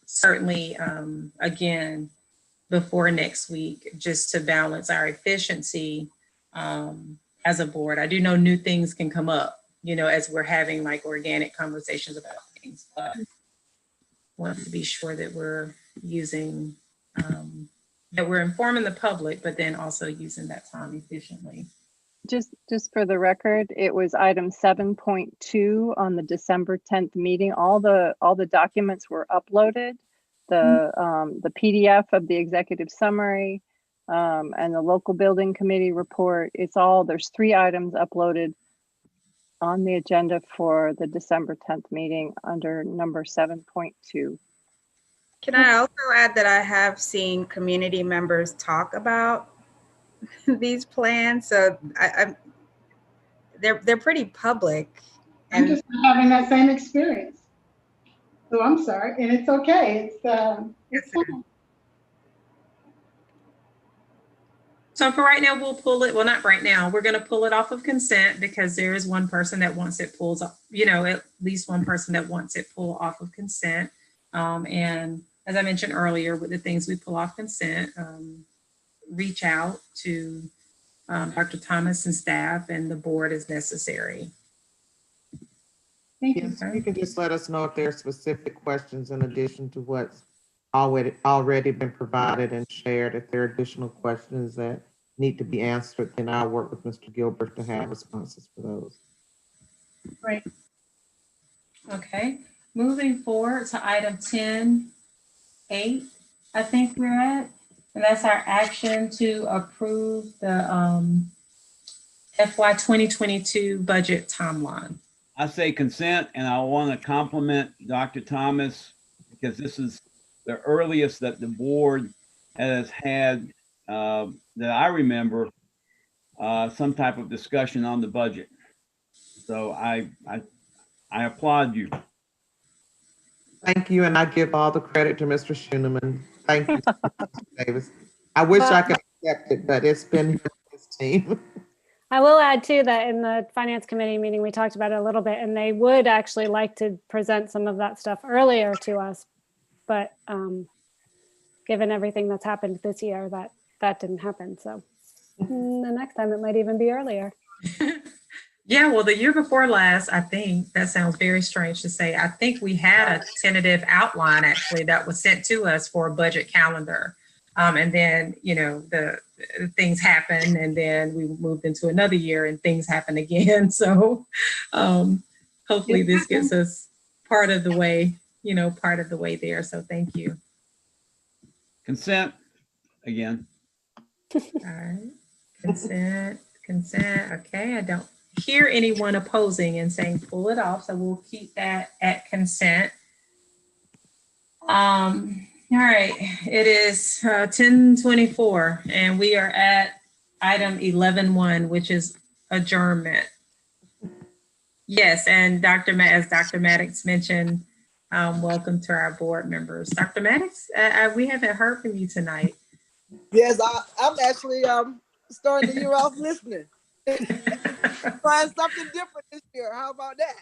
Certainly, again, before next week, just to balance our efficiency as a board. I do know new things can come up, as we're having like organic conversations about things, but want to be sure that we're using, that we're informing the public, but then also using that time efficiently. Just for the record, it was item 7.2 on the December 10th meeting. All the documents were uploaded. The PDF of the executive summary and the local building committee report. There's 3 items uploaded on the agenda for the December 10th meeting under number 7.2. Can I also add that I have seen community members talk about these plans, so they're pretty public. I'm just having that same experience. So I'm sorry, and it's okay. It's fine. So for right now, we'll pull it. Well, not right now. We're going to pull it off of consent because there is one person that wants it pulled off, at least one person that wants it pulled off of consent. And as I mentioned earlier, with the things we pull off consent, reach out to Dr. Thomas and staff and the board as necessary. Thank you. Yes, you can just let us know if there are specific questions in addition to what's already been provided and shared. If there are additional questions that need to be answered, then I'll work with Mr. Gilbert to have responses for those. Right. Okay. Moving forward to item 10.8, I think we're at, and that's our action to approve the FY 2022 budget timeline. I say consent, and I want to compliment Dr. Thomas because this is the earliest that the board has had, that I remember, some type of discussion on the budget. So I applaud you. Thank you, and I give all the credit to Mr. Schoeneman. Thank you, Mr. Davis. I wish I could accept it, but it's been his team. I will add too that in the finance committee meeting, we talked about it a little bit, and they would actually like to present some of that stuff earlier to us. But given everything that's happened this year, that didn't happen. So the next time it might even be earlier. Yeah, well, the year before last, I think that sounds very strange to say. I think we had a tentative outline actually that was sent to us for a budget calendar. And then, the things happened, and then we moved into another year and things happen again. So hopefully this gets us part of the way there. So thank you. Consent again. All right. Consent. Okay. I don't hear anyone opposing and saying pull it off. So we'll keep that at consent. All right, it is 10:24 and we are at item 11.1, which is adjournment. Yes, and as Dr. Maddox mentioned, welcome to our board members. Dr. Maddox, we haven't heard from you tonight. Yes, I'm actually starting the year off listening. Trying something different this year. How about that?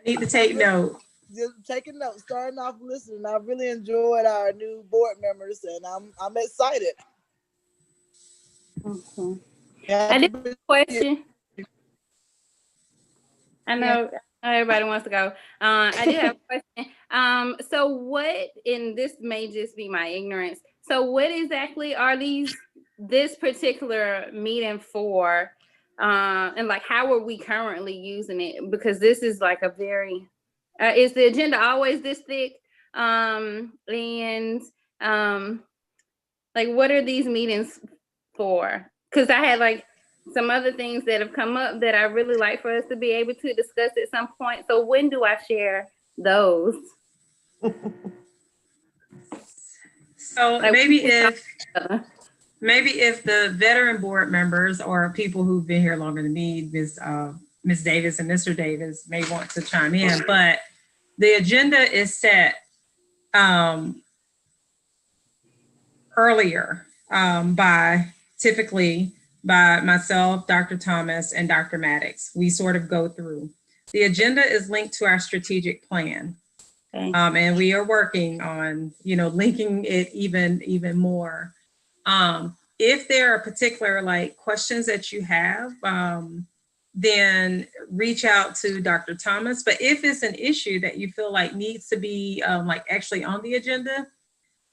Need to take note. just taking notes, starting off listening. I really enjoyed our new board members, and I'm excited. Okay. I did have a question. I know everybody wants to go. I did have a question. So what, and this may just be my ignorance, so what exactly are this particular meeting for? And like, how are we currently using it? Because this is like a very, is the agenda always this thick? Like, what are these meetings for? Because I had like some other things that have come up that I really like for us to be able to discuss at some point. So when do I share those? So Like, maybe if the veteran board members or people who've been here longer than me, Ms. Davis and Mr. Davis may want to chime in, but the agenda is set earlier typically by myself, Dr. Thomas, and Dr. Maddox. We sort of go through. The agenda is linked to our strategic plan. And we are working on, linking it even more. If there are particular like questions that you have, then reach out to Dr. Thomas. But if it's an issue that you feel like needs to be like actually on the agenda,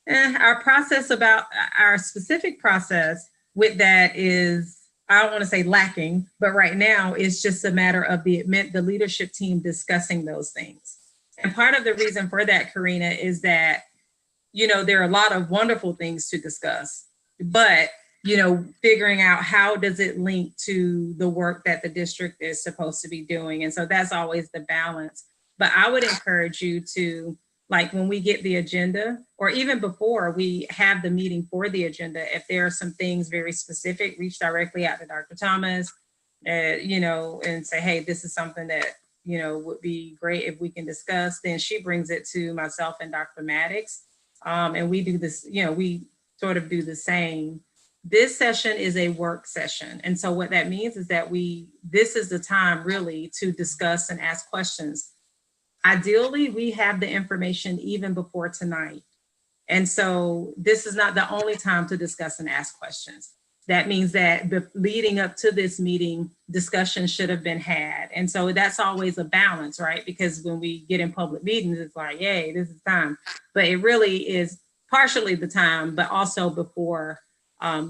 our specific process with that is, I don't want to say lacking, but right now it's just a matter of the leadership team discussing those things. And part of the reason for that, Karina, is that, there are a lot of wonderful things to discuss, but, figuring out how does it link to the work that the district is supposed to be doing. And so that's always the balance. But I would encourage you to, like, when we get the agenda, or even before we have the meeting for the agenda, if there are some things very specific, reach directly out to Dr. Thomas, and say, hey, this is something that, would be great if we can discuss. Then she brings it to myself and Dr. Maddox. And we do this, we sort of do the same. This session is a work session. And so what that means is that this is the time really to discuss and ask questions. Ideally, we have the information even before tonight. And so this is not the only time to discuss and ask questions. That means that leading up to this meeting, discussion should have been had. And so that's always a balance, right? Because when we get in public meetings, it's like, yay, this is time. But it really is partially the time, but also before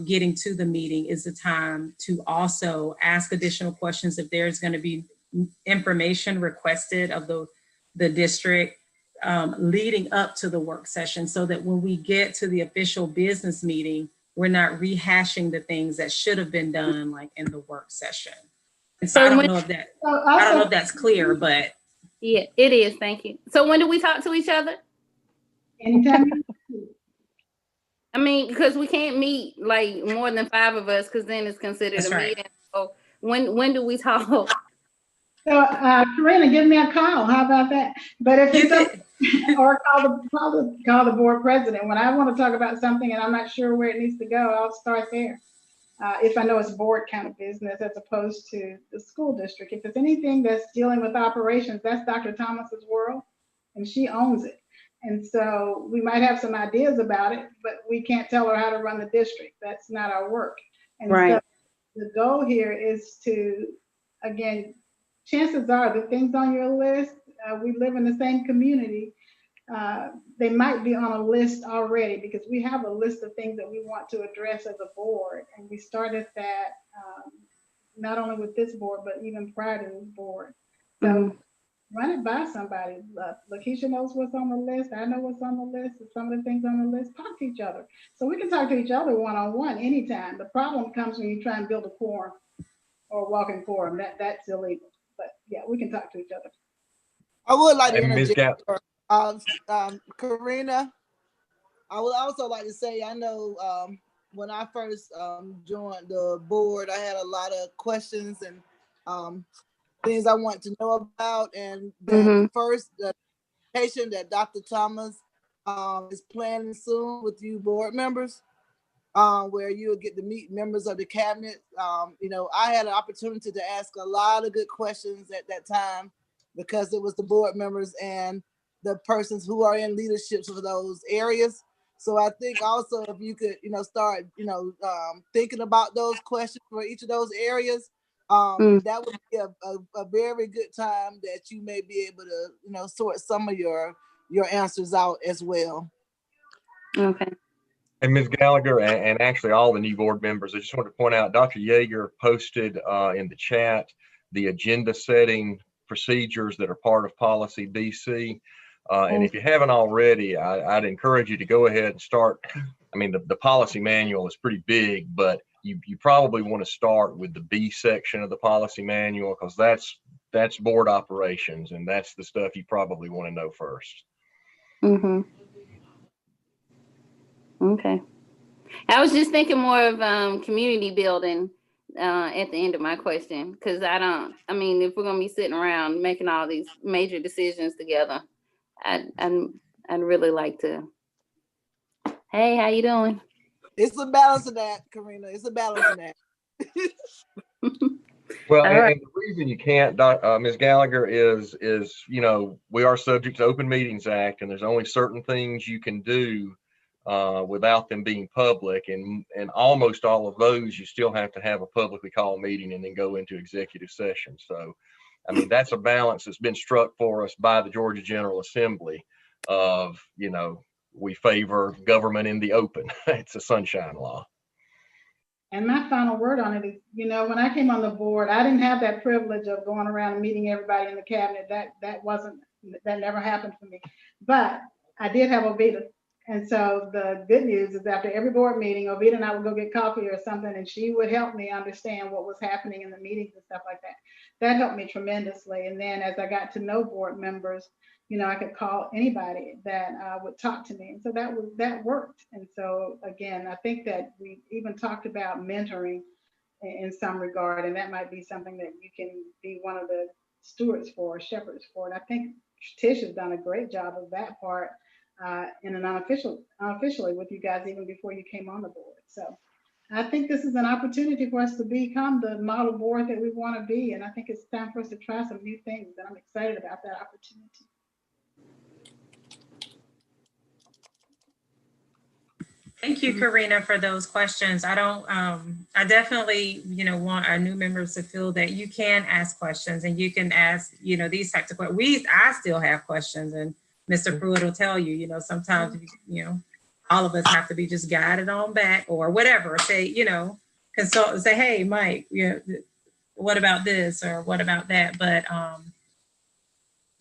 getting to the meeting is the time to also ask additional questions if there's going to be information requested of the district leading up to the work session, so that when we get to the official business meeting, we're not rehashing the things that should have been done like in the work session. And so I don't know if that's clear, but yeah, it is. Thank you. So when do we talk to each other? Anytime. I mean, because we can't meet like more than 5 of us, because then it's considered a meeting. So when do we talk? So Karina, give me a call. How about that? But if it's or call the board president. When I want to talk about something and I'm not sure where it needs to go, I'll start there. If I know it's board kind of business as opposed to the school district. If it's anything that's dealing with operations, that's Dr. Thomas's world, and she owns it. And so we might have some ideas about it, but we can't tell her how to run the district. That's not our work. And so the goal here is to, again, chances are the things on your list, we live in the same community, they might be on a list already, because we have a list of things that we want to address as a board. And we started that not only with this board, but even prior to this board. So run it by somebody. Lakeisha knows what's on the list. I know what's on the list. Some of the things on the list, talk to each other. So we can talk to each other one-on-one anytime. The problem comes when you try and build a quorum or a walking quorum. That's illegal. But yeah, we can talk to each other. I would like to interject, Karina. I would also like to say, I know when I first joined the board, I had a lot of questions and things I want to know about. And the first presentation that Dr. Thomas is planning soon with you board members, where you'll get to meet members of the cabinet. I had an opportunity to ask a lot of good questions at that time, because it was the board members, and the persons who are in leadership for those areas. So I think also if you could, start, thinking about those questions for each of those areas, that would be a very good time that you may be able to, sort some of your answers out as well. Okay. And Ms. Gallagher, and actually all the new board members, I just want to point out, Dr. Yeager posted in the chat the agenda setting procedures that are part of policy BC. And if you haven't already, I'd encourage you to go ahead and start. I mean, the policy manual is pretty big, but you probably want to start with the B section of the policy manual, because that's board operations, and that's the stuff you probably want to know first. Mm-hmm. Okay. I was just thinking more of community building at the end of my question, because I mean, if we're going to be sitting around making all these major decisions together, I'd really like to. Hey, how you doing? It's a balance of that, Karina. It's a balance of that. Well, and the reason you can't, Ms. Gallagher, is we are subject to Open Meetings Act, and there's only certain things you can do without them being public, and almost all of those you still have to have a publicly called meeting and then go into executive session. So, I mean, that's a balance that's been struck for us by the Georgia General Assembly of, we favor government in the open. It's a sunshine law. And my final word on it is, when I came on the board, I didn't have that privilege of going around and meeting everybody in the cabinet. That never happened for me. But I did have Ovita. And so the good news is after every board meeting, Ovita and I would go get coffee or something, and she would help me understand what was happening in the meetings and stuff like that. That helped me tremendously. And then as I got to know board members, I could call anybody that would talk to me. And so that worked. And so again, I think that we even talked about mentoring in some regard, and that might be something that you can be one of the stewards for, shepherds for. And I think Tish has done a great job of that part in an unofficially with you guys even before you came on the board. So I think this is an opportunity for us to become the model board that we want to be. And I think it's time for us to try some new things. And I'm excited about that opportunity. Thank you, Karina, for those questions. I definitely, want our new members to feel that you can ask questions and you can ask, these types of questions. I still have questions, and Mr. Pruitt will tell you, sometimes, all of us have to be just guided on back or whatever. Say, consult, say, hey, Mike, what about this or what about that? But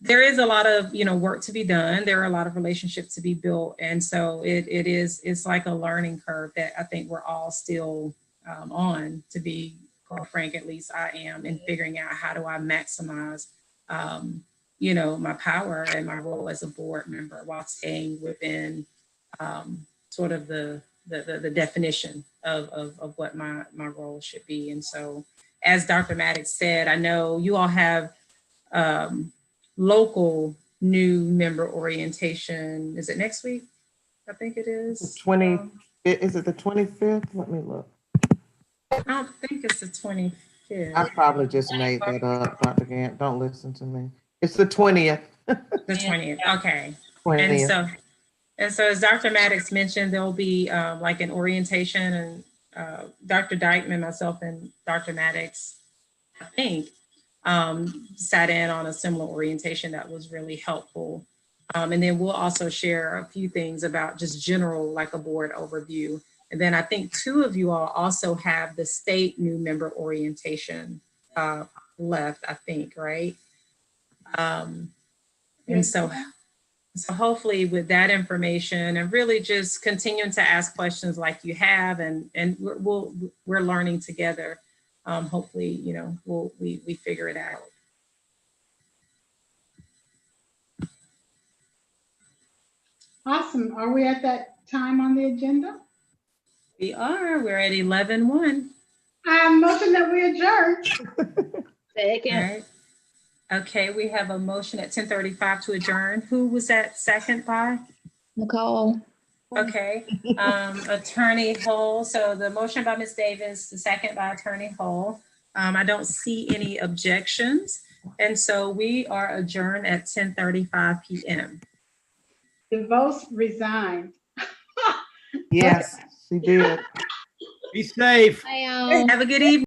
there is a lot of, work to be done. There are a lot of relationships to be built. And so it's like a learning curve that I think we're all still on, to be quite frank, at least I am, in figuring out how do I maximize, my power and my role as a board member while staying within sort of the definition of what my role should be. And so, as Dr. Maddox said, I know you all have local new member orientation. Is it next week? I think it is. Is it the 25th? Let me look. I don't think it's the 25th. I probably just made that up, Dr. Gant. Don't listen to me. It's the 20th. The 20th. Okay. 20th. And so as Dr. Maddox mentioned, there'll be like an orientation, and Dr. Dykeman, myself, and Dr. Maddox, I think, sat in on a similar orientation that was really helpful. And then we'll also share a few things about just general, like a board overview. And then I think two of you all also have the state new member orientation left, I think, right? And so hopefully with that information and really just continuing to ask questions like you have, and we're learning together. Hopefully, we figure it out. Awesome. Are we at that time on the agenda? We are. We're at 11:01. I motion that we adjourn. Second. All right. Okay, we have a motion at 10:35 to adjourn. Who was that second by? Nicole. Okay, Attorney Hull. So the motion by Ms. Davis, the second by Attorney Hull. I don't see any objections. And so we are adjourned at 10:35 p.m. DeVos resigned. Yes, she did. Be safe. Have a good evening.